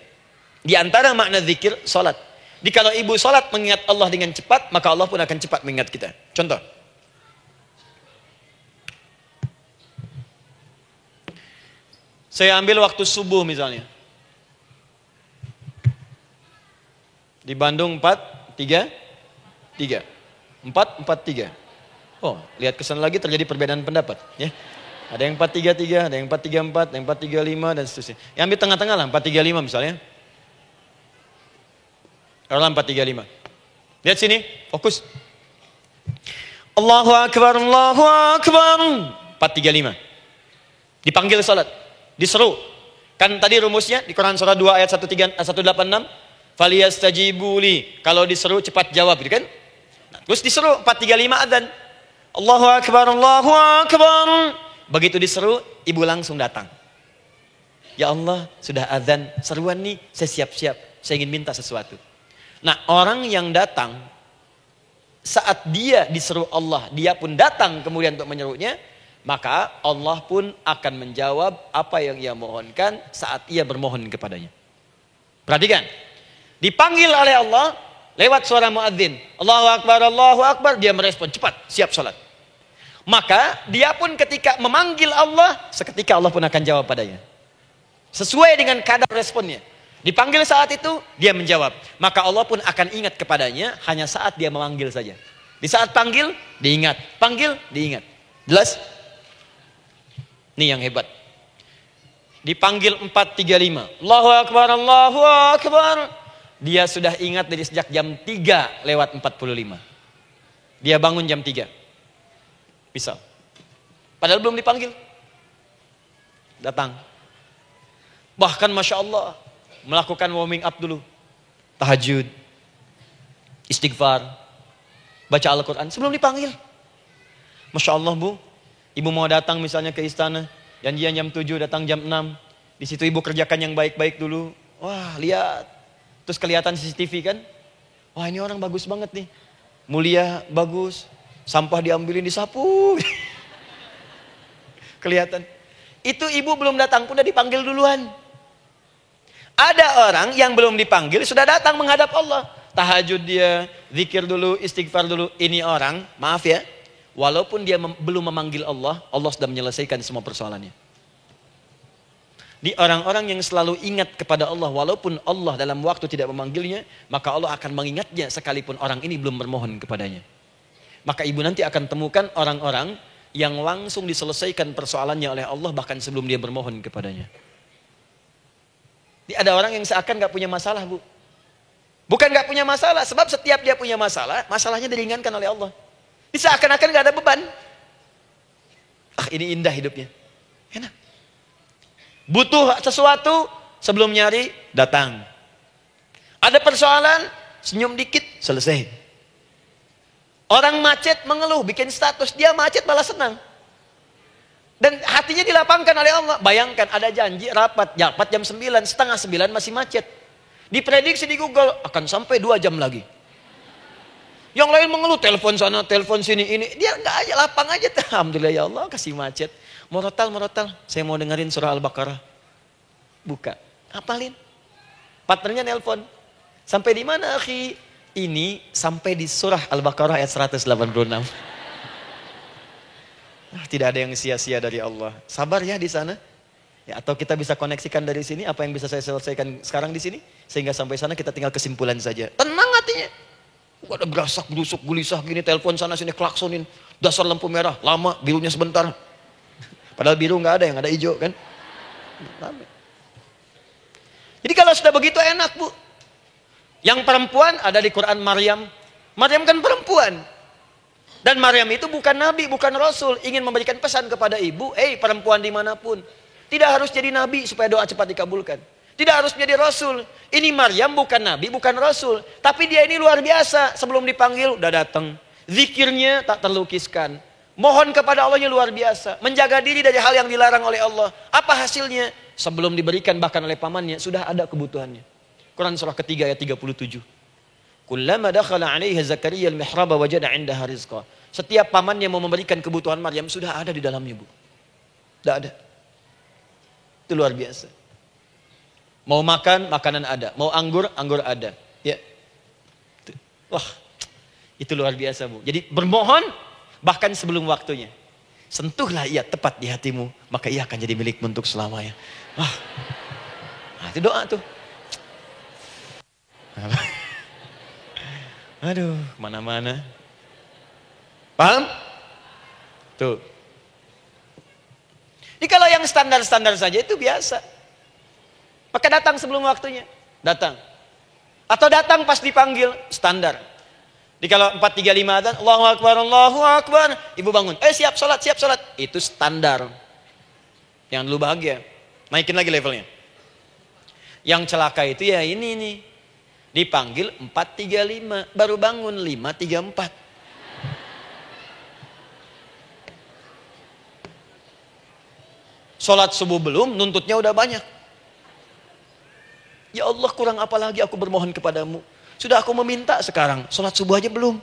Di antara makna zikir, salat. Jadi kalau ibu salat mengingat Allah dengan cepat, maka Allah pun akan cepat mengingat kita. Contoh. Saya ambil waktu subuh misalnya. Di Bandung 4-3-3. 4-4-3. Oh, lihat kesan lagi terjadi perbedaan pendapat. Ya. Ada yang 4-3-3, ada yang 4-3-4, ada yang 4-3-5 dan seterusnya. Yang ambil tengah-tengah lah, 4-3-5 misalnya. Orang 4-3-5. Lihat sini, fokus. Allahu Akbar, Allahu Akbar. 4-3-5. Dipanggil salat, diseru. Kan tadi rumusnya di Quran surah 2 ayat 186. Faliyastajibuli. Kalau diseru cepat jawab, gitu kan? Nah, terus diseru 4-3-5 adzan. Allahu Akbar, Allahu Akbar. Begitu diseru, ibu langsung datang. Ya Allah, sudah adzan, seruan nih, saya siap-siap, saya ingin minta sesuatu. Nah, orang yang datang saat dia diseru Allah, dia pun datang kemudian untuk menyerunya, maka Allah pun akan menjawab apa yang ia mohonkan saat ia bermohon kepadanya. Perhatikan, dipanggil oleh Allah lewat suara muadzin, Allahu Akbar, dia merespon cepat, siap salat. Maka dia pun ketika memanggil Allah, seketika Allah pun akan jawab padanya. Sesuai dengan kadar responnya. Dipanggil saat itu, dia menjawab. Maka Allah pun akan ingat kepadanya hanya saat dia memanggil saja. Di saat panggil, diingat. Panggil, diingat. Jelas? Ini yang hebat. Dipanggil 4-3-5. Allahu Akbar, Allahu Akbar. Dia sudah ingat dari sejak jam 3 lewat 45. Dia bangun jam 3. Misal. Padahal belum dipanggil. Datang. Bahkan Masya Allah, melakukan warming up dulu. Tahajud. Istighfar. Baca Al-Quran sebelum dipanggil. Masya Allah Bu. Ibu mau datang misalnya ke istana. Janjian jam 7, datang jam 6. Di situ ibu kerjakan yang baik-baik dulu. Wah, lihat. Terus kelihatan CCTV kan. Wah, ini orang bagus banget nih. Mulia, bagus. Sampah diambilin, disapu. Kelihatan. Itu ibu belum datang pun udah dipanggil duluan. Ada orang yang belum dipanggil sudah datang menghadap Allah. Tahajud dia, zikir dulu, istighfar dulu. Ini orang, maaf ya, walaupun dia belum memanggil Allah, Allah sudah menyelesaikan semua persoalannya. Di orang-orang yang selalu ingat kepada Allah, walaupun Allah dalam waktu tidak memanggilnya, maka Allah akan mengingatnya sekalipun orang ini belum bermohon kepadanya. Maka ibu nanti akan temukan orang-orang yang langsung diselesaikan persoalannya oleh Allah bahkan sebelum dia bermohon kepadanya. Ada orang yang seakan gak punya masalah Bu. Bukan gak punya masalah, sebab setiap dia punya masalah, masalahnya diringankan oleh Allah. Dia seakan-akan gak ada beban. Ah, ini indah hidupnya. Enak. Butuh sesuatu, sebelum nyari, datang. Ada persoalan, senyum dikit, selesai. Orang macet mengeluh, bikin status, dia macet malah senang. Dan hatinya dilapangkan oleh Allah. Bayangkan ada janji rapat jam 9, setengah 9 masih macet. Diprediksi di Google akan sampai 2 jam lagi. Yang lain mengeluh, telepon sana, telepon sini, ini. Dia enggak aja, lapang aja. Alhamdulillah ya Allah kasih macet. Morotal, saya mau dengerin surah Al-Baqarah. Buka. Hafalin. Partnernya nelpon. Sampai di mana, akhi? Ini sampai di surah Al-Baqarah ayat 186. Tidak ada yang sia-sia dari Allah. Sabar ya di sana. Ya, atau kita bisa koneksikan dari sini apa yang bisa saya selesaikan sekarang di sini sehingga sampai sana kita tinggal kesimpulan saja. Tenang hatinya. Gak ada gerasak, gerusuk, gelisah gini, telepon sana sini, klaksonin. Dasar lampu merah, lama, birunya sebentar. Padahal biru nggak ada, yang ada hijau kan. Jadi kalau sudah begitu enak, Bu. Yang perempuan ada di Quran Maryam. Maryam kan perempuan. Dan Maryam itu bukan nabi, bukan rasul. Ingin memberikan pesan kepada ibu, perempuan dimanapun. Tidak harus jadi nabi supaya doa cepat dikabulkan. Tidak harus menjadi rasul. Ini Maryam bukan nabi, bukan rasul. Tapi dia ini luar biasa. Sebelum dipanggil, udah datang. Zikirnya tak terlukiskan. Mohon kepada Allahnya luar biasa. Menjaga diri dari hal yang dilarang oleh Allah. Apa hasilnya? Sebelum diberikan bahkan oleh pamannya, sudah ada kebutuhannya. Quran surah ketiga ayat 37. Kullama dakhala 'alaiha Zakaria al-mihraba wajada 'indaha rizqa. Setiap pamannya mau memberikan kebutuhan Maryam sudah ada di dalamnya, Bu. Sudah ada. Itu luar biasa. Mau makan, makanan ada. Mau anggur, anggur ada. Ya. Wah, itu luar biasa, Bu. Jadi bermohon bahkan sebelum waktunya. Sentuhlah ia tepat di hatimu, maka ia akan jadi milikmu untuk selamanya. Wah. Nah, itu doa tuh. Aduh, mana-mana. Paham? Tuh. Jadi kalau yang standar-standar saja itu biasa. Maka datang sebelum waktunya. Datang. Atau datang pas dipanggil. Standar. Jadi kalau 4.35 adzan, Allahu Akbar, Allahu Akbar. Ibu bangun. Siap sholat, siap sholat. Itu standar. Yang dulu bahagia. Naikin lagi levelnya. Yang celaka itu ya ini nih. Dipanggil 4.35. Baru bangun 5.34. Sholat subuh belum, nuntutnya udah banyak. Ya Allah, kurang apa lagi aku bermohon kepadamu. Sudah aku meminta sekarang, sholat subuh aja belum.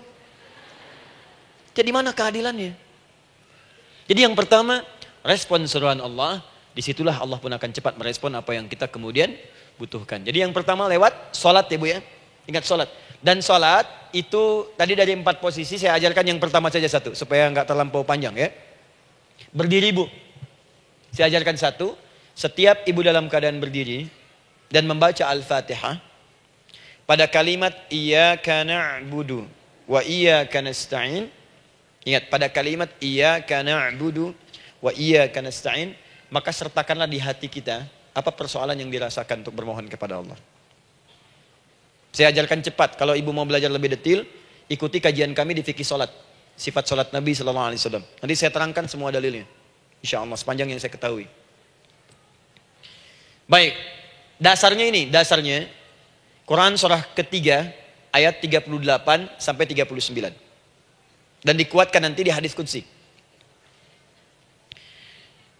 Jadi mana keadilannya? Jadi yang pertama, respon seruan Allah. Disitulah Allah pun akan cepat merespon apa yang kita kemudian butuhkan. Jadi yang pertama lewat sholat ya Bu ya. Ingat sholat. Dan sholat itu tadi dari 4 posisi saya ajarkan yang pertama saja satu. Supaya nggak terlampau panjang ya. Berdiri Bu. Saya ajarkan satu. Setiap ibu dalam keadaan berdiri dan membaca Al-Fatihah. Pada kalimat iyyaka na'budu wa iyyaka nasta'in. Ingat pada kalimat iyyaka na'budu wa iyyaka nasta'in. Maka sertakanlah di hati kita apa persoalan yang dirasakan untuk bermohon kepada Allah. Saya ajarkan cepat. Kalau ibu mau belajar lebih detail, ikuti kajian kami di fikih salat. Sifat salat Nabi SAW. Nanti saya terangkan semua dalilnya. Insya Allah sepanjang yang saya ketahui. Baik. Dasarnya ini. Dasarnya. Quran surah ketiga. Ayat 38 sampai 39. Dan dikuatkan nanti di hadis qudsi.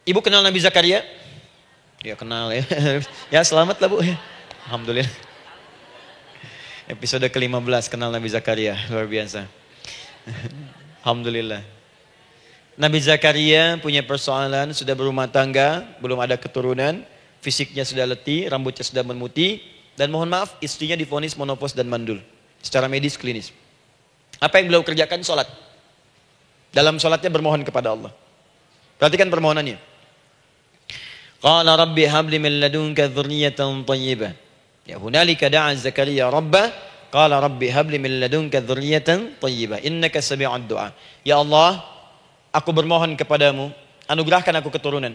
Ibu kenal Nabi Zakaria? Ya kenal ya. Ya selamat lah Bu. Alhamdulillah. Episode ke-15 kenal Nabi Zakaria. Luar biasa. Alhamdulillah. Nabi Zakaria punya persoalan. Sudah berumah tangga. Belum ada keturunan. Fisiknya sudah letih. Rambutnya sudah memutih. Dan mohon maaf istrinya divonis monopos dan mandul. Secara medis klinis. Apa yang beliau kerjakan? Sholat. Dalam sholatnya bermohon kepada Allah. Perhatikan permohonannya. Qala rabbi habli min ladunka dzurriyyatan thayyibah. Ya hunalika da'a Zakaria rabbah. Qala rabbi habli min ladunka dzurriyyatan thayyibah. Innaka sami'ud du'a. Ya Allah, aku bermohon kepadamu, anugerahkan aku keturunan.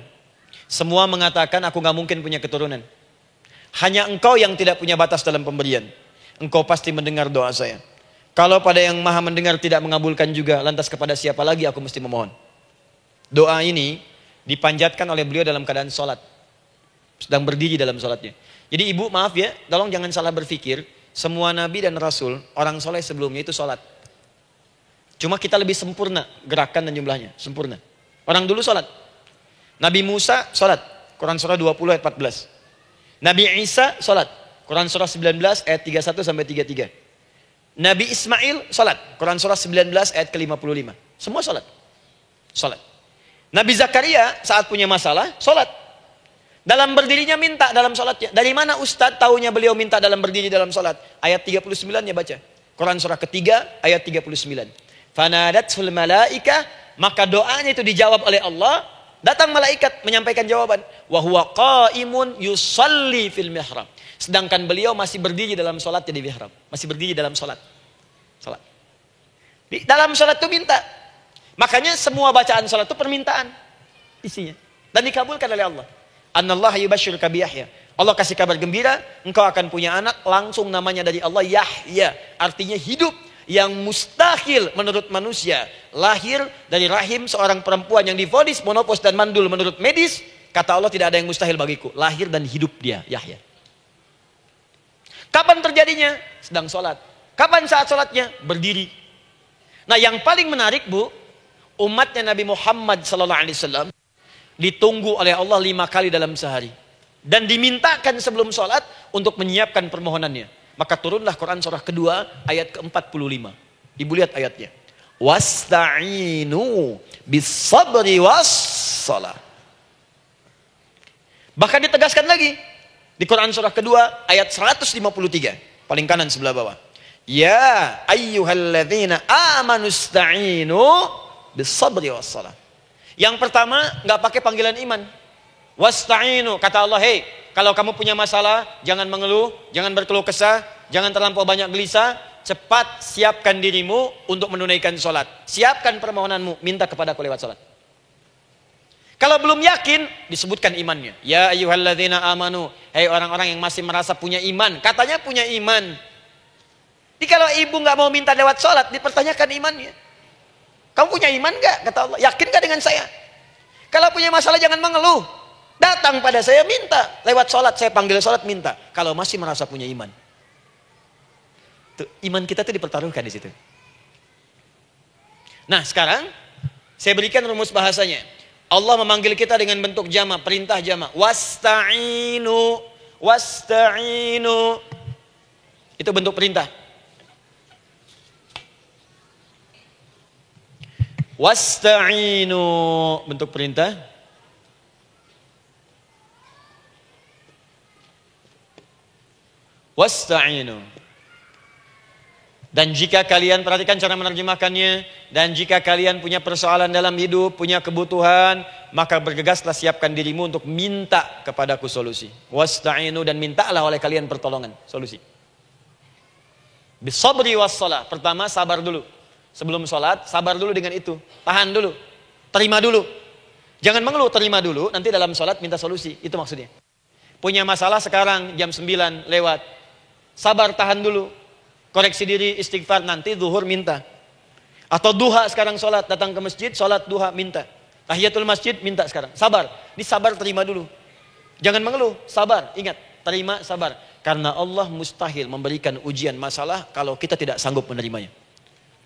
Semua mengatakan aku gak mungkin punya keturunan. Hanya engkau yang tidak punya batas dalam pemberian. Engkau pasti mendengar doa saya. Kalau pada yang maha mendengar tidak mengabulkan juga, lantas kepada siapa lagi aku mesti memohon? Doa ini dipanjatkan oleh beliau dalam keadaan sholat. Sedang berdiri dalam sholatnya. Jadi ibu maaf ya, tolong jangan salah berpikir. Semua nabi dan rasul, orang soleh sebelumnya itu sholat. Cuma kita lebih sempurna gerakan dan jumlahnya. Sempurna. Orang dulu sholat. Nabi Musa sholat. Quran surah 20 ayat 14. Nabi Isa sholat. Quran surah 19 ayat 31 sampai 33. Nabi Ismail sholat. Quran surah 19 ayat ke-55. Semua sholat. Sholat. Nabi Zakaria saat punya masalah, sholat. Dalam berdirinya minta dalam sholatnya. Dari mana Ustadz taunya beliau minta dalam berdiri dalam sholat? Ayat 39-nya baca. Quran surah ketiga ayat 39. Fanadatsul malaika, maka doanya itu dijawab oleh Allah. Datang malaikat menyampaikan jawaban. Wa huwa qaimun yusalli fil mihrab. Sedangkan beliau masih berdiri dalam sholatnya di mihrab. Masih berdiri dalam sholat. Di dalam sholat itu minta. Makanya semua bacaan sholat itu permintaan isinya. Dan dikabulkan oleh Allah. Anallaha yubashshiruka bi Yahya. Allah kasih kabar gembira, engkau akan punya anak, langsung namanya dari Allah Yahya. Artinya hidup yang mustahil menurut manusia. Lahir dari rahim seorang perempuan yang divonis monopos dan mandul menurut medis. Kata Allah, tidak ada yang mustahil bagiku. Lahir dan hidup dia, Yahya. Kapan terjadinya? Sedang sholat. Kapan saat sholatnya? Berdiri. Nah, yang paling menarik, Bu, umatnya Nabi Muhammad SAW ditunggu oleh Allah 5 kali dalam sehari. Dan dimintakan sebelum sholat untuk menyiapkan permohonannya. Maka turunlah Quran surah kedua ayat ke-45. Ibu lihat ayatnya. Wasta'inu bis-sabri was-salah. Bahkan ditegaskan lagi. Di Quran surah kedua ayat 153. Paling kanan sebelah bawah. Ya ayyuhalladzina amanu ista'inu bis-sabri was-salah. Yang pertama, nggak pakai panggilan iman. Wasta'inu, kata Allah, hei, kalau kamu punya masalah, jangan mengeluh, jangan berkeluh kesah, jangan terlampau banyak gelisah, cepat siapkan dirimu untuk menunaikan sholat. Siapkan permohonanmu, minta kepada aku lewat sholat. Kalau belum yakin, disebutkan imannya. Ya ayyuhalladzina amanu, hei orang-orang yang masih merasa punya iman, katanya punya iman. Jadi kalau ibu nggak mau minta lewat sholat, dipertanyakan imannya. Kamu punya iman gak? Kata Allah. Yakin gak dengan saya? Kalau punya masalah jangan mengeluh. Datang pada saya minta. Lewat sholat, saya panggil sholat minta. Kalau masih merasa punya iman. Tuh, iman kita tuh dipertaruhkan di situ. Nah sekarang, saya berikan rumus bahasanya. Allah memanggil kita dengan bentuk jama, perintah jama. Wasta'inu. Wasta'inu. Itu bentuk perintah. Wasta'inu, bentuk perintah. Wasta'inu. Dan jika kalian, perhatikan cara menerjemahkannya, dan jika kalian punya persoalan dalam hidup, punya kebutuhan, maka bergegaslah siapkan dirimu untuk minta kepadaku solusi. Wasta'inu, dan mintalah oleh kalian pertolongan, solusi. Bisabri wassalah. Pertama, sabar dulu. Sebelum sholat, sabar dulu dengan itu. Tahan dulu. Terima dulu. Jangan mengeluh, terima dulu. Nanti dalam sholat minta solusi. Itu maksudnya. Punya masalah sekarang, jam 9 lewat. Sabar, tahan dulu. Koreksi diri, istighfar. Nanti zuhur minta. Atau duha sekarang sholat. Datang ke masjid, sholat duha minta. Tahiyatul masjid minta sekarang. Sabar. Ini sabar, terima dulu. Jangan mengeluh, sabar. Ingat, terima, sabar. Karena Allah mustahil memberikan ujian masalah kalau kita tidak sanggup menerimanya.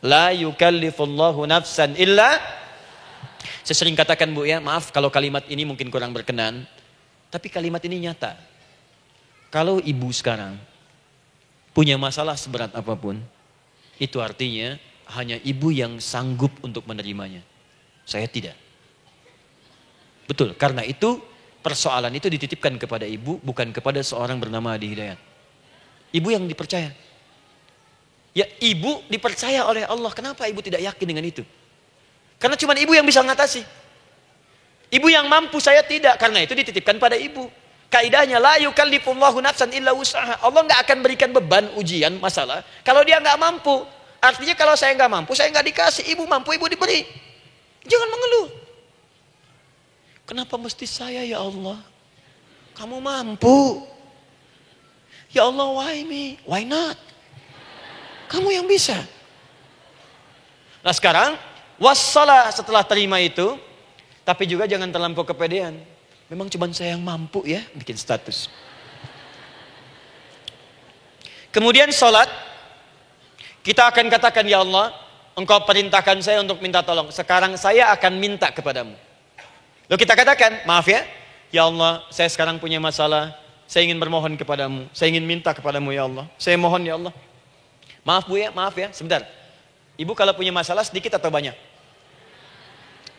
La yukallifullahu nafsan illa. Saya sering katakan, Bu, ya, maaf kalau kalimat ini mungkin kurang berkenan, tapi kalimat ini nyata. Kalau ibu sekarang punya masalah seberat apapun, itu artinya hanya ibu yang sanggup untuk menerimanya. Saya tidak. Betul, karena itu persoalan itu dititipkan kepada ibu, bukan kepada seorang bernama Adi Hidayat. Ibu yang dipercaya. Ya, ibu dipercaya oleh Allah. Kenapa ibu tidak yakin dengan itu? Karena cuma ibu yang bisa mengatasi. Ibu yang mampu, saya tidak. Karena itu dititipkan pada ibu. Kaidahnya, la yukallifullahu nafsan illa wus'aha. Allah nggak akan berikan beban, ujian, masalah kalau dia nggak mampu. Artinya kalau saya nggak mampu, saya nggak dikasih. Ibu mampu, ibu diberi. Jangan mengeluh. Kenapa mesti saya, ya Allah? Kamu mampu. Ya Allah, why me? Why not? Kamu yang bisa. Nah sekarang, wassalah, setelah terima itu, tapi juga jangan terlampau kepedean. Memang cuma saya yang mampu ya, bikin status. Kemudian sholat, kita akan katakan, ya Allah, Engkau perintahkan saya untuk minta tolong. Sekarang saya akan minta kepadamu. Lalu kita katakan, maaf ya Allah, saya sekarang punya masalah, saya ingin bermohon kepadamu, saya ingin minta kepadamu ya Allah, saya mohon ya Allah. Maaf Bu ya, maaf ya, sebentar. Ibu kalau punya masalah sedikit atau banyak?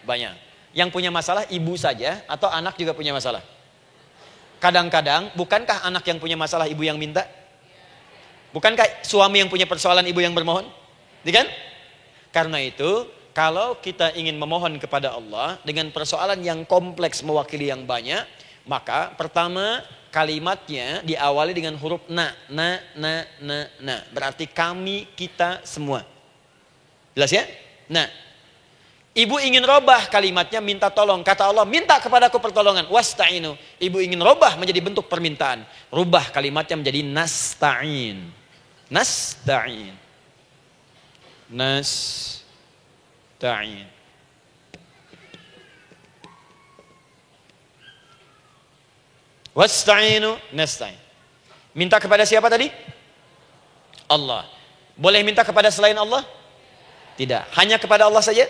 Banyak. Yang punya masalah ibu saja atau anak juga punya masalah? Kadang-kadang, bukankah anak yang punya masalah ibu yang minta? Bukankah suami yang punya persoalan ibu yang bermohon? Iya kan? Karena itu, kalau kita ingin memohon kepada Allah dengan persoalan yang kompleks mewakili yang banyak, maka pertama kalimatnya diawali dengan huruf na. Berarti kami, kita, semua. Jelas ya? Nah, ibu ingin robah kalimatnya minta tolong. Kata Allah, minta kepadaku pertolongan. Wasta'inu. Ibu ingin robah menjadi bentuk permintaan. Rubah kalimatnya menjadi nasta'in. Nasta'in. Nasta'in. Wasta'inu nasta'in. Minta kepada siapa tadi? Allah. Boleh minta kepada selain Allah? Tidak. Hanya kepada Allah saja?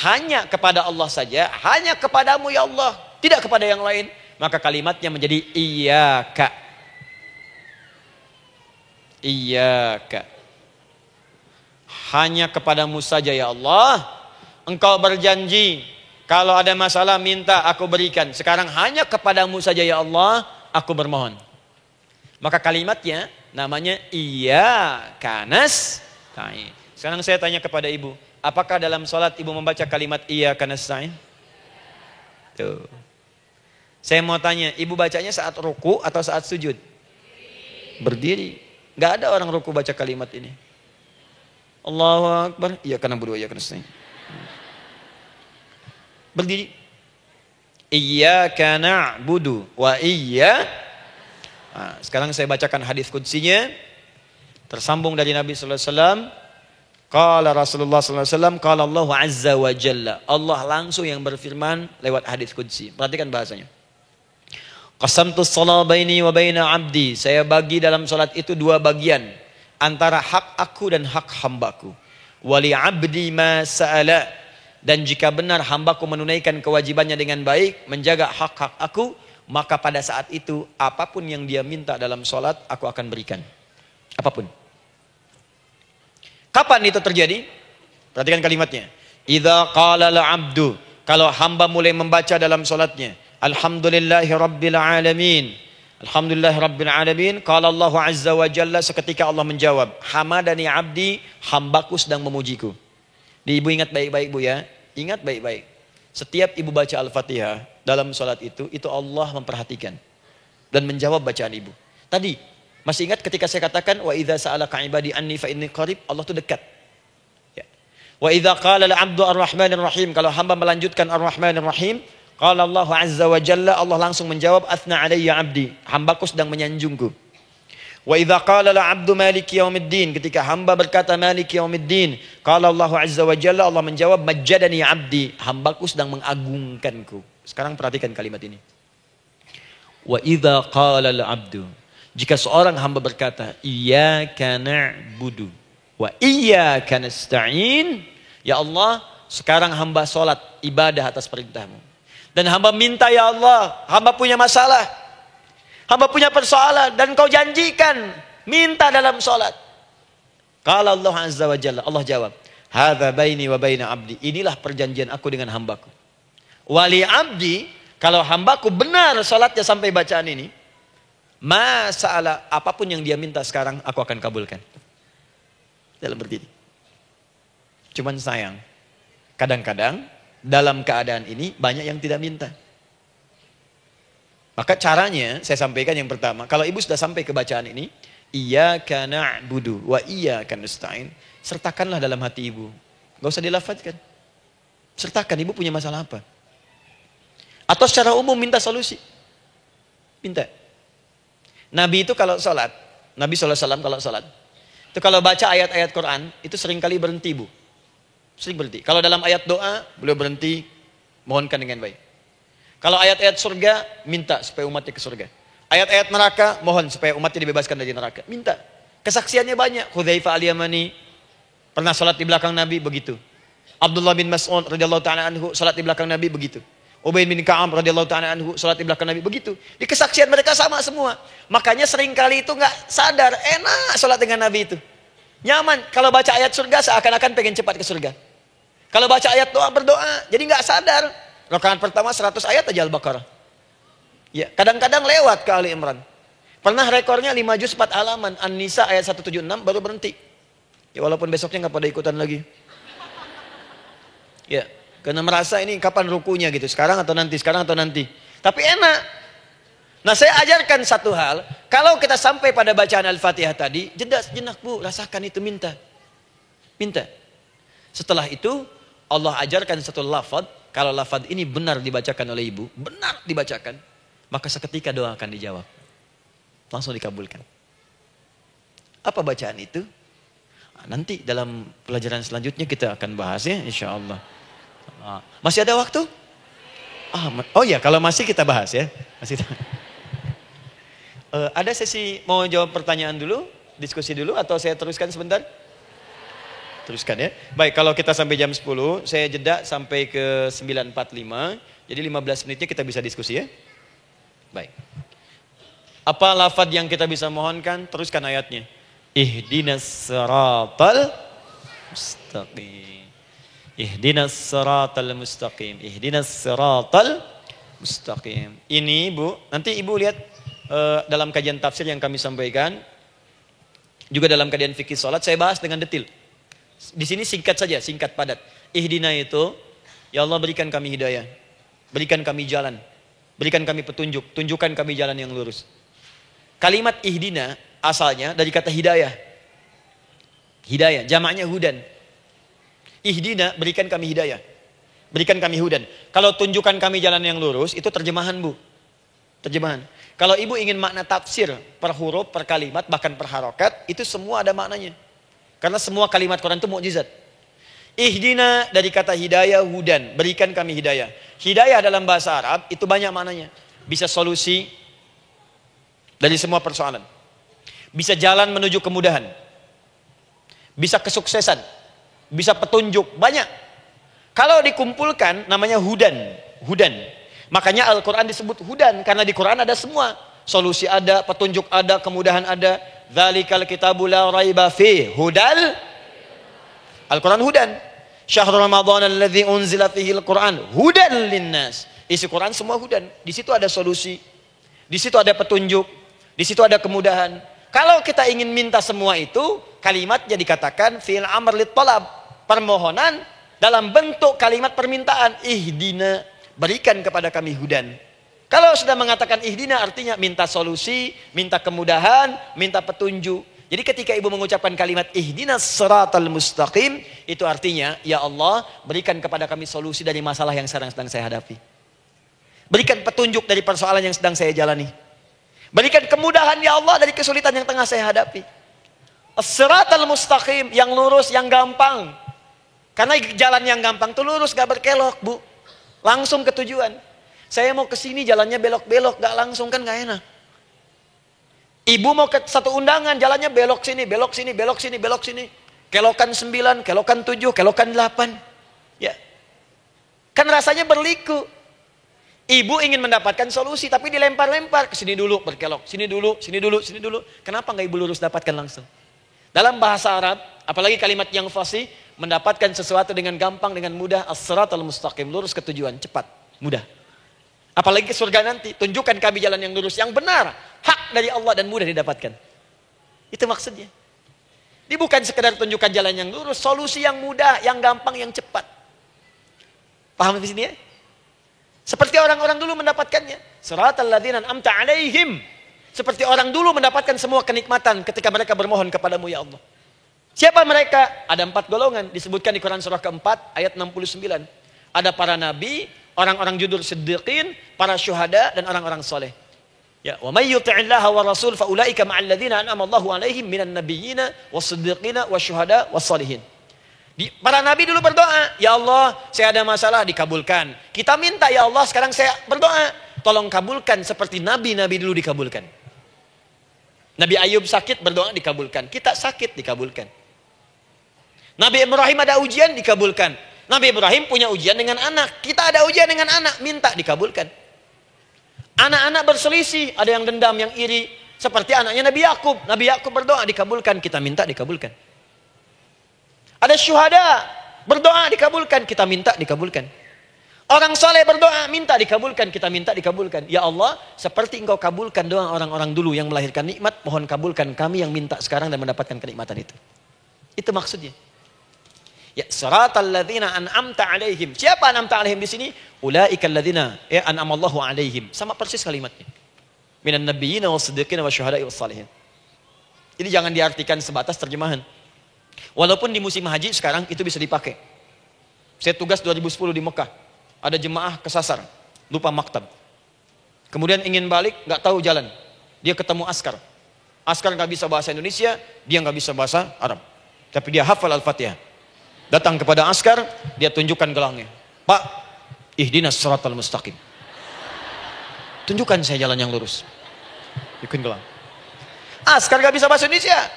Hanya kepada Allah saja. Hanya kepadamu ya Allah. Tidak kepada yang lain. Maka kalimatnya menjadi iyyaka. Iyyaka. Hanya kepadamu saja ya Allah. Engkau berjanji kalau ada masalah minta aku berikan. Sekarang hanya kepadamu saja ya Allah aku bermohon. Maka kalimatnya namanya iyyaka nasta'in. Sekarang saya tanya kepada ibu, apakah dalam sholat ibu membaca kalimat iyyaka nasta'in? Tuh. Saya mau tanya, ibu bacanya saat ruku atau saat sujud? Berdiri. Gak ada orang ruku baca kalimat ini. Allahu Akbar. Iyyaka na'budu wa iyyaka nasta'in. Berdiri. Iyyaka na'budu wa sekarang saya bacakan hadis qudsinya. Tersambung dari Nabi sallallahu alaihi wasallam. Qala Rasulullah sallallahu alaihi wasallam, qala Allah azza wa jalla. Allah langsung yang berfirman lewat hadis qudsi. Perhatikan bahasanya. Qasamtu shalah baini wa baina abdi. Saya bagi dalam salat itu dua bagian. Antara hak aku dan hak hambaku. Wali abdi ma sa'ala. Dan jika benar hambaku menunaikan kewajibannya dengan baik. Menjaga hak-hak aku. Maka pada saat itu apapun yang dia minta dalam salat aku akan berikan. Apapun. Kapan itu terjadi? Perhatikan kalimatnya. Idza qala al-'abdu. Kalau hamba mulai membaca dalam salatnya. Alhamdulillahi Rabbil Alamin. Alhamdulillahi Rabbil Alamin. Qala Allah Azza wa Jalla, seketika Allah menjawab, hamadani abdi, hambaku sedang memujiku. Ibu ingat baik-baik bu ya. Ingat baik-baik. Setiap ibu baca Al-Fatihah dalam sholat itu Allah memperhatikan. Dan menjawab bacaan ibu. Tadi, masih ingat ketika saya katakan, wa idza sa'alaka ibadi anni fa inni qarib, Allah itu dekat. Ya. Wa idza qala al-'abdu ar-rahmanir rahim, kalau hamba melanjutkan ar-rahmanir rahim, qala Allah azza wa jalla, Allah langsung menjawab, athna alayya abdi, hambaku sedang menyanjungku. Wa idza qala al-'abdu maliki yaumiddin, ketika hamba berkata maliki yaumiddin, qala Allah azza wa jalla, Allah menjawab majjadani abdi, hambaku sedang mengagungkanku. Sekarang perhatikan kalimat ini. Wa idza qala al-'abdu, jika seorang hamba berkata iyyaka na'budu wa iyyaka nasta'in, ya Allah, sekarang hamba salat ibadah atas perintahmu. Dan hamba minta ya Allah, hamba punya masalah, hamba punya persoalan, dan kau janjikan minta dalam salat. Qala Allah azza wa jalla, Allah jawab, hadza baini wa baina abdi, inilah perjanjian aku dengan hambaku. Wali abdi, kalau hambaku benar salatnya sampai bacaan ini, masalah apapun yang dia minta sekarang aku akan kabulkan. Dalam berdiri. Cuman sayang, kadang-kadang dalam keadaan ini banyak yang tidak minta. Maka caranya saya sampaikan yang pertama, kalau ibu sudah sampai ke bacaan ini, iyyaka na'budu wa iyyaka nasta'in, sertakanlah dalam hati ibu. Gak usah dilafadzkan. Sertakan ibu punya masalah apa. Atau secara umum minta solusi. Minta. Nabi itu kalau sholat, Nabi SAW kalau sholat, itu kalau baca ayat-ayat Quran, itu seringkali berhenti bu. Sering berhenti. Kalau dalam ayat doa, beliau berhenti, mohonkan dengan baik. Kalau ayat-ayat surga, minta supaya umatnya ke surga. Ayat-ayat neraka, mohon supaya umatnya dibebaskan dari neraka. Minta. Kesaksiannya banyak. Hudzaifah al-Yamani pernah salat di belakang Nabi, begitu. Abdullah bin Mas'ud radhiyallahu ta'ala anhu salat di belakang Nabi, begitu. Ubay bin Ka'ab radhiyallahu ta'ala anhu salat di belakang Nabi, begitu. Di kesaksian mereka sama semua. Makanya seringkali itu nggak sadar, enak salat dengan Nabi itu. Nyaman. Kalau baca ayat surga seakan-akan pengen cepat ke surga. Kalau baca ayat doa berdoa, jadi nggak sadar. Rakaat pertama 100 ayat aja Al-Baqarah. Ya, kadang-kadang lewat ke Ali Imran. Pernah rekornya 5 juz 4 halaman. An-Nisa ayat 176 baru berhenti. Ya walaupun besoknya nggak pada ikutan lagi. Ya, karena merasa ini kapan rukunya gitu. Sekarang atau nanti, sekarang atau nanti. Tapi enak. Nah saya ajarkan satu hal. Kalau kita sampai pada bacaan Al-Fatihah tadi, jeda sejenak bu, rasakan itu, minta. Minta. Setelah itu Allah ajarkan satu lafaz. Kalau lafaz ini benar dibacakan oleh ibu, benar dibacakan, maka seketika doa akan dijawab. Langsung dikabulkan. Apa bacaan itu? Nanti dalam pelajaran selanjutnya kita akan bahas ya, insya Allah. Masih ada waktu? Oh ya, kalau masih kita bahas ya. Masih. Ada sesi mau jawab pertanyaan dulu, diskusi dulu, atau saya teruskan sebentar? Teruskan ya. Baik, kalau kita sampai jam 10, saya jeda sampai ke 9.45. Jadi 15 menitnya kita bisa diskusi ya. Baik. Apa lafaz yang kita bisa mohonkan? Teruskan ayatnya. Ihdinas siratal mustaqim. Ihdinas siratal mustaqim. Ihdinas siratal mustaqim. Ini Bu, nanti Ibu lihat dalam kajian tafsir yang kami sampaikan, juga dalam kajian fikih salat saya bahas dengan detail. Di sini singkat saja, singkat padat. Ihdina itu, ya Allah berikan kami hidayah, berikan kami jalan, berikan kami petunjuk, tunjukkan kami jalan yang lurus. Kalimat ihdina asalnya dari kata hidayah. Hidayah, jamaknya hudan. Ihdina, berikan kami hidayah, berikan kami hudan. Kalau tunjukkan kami jalan yang lurus, itu terjemahan Bu. Terjemahan. Kalau ibu ingin makna tafsir per huruf, per kalimat, bahkan per harokat, itu semua ada maknanya. Karena semua kalimat Quran itu mukjizat. Ihdina dari kata hidayah, hudan, berikan kami hidayah. Hidayah dalam bahasa Arab itu banyak maknanya. Bisa solusi dari semua persoalan. Bisa jalan menuju kemudahan. Bisa kesuksesan. Bisa petunjuk, banyak. Kalau dikumpulkan namanya hudan. Hudan. Makanya Al-Quran disebut hudan. Karena di Quran ada semua. Solusi ada, petunjuk ada, kemudahan ada. Dzalikal kitabu la raiba fi hudal. Al-Quran hudan. Syahrul Ramadan alladzi unzila fihi al-Quran hudan linnas. Isi Quran semua hudan. Di situ ada solusi. Di situ ada petunjuk. Di situ ada kemudahan. Kalau kita ingin minta semua itu, kalimatnya dikatakan fi'il amr lit talab. Permohonan dalam bentuk kalimat permintaan. Ihdina, berikan kepada kami hudan. Kalau sudah mengatakan ihdina artinya minta solusi, minta kemudahan, minta petunjuk. Jadi ketika ibu mengucapkan kalimat ihdinas siratal mustaqim, itu artinya ya Allah berikan kepada kami solusi dari masalah yang sedang saya hadapi. Berikan petunjuk dari persoalan yang sedang saya jalani. Berikan kemudahan ya Allah dari kesulitan yang tengah saya hadapi. As-siratal mustaqim, yang lurus, yang gampang. Karena jalan yang gampang itu lurus, gak berkelok Bu. Langsung ke tujuan. Saya mau ke sini jalannya belok-belok, gak langsung kan gak enak. Ibu mau ke satu undangan, jalannya belok sini, belok sini, belok sini, belok sini. Kelokan 9, kelokan 7, kelokan 8. Ya. Kan rasanya berliku. Ibu ingin mendapatkan solusi, tapi dilempar-lempar. Ke sini dulu, berkelok. Sini dulu, sini dulu, sini dulu. Kenapa gak ibu lurus dapatkan langsung? Dalam bahasa Arab, apalagi kalimat yang fasih, mendapatkan sesuatu dengan gampang, dengan mudah. As-siratal mustaqim, lurus ke tujuan, cepat, mudah. Apalagi ke surga nanti, tunjukkan kami jalan yang lurus, yang benar, hak dari Allah dan mudah didapatkan. Itu maksudnya. Ini bukan sekedar tunjukkan jalan yang lurus, solusi yang mudah, yang gampang, yang cepat. Paham di sini ya? Seperti orang-orang dulu mendapatkannya. Siratal ladzina an'amta 'alaihim. Seperti orang dulu mendapatkan semua kenikmatan ketika mereka bermohon kepadamu ya Allah. Siapa mereka? Ada 4 golongan disebutkan di Quran surah keempat ayat 69. Ada para nabi, orang-orang jujur siddiqin, para syuhada dan orang-orang soleh. Ya, wa may yuti'illaha wa rasul fa ulaika ma'al ladzina an'ama Allahu 'alaihim minan nabiyyina was-siddiqina wasyuhada was-shalihin. Para nabi dulu berdoa, ya Allah, saya ada masalah, dikabulkan. Kita minta ya Allah, sekarang saya berdoa, tolong kabulkan seperti nabi-nabi dulu dikabulkan. Nabi Ayub sakit, berdoa dikabulkan. Kita sakit, dikabulkan. Nabi Ibrahim ada ujian, dikabulkan. Nabi Ibrahim punya ujian dengan anak. Kita ada ujian dengan anak, minta dikabulkan. Anak-anak berselisih, ada yang dendam, yang iri. Seperti anaknya Nabi Yakub. Nabi Yakub berdoa, dikabulkan. Kita minta, dikabulkan. Ada syuhada, berdoa, dikabulkan. Kita minta, dikabulkan. Orang soleh berdoa, minta dikabulkan. Kita minta dikabulkan. Ya Allah, seperti engkau kabulkan doa orang-orang dulu yang melahirkan nikmat, mohon kabulkan kami yang minta sekarang dan mendapatkan kenikmatan itu. Itu maksudnya. Ya, siratal ladzina an'amta alaihim. Siapa an'amta alaihim di sini? Ulaikal ladzina an'amallahu alaihim. Sama persis kalimatnya. Minan nabiyyin was-siddiqin wasyuhada'i was-shalihin. Jadi jangan diartikan sebatas terjemahan. Walaupun di musim haji sekarang itu bisa dipakai. Saya tugas 2010 di Mekah. Ada jemaah kesasar, lupa maktab. Kemudian ingin balik, nggak tahu jalan. Dia ketemu askar. Askar nggak bisa bahasa Indonesia, dia nggak bisa bahasa Arab. Tapi dia hafal Al-Fatihah. Datang kepada askar, dia tunjukkan gelangnya. Pak, ihdinas siratal mustaqim. Tunjukkan saya jalan yang lurus. Ikutin gelang. Askar gak bisa bahasa Indonesia.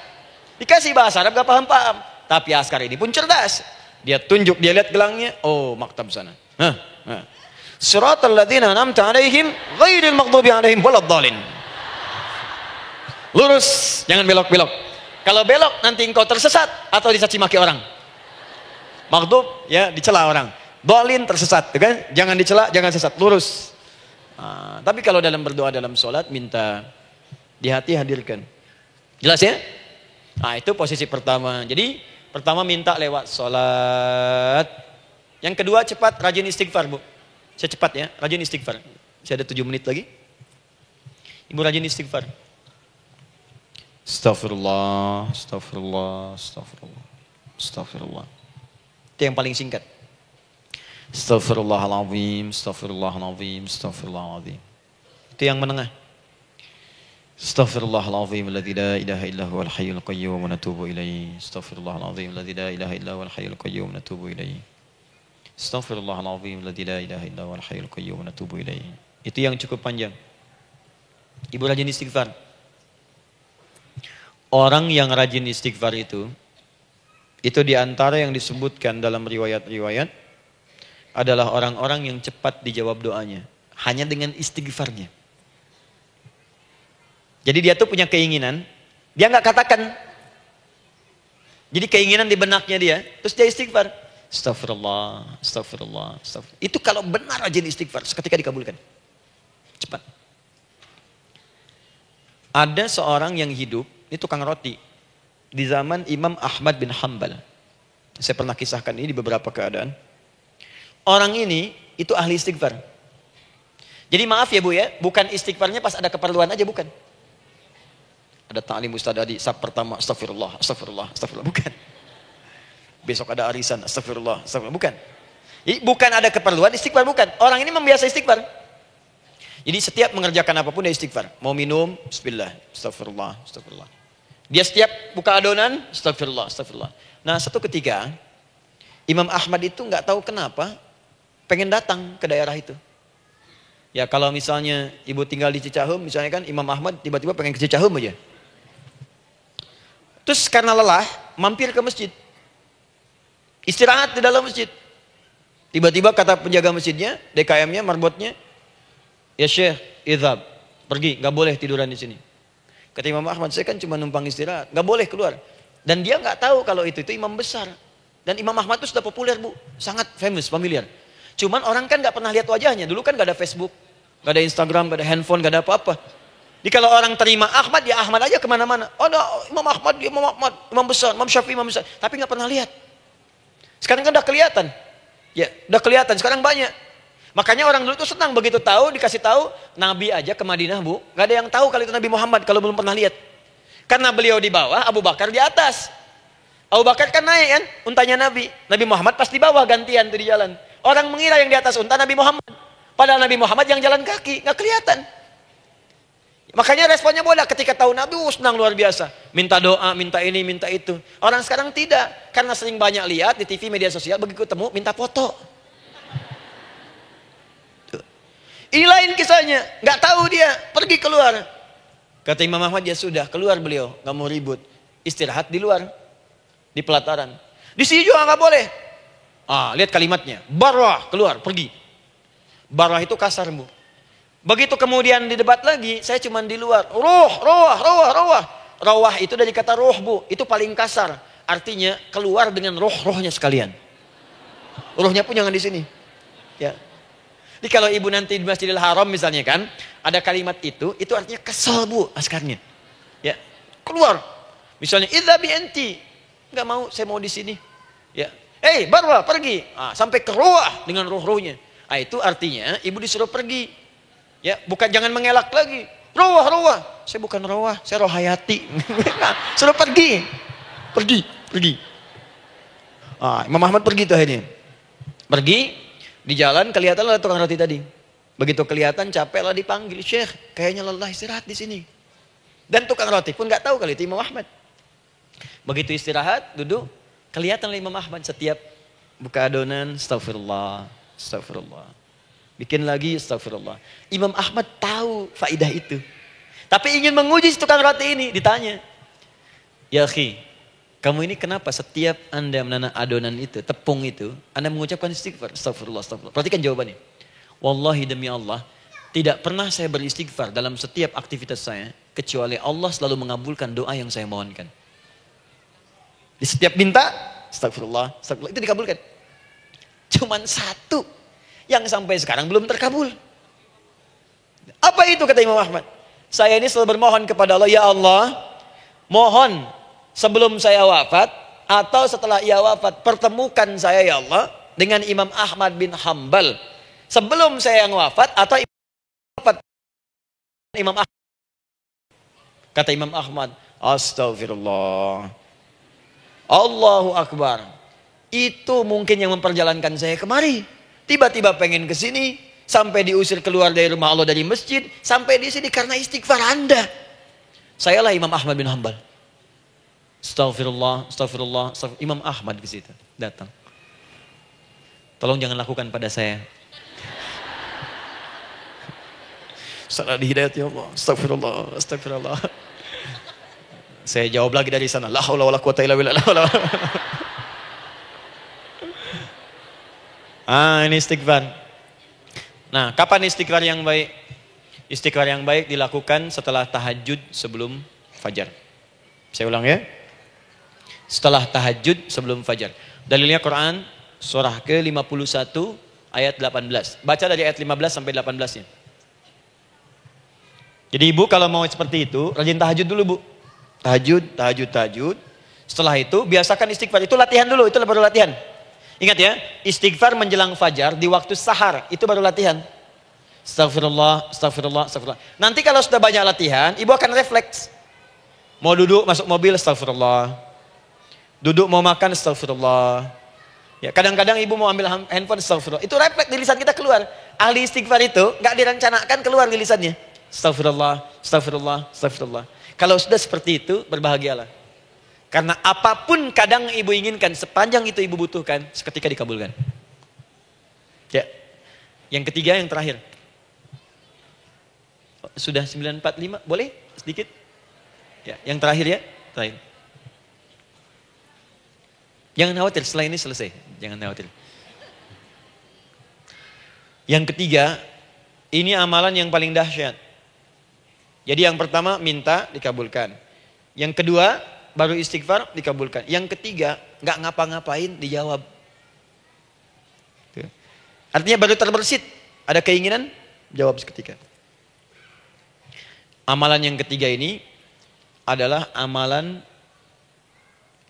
Dikasih bahasa Arab gak paham-paham. Tapi askar ini pun cerdas. Dia tunjuk, dia lihat gelangnya. Oh, maktab sana. Siratal ladzina an'amta alaihim ghairil maghdubi alaihim waladdallin. Lurus, jangan belok-belok. Kalau belok nanti engkau tersesat atau dicaci maki orang. Maghdub ya dicela orang. Dhalin tersesat, kan? Jangan dicela, jangan sesat, lurus. Tapi kalau dalam berdoa dalam sholat minta di hati hadirkan. Jelas ya? Nah, itu posisi pertama. Jadi pertama minta lewat sholat. Yang kedua cepat rajin istighfar, Bu. Saya cepat ya, rajin istighfar. Saya ada 7 menit lagi. Ibu rajin istighfar. Astaghfirullah, astaghfirullah, astaghfirullah, astaghfirullah. Itu yang paling singkat. Astaghfirullahaladzim, astaghfirullahaladzim, astaghfirullahaladzim. Itu yang menengah. Astaghfirullahaladzim, alladzi la ilaha illa huwal hayyul qayyum wa natubu ilaihi. Astaghfirullahaladzim, alladzi la ilaha illa huwal hayyul qayyum wa natubu ilaihi. Astaghfirullahaladzim, alladzi la ilaha illa huwal hayyul qayyum wa natubu ilaihi. Itu yang cukup panjang. Ibu rajin istighfar. Orang yang rajin istighfar itu diantara yang disebutkan dalam riwayat-riwayat adalah orang-orang yang cepat dijawab doanya. Hanya dengan istighfarnya. Jadi dia tuh punya keinginan, dia nggak katakan. Jadi keinginan di benaknya dia, terus dia istighfar. Astagfirullah, astagfirullah, astagfirullah. Itu kalau benar rajin istighfar, seketika dikabulkan. Cepat. Ada seorang yang hidup, ini tukang roti. Di zaman Imam Ahmad bin Hanbal. Saya pernah kisahkan ini di beberapa keadaan. Orang ini itu ahli istighfar. Jadi maaf ya Bu ya, bukan istighfarnya pas ada keperluan aja, bukan. Ada ta'lim ustaz Adi, sab pertama astagfirullah, astagfirullah, astagfirullah, bukan. Besok ada arisan, astagfirullah, astagfirullah, bukan. Jadi bukan ada keperluan istighfar, bukan. Orang ini membiasa istighfar. Jadi setiap mengerjakan apapun dia istighfar. Mau minum, bismillah, astagfirullah, astagfirullah. Dia setiap buka adonan, astagfirullah, astagfirullah. Nah, satu ketika Imam Ahmad itu nggak tahu kenapa pengen datang ke daerah itu. Ya kalau misalnya ibu tinggal di Cicahem, misalnya kan Imam Ahmad tiba-tiba pengen ke Cicahem aja. Terus karena lelah, mampir ke masjid. Istirahat di dalam masjid. Tiba-tiba kata penjaga masjidnya, DKM-nya, marbotnya, ya Syekh, idhab, pergi, nggak boleh tiduran di sini. Kata Imam Ahmad, saya kan cuma numpang istirahat, nggak boleh keluar. Dan dia nggak tahu kalau itu imam besar. Dan Imam Ahmad itu sudah populer Bu, sangat famous, familiar. Cuman orang kan nggak pernah lihat wajahnya. Dulu kan nggak ada Facebook, nggak ada Instagram, nggak ada handphone, nggak ada apa-apa. Jadi kalau orang terima Ahmad, ya Ahmad aja kemana-mana. Oh, ada Imam Ahmad, dia Imam Ahmad, Imam besar, Imam Syafi'i, Imam besar. Tapi nggak pernah lihat. Sekarang kan udah kelihatan. Ya, udah kelihatan. Sekarang banyak. Makanya orang dulu itu senang begitu tahu, dikasih tahu, Nabi aja ke Madinah Bu, nggak ada yang tahu kalau itu Nabi Muhammad kalau belum pernah lihat. Karena beliau di bawah, Abu Bakar di atas. Abu Bakar kan naik kan, untanya Nabi. Nabi Muhammad pas di bawah gantian tuh di jalan. Orang mengira yang di atas unta Nabi Muhammad. Padahal Nabi Muhammad yang jalan kaki, nggak kelihatan. Makanya responnya bola ketika tahu Nabi, senang luar biasa. Minta doa, minta ini, minta itu. Orang sekarang tidak, karena sering banyak lihat di TV media sosial, begitu ketemu minta foto. Ini lain kisahnya, nggak tahu dia, pergi keluar. Kata Imam Ahmad, ya sudah, keluar beliau, nggak mau ribut, istirahat di luar, di pelataran. Di sini juga nggak boleh. Lihat kalimatnya, barwah, keluar, pergi. Barwah itu kasar Bu. Begitu kemudian didebat lagi, saya cuma di luar. Rawah itu dari kata roh Bu, itu paling kasar. Artinya keluar dengan roh-rohnya sekalian. Rohnya pun jangan di sini. Ya. Jadi kalau ibu nanti di Masjidil Haram misalnya kan, ada kalimat itu artinya kesel bu askarnya. Ya, keluar. Misalnya, idhabi enti. Nggak mau, saya mau di sini. Ya, Barwa, pergi. Sampai ke ruah dengan ruh-ruhnya. Itu artinya ibu disuruh pergi. Ya, bukan jangan mengelak lagi. Ruah. Saya bukan ruah, saya rohayati. Suruh pergi. Pergi. Imam Ahmad pergi tuh akhirnya. Pergi. Di jalan kelihatan lah tukang roti tadi. Begitu kelihatan capek lah dipanggil, Syekh, kayaknya lelah istirahat di sini. Dan tukang roti pun nggak tahu kali itu Imam Ahmad. Begitu istirahat, duduk, kelihatan lah Imam Ahmad setiap buka adonan, astagfirullah. Bikin lagi, astagfirullah. Imam Ahmad tahu faidah itu. Tapi ingin menguji tukang roti ini, ditanya. Ya akhi, kamu ini kenapa setiap Anda menanam adonan itu, tepung itu, Anda mengucapkan istighfar? Astagfirullah. Perhatikan jawabannya. Wallahi demi Allah, tidak pernah saya beristighfar dalam setiap aktivitas saya, kecuali Allah selalu mengabulkan doa yang saya mohonkan. Di setiap minta, astagfirullah, itu dikabulkan. Cuman satu yang sampai sekarang belum terkabul. Apa itu kata Imam Ahmad? Saya ini selalu bermohon kepada Allah, ya Allah, mohon sebelum saya wafat atau setelah ia wafat, pertemukan saya ya Allah dengan Imam Ahmad bin Hambal sebelum saya yang wafat atau wafat Imam Ahmad. Kata Imam Ahmad, astagfirullah, Allahu Akbar. Itu mungkin yang memperjalankan saya kemari. Tiba-tiba pengen ke sini, sampai diusir keluar dari rumah Allah dari masjid, sampai di sini karena istighfar Anda. Sayalah Imam Ahmad bin Hambal. Astagfirullah. Imam Ahmad ke situ datang. Tolong jangan lakukan pada saya. Salah di hidayat ya Allah. Astagfirullah. Saya jawab lagi dari sana. La haula wala quwata illa billah. Ini istighfar. Nah, kapan istighfar yang baik? Istighfar yang baik dilakukan setelah tahajud sebelum fajar. Saya ulang ya. Setelah tahajud sebelum fajar. Dalilnya Quran surah ke-51 ayat 18. Baca dari ayat 15 sampai 18-nya. Jadi ibu kalau mau seperti itu, rajin tahajud dulu bu. Tahajud. Setelah itu biasakan istighfar. Itu latihan dulu, itu baru latihan. Ingat ya, istighfar menjelang fajar di waktu sahar, itu baru latihan. Astagfirullah. Nanti kalau sudah banyak latihan, ibu akan refleks. Mau duduk masuk mobil, astagfirullah. Duduk mau makan, astagfirullah. Ya, kadang-kadang ibu mau ambil handphone, astagfirullah. Itu refleks di lisan kita keluar. Ahli istighfar itu nggak direncanakan keluar di lisannya. Astagfirullah. Kalau sudah seperti itu, berbahagialah. Karena apapun kadang ibu inginkan, sepanjang itu ibu butuhkan, seketika dikabulkan. Ya. Yang ketiga, yang terakhir. Sudah 9:45, boleh sedikit? Ya, yang terakhir ya, terakhir. Jangan khawatir, setelah ini selesai. Jangan khawatir. Yang ketiga, ini amalan yang paling dahsyat. Jadi yang pertama minta dikabulkan. Yang kedua baru istighfar dikabulkan. Yang ketiga nggak ngapa-ngapain dijawab. Artinya baru terbersit, ada keinginan jawab seketika. Amalan yang ketiga ini adalah amalan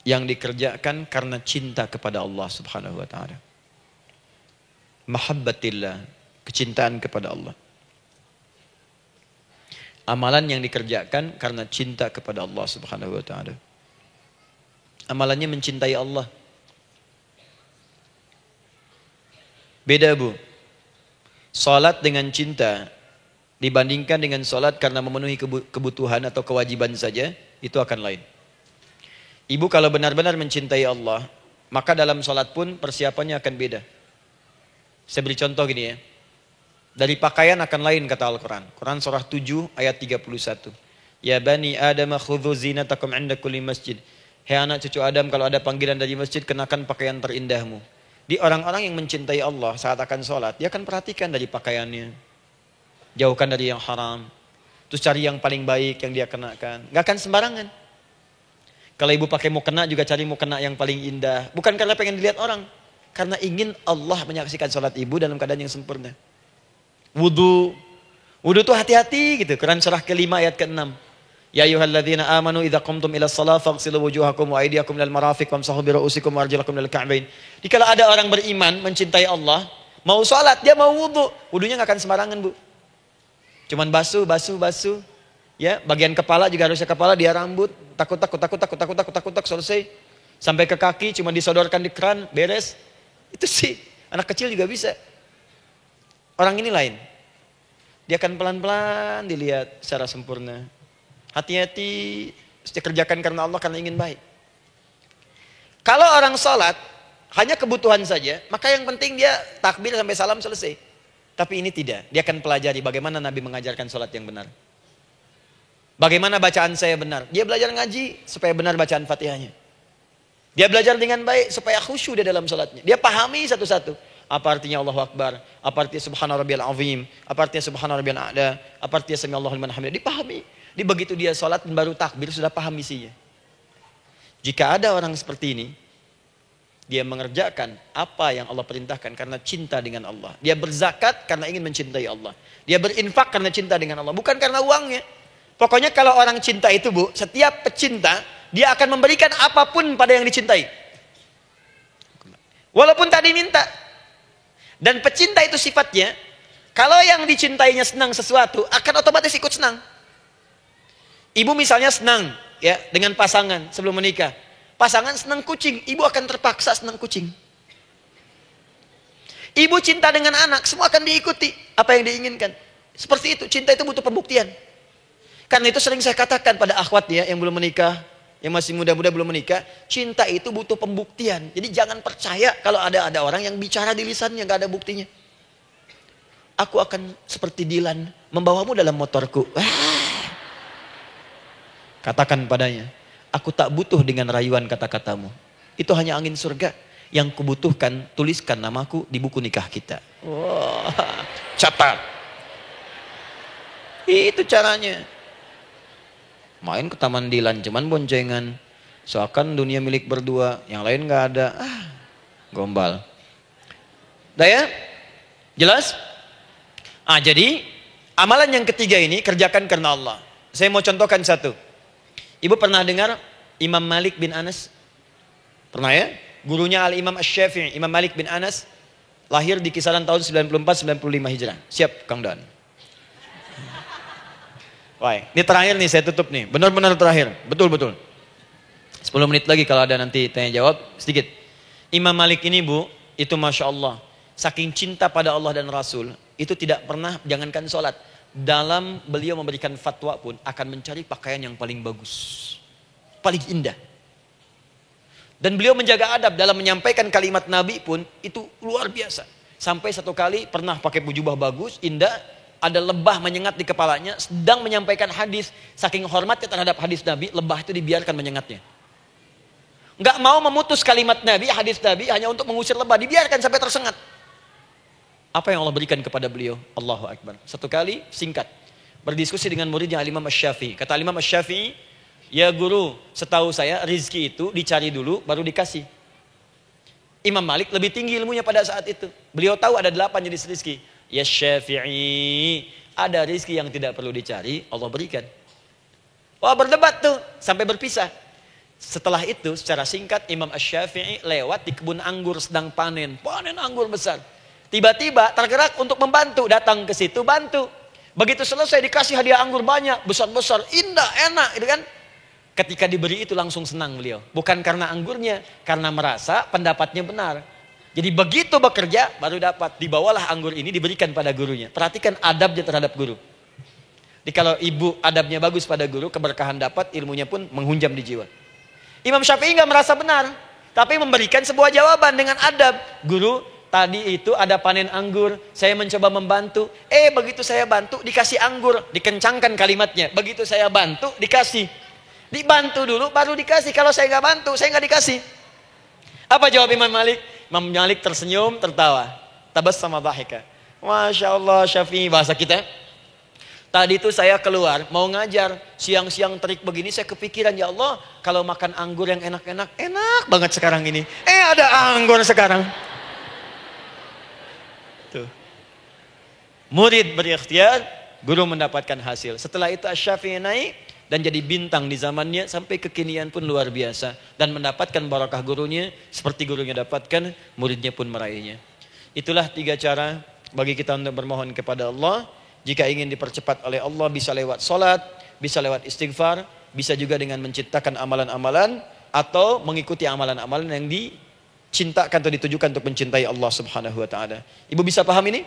yang dikerjakan karena cinta kepada Allah Subhanahu wa taala. Mahabbatillah, kecintaan kepada Allah. Amalan yang dikerjakan karena cinta kepada Allah Subhanahu wa taala. Amalannya mencintai Allah. Beda bu. Salat dengan cinta dibandingkan dengan salat karena memenuhi kebutuhan atau kewajiban saja, itu akan lain. Ibu kalau benar-benar mencintai Allah, maka dalam salat pun persiapannya akan beda. Saya beri contoh gini ya. Dari pakaian akan lain kata Al-Quran. Quran surah 7 ayat 31. Ya bani Adam khudhu zinatakum 'inda kulli masjid. Hei anak cucu Adam, kalau ada panggilan dari masjid, kenakan pakaian terindahmu. Di orang-orang yang mencintai Allah saat akan sholat, dia akan perhatikan dari pakaiannya. Jauhkan dari yang haram. Terus cari yang paling baik yang dia kenakan. Gak akan sembarangan. Kalau ibu pakai mukena juga cari mukena yang paling indah. Bukan karena pengen dilihat orang. Karena ingin Allah menyaksikan sholat ibu dalam keadaan yang sempurna. Wudu. Wudu tuh hati-hati gitu. Quran surah ke-5 ayat ke-6. Ya ayyuhalladzina amanu idza qumtum ila shalah faghsilu wujuhakum wa aydiyakum ilal marafiq wamsahu bi ru'usikum wa arjulakum ilal ka'bain. Jadi kalau ada orang beriman mencintai Allah, mau sholat, dia mau wudu, wudunya nggak akan sembarangan, Bu. Cuman basuh. Ya, bagian kepala juga harusnya kepala, dia rambut, takut selesai. Sampai ke kaki cuma disodorkan di keran, beres. Itu sih, anak kecil juga bisa. Orang ini lain. Dia akan pelan-pelan dilihat secara sempurna. Hati-hati, kerjakan karena Allah, karena ingin baik. Kalau orang sholat, hanya kebutuhan saja, maka yang penting dia takbir sampai salam selesai. Tapi ini tidak, dia akan pelajari bagaimana Nabi mengajarkan sholat yang benar. Bagaimana bacaan saya benar. Dia belajar ngaji supaya benar bacaan Fatihahnya. Dia belajar dengan baik supaya khusyuk di dalam sholatnya. Dia pahami satu-satu. Apa artinya Allahu Akbar, apa artinya Subhana Rabbiyal Azim, apa artinya Subhana Rabbiyal A'la, apa artinya Sami Allahu liman hamidah. Dipahami. Di begitu dia sholat dan baru takbir sudah paham isinya. Jika ada orang seperti ini, dia mengerjakan apa yang Allah perintahkan karena cinta dengan Allah. Dia berzakat karena ingin mencintai Allah. Dia berinfak karena cinta dengan Allah, bukan karena uangnya. Pokoknya kalau orang cinta itu, Bu, setiap pecinta, dia akan memberikan apapun pada yang dicintai. Walaupun tak diminta. Dan pecinta itu sifatnya, kalau yang dicintainya senang sesuatu, akan otomatis ikut senang. Ibu misalnya senang ya dengan pasangan sebelum menikah. Pasangan senang kucing, ibu akan terpaksa senang kucing. Ibu cinta dengan anak, semua akan diikuti apa yang diinginkan. Seperti itu, cinta itu butuh pembuktian. Karena itu sering saya katakan pada akhwat ya yang belum menikah, yang masih muda-muda belum menikah, cinta itu butuh pembuktian. Jadi jangan percaya kalau ada orang yang bicara di lisannya nggak ada buktinya. Aku akan seperti Dilan membawamu dalam motorku. Katakan padanya, aku tak butuh dengan rayuan kata-katamu. Itu hanya angin surga. Yang kubutuhkan, tuliskan namaku di buku nikah kita. Wah, catat. Itu caranya. Main ke Taman Dilan, cuman boncengan. Seakan dunia milik berdua, yang lain gak ada. Gombal. Udah ya? Jelas? Jadi, amalan yang ketiga ini, kerjakan karena Allah. Saya mau contohkan satu. Ibu pernah dengar Imam Malik bin Anas? Pernah ya? Gurunya Al-Imam Asy-Syafi'i, Imam Malik bin Anas, lahir di kisaran tahun 94-95 Hijrah. Siap, Kang Dan. Wah, ini terakhir nih, saya tutup nih. Benar-benar terakhir. Betul-betul. 10 menit lagi kalau ada nanti tanya jawab, sedikit. Imam Malik ini, Bu, itu Masya Allah. Saking cinta pada Allah dan Rasul, itu tidak pernah, jangankan sholat. Dalam beliau memberikan fatwa pun akan mencari pakaian yang paling bagus, paling indah. Dan beliau menjaga adab dalam menyampaikan kalimat Nabi pun itu luar biasa. Sampai satu kali pernah pakai jubah bagus, indah, ada lebah menyengat di kepalanya, sedang menyampaikan hadis. Saking hormatnya terhadap hadis Nabi, lebah itu dibiarkan menyengatnya. Nggak mau memutus kalimat Nabi, hadis Nabi hanya untuk mengusir lebah, dibiarkan sampai tersengat. Apa yang Allah berikan kepada beliau? Allahu Akbar. Satu kali singkat berdiskusi dengan muridnya Al-Imam Asy-Syafi'i. Kata Al-Imam Asy-Syafi'i, ya guru, setahu saya rizki itu dicari dulu baru dikasih. Imam Malik lebih tinggi ilmunya pada saat itu. Beliau tahu ada 8 jenis rizki. Ya Syafi'i, ada rizki yang tidak perlu dicari, Allah berikan. Wah, berdebat tuh sampai berpisah. Setelah itu secara singkat Imam Asy-Syafi'i lewat di kebun anggur sedang panen anggur besar. Tiba-tiba tergerak untuk membantu, datang ke situ bantu. Begitu selesai dikasih hadiah anggur banyak, besar-besar, indah, enak, gitu kan? Ketika diberi itu langsung senang beliau. Bukan karena anggurnya, karena merasa pendapatnya benar. Jadi begitu bekerja baru dapat. Dibawalah anggur ini diberikan pada gurunya. Perhatikan adabnya terhadap guru. Jadi kalau ibu adabnya bagus pada guru, keberkahan dapat, ilmunya pun menghunjam di jiwa. Imam Syafi'i nggak merasa benar, tapi memberikan sebuah jawaban dengan adab. Guru, tadi itu ada panen anggur, saya mencoba membantu. Begitu saya bantu, dikasih anggur, dikencangkan kalimatnya. Begitu saya bantu, dikasih. Dibantu dulu, baru dikasih. Kalau saya nggak bantu, saya nggak dikasih. Apa jawab Imam Malik? Imam Malik tersenyum, tertawa. Tabassama dhahika. Masya Allah, Syafi'i, bahasa kita. Tadi itu saya keluar, mau ngajar. Siang-siang terik begini, saya kepikiran, ya Allah, kalau makan anggur yang enak-enak, enak banget sekarang ini. Ada anggur sekarang. Murid berikhtiar, guru mendapatkan hasil. Setelah itu Asy-Syafi'i naik dan jadi bintang di zamannya sampai kekinian pun luar biasa. Dan mendapatkan barakah gurunya seperti gurunya dapatkan, muridnya pun meraihnya. Itulah 3 cara bagi kita untuk bermohon kepada Allah. Jika ingin dipercepat oleh Allah bisa lewat salat, bisa lewat istighfar, bisa juga dengan menciptakan amalan-amalan atau mengikuti amalan-amalan yang dicintakan atau ditujukan untuk mencintai Allah Subhanahu wa taala. Ibu bisa paham ini?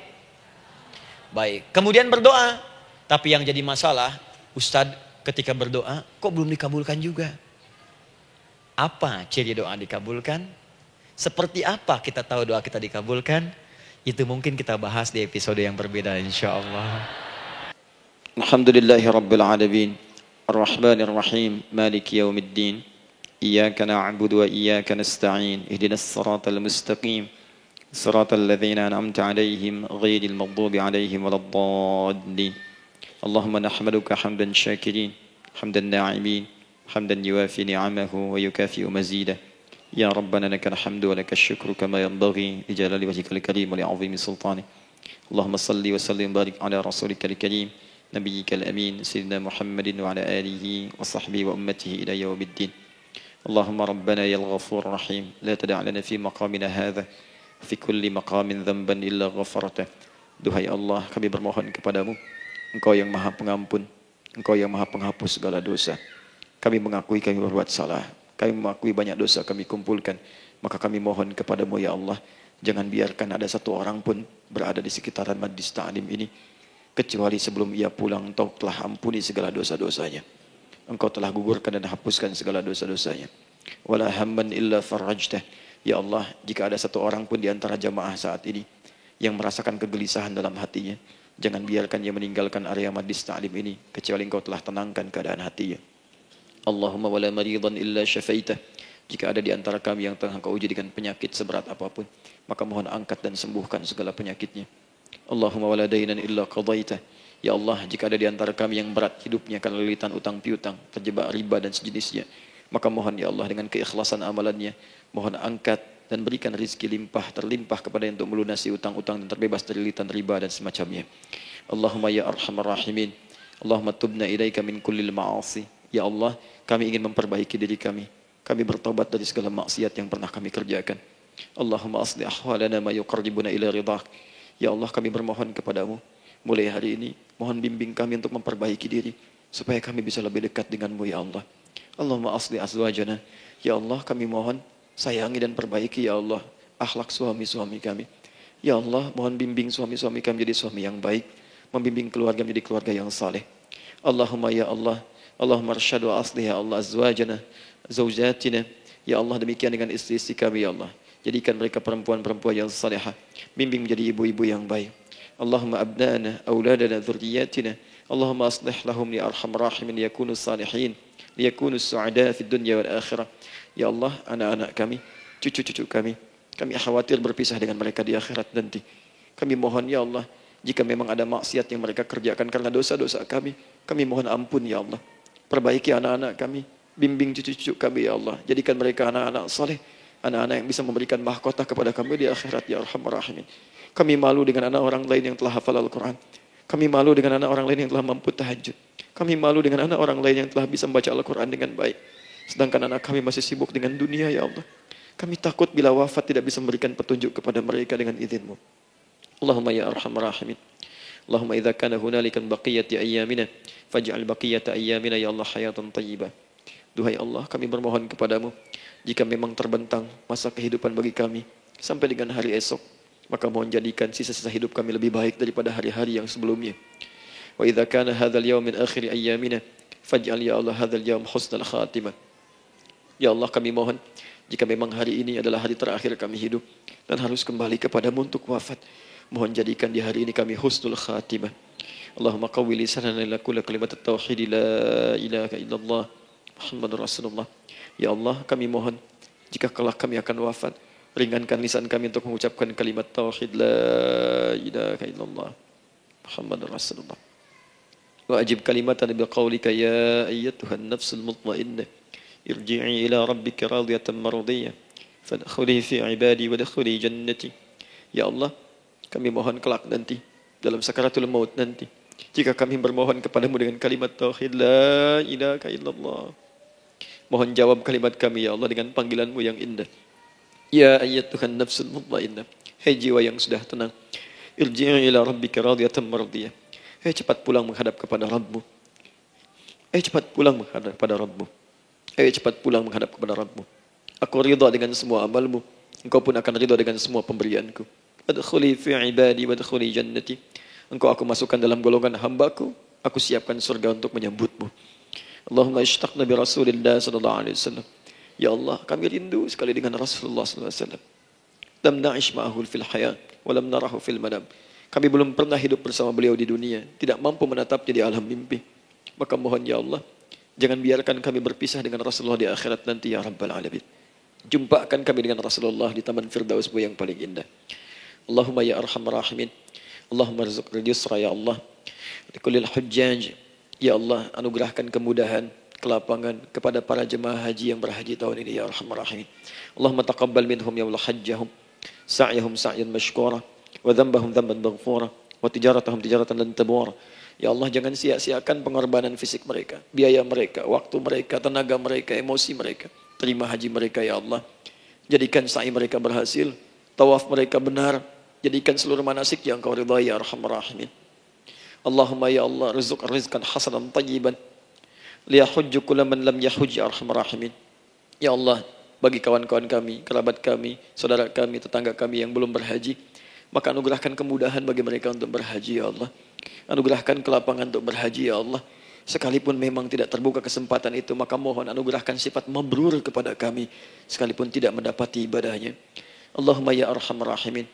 Baik. Kemudian berdoa. Tapi yang jadi masalah, Ustadz ketika berdoa kok belum dikabulkan juga? Apa ciri doa dikabulkan? Seperti apa kita tahu doa kita dikabulkan? Itu mungkin kita bahas di episode yang berbeda insyaallah. Alhamdulillahi Rabbil Alamin Ar-Rahmanir Rahim Maliki Yawmiddin Iyyaka na'budu wa iyyaka nasta'in Ihdinas siratal mustaqim Siratal ladzina an'amta 'alaihim ghairil maghdubi 'alaihim waladdallin Allahumma nahmaduka hamdan syakirin hamdan na'imin hamdan yuwafi ni'amahu wa yukafi'u mazidah Ya Rabbana lakal hamdu wa lakal syukru kama yanbaghi li jalali wajhikal karim wa li 'azimi sultanik Allahumma salli wa sallim barik ala rasulika al-karim نبيك الأمين سيدنا محمد وعلى آله وصحبه وأمته إلى يوم الدين اللهم ربنا يا الغفور الرحيم لا تدع لنا في مقامنا هذا في كل مقام ذنبا إلا غفرته Duhai Allah kami bermohon kepadamu Engkau yang maha pengampun Engkau yang maha penghapus segala dosa Kami mengakui kami berbuat salah Kami mengakui banyak dosa kami kumpulkan Maka kami mohon kepadamu ya Allah Jangan biarkan ada satu orang pun berada di sekitaran majlis ta'lim ini kecuali sebelum ia pulang engkau telah ampuni segala dosa-dosanya. Engkau telah gugurkan dan hapuskan segala dosa-dosanya. Wala hamman illa farajtah. Ya Allah, jika ada satu orang pun di antara jamaah saat ini yang merasakan kegelisahan dalam hatinya, jangan biarkan ia meninggalkan area majlis ta'lim ini kecuali engkau telah tenangkan keadaan hatinya. Allahumma wala maridan illa syafaitah. Jika ada di antara kami yang tengah engkau uji dengan penyakit seberat apapun, maka mohon angkat dan sembuhkan segala penyakitnya. Allahumma wala dainan illa qadaita. Ya Allah, jika ada di antara kami yang berat hidupnya karena lilitan utang piutang, terjebak riba dan sejenisnya, maka mohon ya Allah dengan keikhlasan amalannya, mohon angkat dan berikan rizki limpah terlimpah kepada yang untuk melunasi utang-utang dan terbebas dari lilitan riba dan semacamnya. Allahumma ya arhamar rahimin. Allahumma tubna ilaika min kullil ma'asi. Ya Allah, kami ingin memperbaiki diri kami. Kami bertobat dari segala maksiat yang pernah kami kerjakan. Allahumma asli ahwalana ma yuqarribuna ila ridhak. Ya Allah kami bermohon kepadamu mulai hari ini mohon bimbing kami untuk memperbaiki diri supaya kami bisa lebih dekat denganmu ya Allah. Allahumma asli azwajana. Ya Allah kami mohon sayangi dan perbaiki ya Allah akhlak suami-suami kami. Ya Allah mohon bimbing suami-suami kami jadi suami yang baik, membimbing keluarga menjadi keluarga yang saleh. Allahumma ya Allah, Allahumma arsyad wa asli ya Allah azwajana zaujatina. Ya Allah demikian dengan istri-istri kami ya Allah. Jadikan mereka perempuan-perempuan yang salihah. Bimbing menjadi ibu-ibu yang baik. Allahumma abnana, auladana, dzurriyyatina. Allahumma aslih lahum ya arhamar rahimin liyakunu salihin, liyakunu su'ada fid dunya wal akhirah. Ya Allah, anak-anak kami, cucu-cucu kami khawatir berpisah dengan mereka di akhirat nanti. Kami mohon ya Allah, jika memang ada maksiat yang mereka kerjakan karena dosa-dosa kami mohon ampun ya Allah. Perbaiki anak-anak kami, bimbing cucu-cucu kami ya Allah. Jadikan mereka anak-anak saleh. Anak-anak yang bisa memberikan mahkota kepada kami di akhirat ya arhamar rahimin. Kami malu dengan anak orang lain yang telah hafal Al-Quran. Kami malu dengan anak orang lain yang telah mampu tahajud. Kami malu dengan anak orang lain yang telah bisa membaca Al-Quran dengan baik. Sedangkan anak kami masih sibuk dengan dunia ya Allah. Kami takut bila wafat tidak bisa memberikan petunjuk kepada mereka dengan izin-Mu. Allahumma ya arhamar rahimin. Allahumma idza kana hunalika baqiyati ayyamina faj'al baqiyata ayyamina ya Allah hayatan thayyibah. Duhai Allah, kami bermohon kepadamu, jika memang terbentang masa kehidupan bagi kami sampai dengan hari esok, maka mohon jadikan sisa-sisa hidup kami lebih baik daripada hari-hari yang sebelumnya. Wa idza kana hadzal yaum min akhir ayyamina faj'al ya Allah hadzal yaum husnal khatimah. Ya Allah, kami mohon jika memang hari ini adalah hari terakhir kami hidup dan harus kembali kepadamu untuk wafat, mohon jadikan di hari ini kami husnul khatimah. Allahumma qawwi lisanana ila kulli kalimat at-tauhid la ilaha illallah Muhammadur Rasulullah. Ya Allah, kami mohon jika kelak kami akan wafat, ringankan lisan kami untuk mengucapkan kalimat tauhid la ilaha illallah Muhammadur Rasulullah. Wa ajib kalimatan bi qaulika ya ayyatuhan nafsul mutmainnah irji'i ila rabbika radiyatan mardiyah fadkhuli fi ibadi wadkhuli jannati. Ya Allah, kami mohon kelak nanti dalam sakaratul maut nanti. Jika kami bermohon kepadamu dengan kalimat tauhid la ilaha illallah. Mohon jawab kalimat kami ya Allah dengan panggilanmu yang indah. Ya ayyatuhan nafsul mutmainnah. Hai jiwa yang sudah tenang. Irji'i ila rabbika radiyatan mardiyah. Hai cepat pulang menghadap kepada Rabbmu. Hai cepat pulang menghadap kepada Rabbmu. Hai cepat pulang menghadap kepada Rabbmu. Aku ridha dengan semua amalmu. Engkau pun akan ridha dengan semua pemberianku. Adkhuli fi ibadi wadkhuli jannati. Engkau aku masukkan dalam golongan hambaku. Aku siapkan surga untuk menyambutmu. Allahumma ishtaqna bi Rasulillah sallallahu alaihi wasallam. Ya Allah, kami rindu sekali dengan Rasulullah sallallahu alaihi wasallam. Lam na'ish ma'ahu fil hayat wa lam narahu fil manam. Kami belum pernah hidup bersama beliau di dunia, tidak mampu menatapnya di alam mimpi. Maka mohon ya Allah, jangan biarkan kami berpisah dengan Rasulullah di akhirat nanti ya Rabbal alamin. Jumpakan kami dengan Rasulullah di taman Firdaus yang paling indah. Allahumma ya arhamar rahimin. Allahumma rizqna yusra ya Allah. Likullil hujjaj. Ya Allah, anugerahkan kemudahan, kelapangan kepada para jemaah haji yang berhaji tahun ini ya arhamar rahimin. Allahumma taqabbal minhum ya Allah hajjahum, sa'yahum sa'yan mashkura, wa dhanbahum dhanban maghfura, wa tijaratahum tijaratan lan tabur. Ya Allah, jangan sia-siakan pengorbanan fisik mereka, biaya mereka, waktu mereka, tenaga mereka, emosi mereka. Terima haji mereka ya Allah. Jadikan sa'i mereka berhasil, tawaf mereka benar, jadikan seluruh manasik yang Engkau ridhai ya arhamar rahimin. Allahumma ya Allah rizq rizqan hasanan tayyiban liyahujju kullu man lam yahujj ya arhamar rahimin. Ya Allah, bagi kawan-kawan kami, kerabat kami, saudara kami, tetangga kami yang belum berhaji, maka anugerahkan kemudahan bagi mereka untuk berhaji ya Allah. Anugerahkan kelapangan untuk berhaji ya Allah. Sekalipun memang tidak terbuka kesempatan itu, maka mohon anugerahkan sifat mabrur kepada kami sekalipun tidak mendapati ibadahnya. Allahumma ya arhamar rahimin.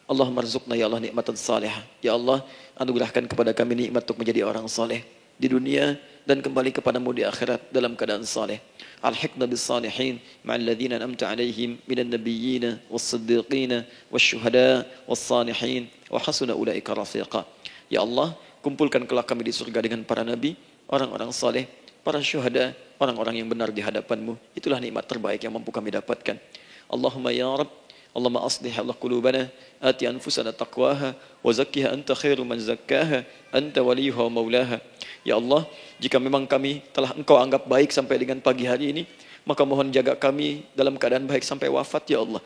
Allahumma rizqna ya Allah nikmatan salihah. Ya Allah, anugerahkan kepada kami nikmat untuk menjadi orang saleh di dunia dan kembali kepadamu di akhirat dalam keadaan saleh. Alhiqna bis salihin ma'al ladzina an'amta 'alaihim minan nabiyyina was-siddiqina wasyuhada was-salihin wa hasuna ulaika rafiqa. Ya Allah, kumpulkan kelak kami di surga dengan para nabi, orang-orang saleh, para syuhada, orang-orang yang benar di hadapanmu. Itulah nikmat terbaik yang mampu kami dapatkan. Allahumma ya Rabb, Allahumma aslih Allah qulubana, ati anfusana taqwaha, wa zakkiha anta khairu man zakkaha, anta waliyuha wa maulaha. Ya Allah, jika memang kami telah Engkau anggap baik sampai dengan pagi hari ini, maka mohon jaga kami dalam keadaan baik sampai wafat ya Allah.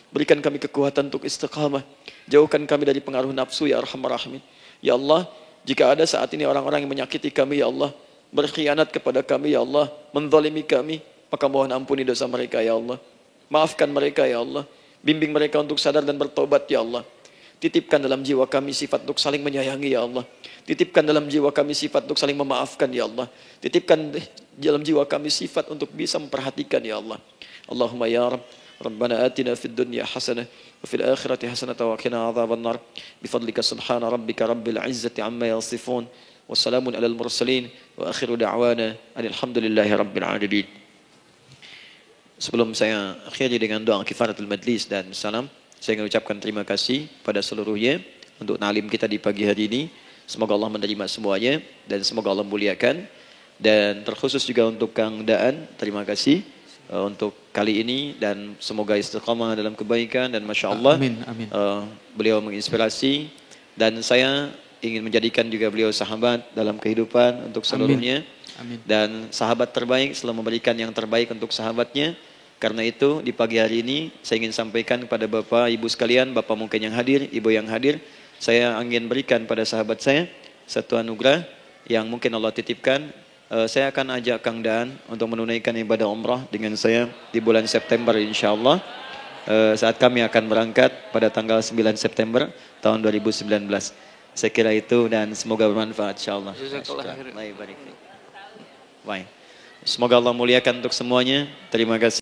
Berikan kami kekuatan untuk istiqamah, jauhkan kami dari pengaruh nafsu ya arhamar rahimin. Ya Allah, jika ada saat ini orang-orang yang menyakiti kami ya Allah, berkhianat kepada kami ya Allah, menzalimi kami, maka mohon ampuni dosa mereka ya Allah. Maafkan mereka ya Allah. Bimbing mereka untuk sadar dan bertobat ya Allah. Titipkan dalam jiwa kami sifat untuk saling menyayangi ya Allah. Titipkan dalam jiwa kami sifat untuk saling memaafkan ya Allah. Titipkan dalam jiwa kami sifat untuk bisa memperhatikan ya Allah. Allahumma ya Rabb, Rabbana atina fid dunya hasanah wa fil akhirati hasanah wa qina adzabannar. Bifadlika subhana rabbika rabbil izzati amma yasifun. Wassalamun alal mursalin wa akhiru da'wana alhamdulillahi rabbil alamin. Sebelum saya akhiri dengan doa kifaratul majlis dan salam, saya ingin ucapkan terima kasih pada seluruhnya untuk ta'lim kita di pagi hari ini. Semoga Allah menerima semuanya dan semoga Allah muliakan. Dan terkhusus juga untuk Kang Daan, terima kasih untuk kali ini dan semoga istiqamah dalam kebaikan dan Masya Allah amin, amin. Beliau menginspirasi dan saya ingin menjadikan juga beliau sahabat dalam kehidupan untuk seluruhnya. Amin. Dan sahabat terbaik selalu memberikan yang terbaik untuk sahabatnya. Karena itu di pagi hari ini saya ingin sampaikan kepada Bapak Ibu sekalian, Bapak mungkin yang hadir, Ibu yang hadir, saya ingin berikan pada sahabat saya satu anugerah yang mungkin Allah titipkan. Saya akan ajak Kang Daan untuk menunaikan ibadah umrah dengan saya di bulan September insyaAllah. Saat kami akan berangkat pada tanggal 9 September tahun 2019. Saya kira itu dan semoga bermanfaat insyaAllah. Baik. Semoga Allah muliakan untuk semuanya. Terima kasih.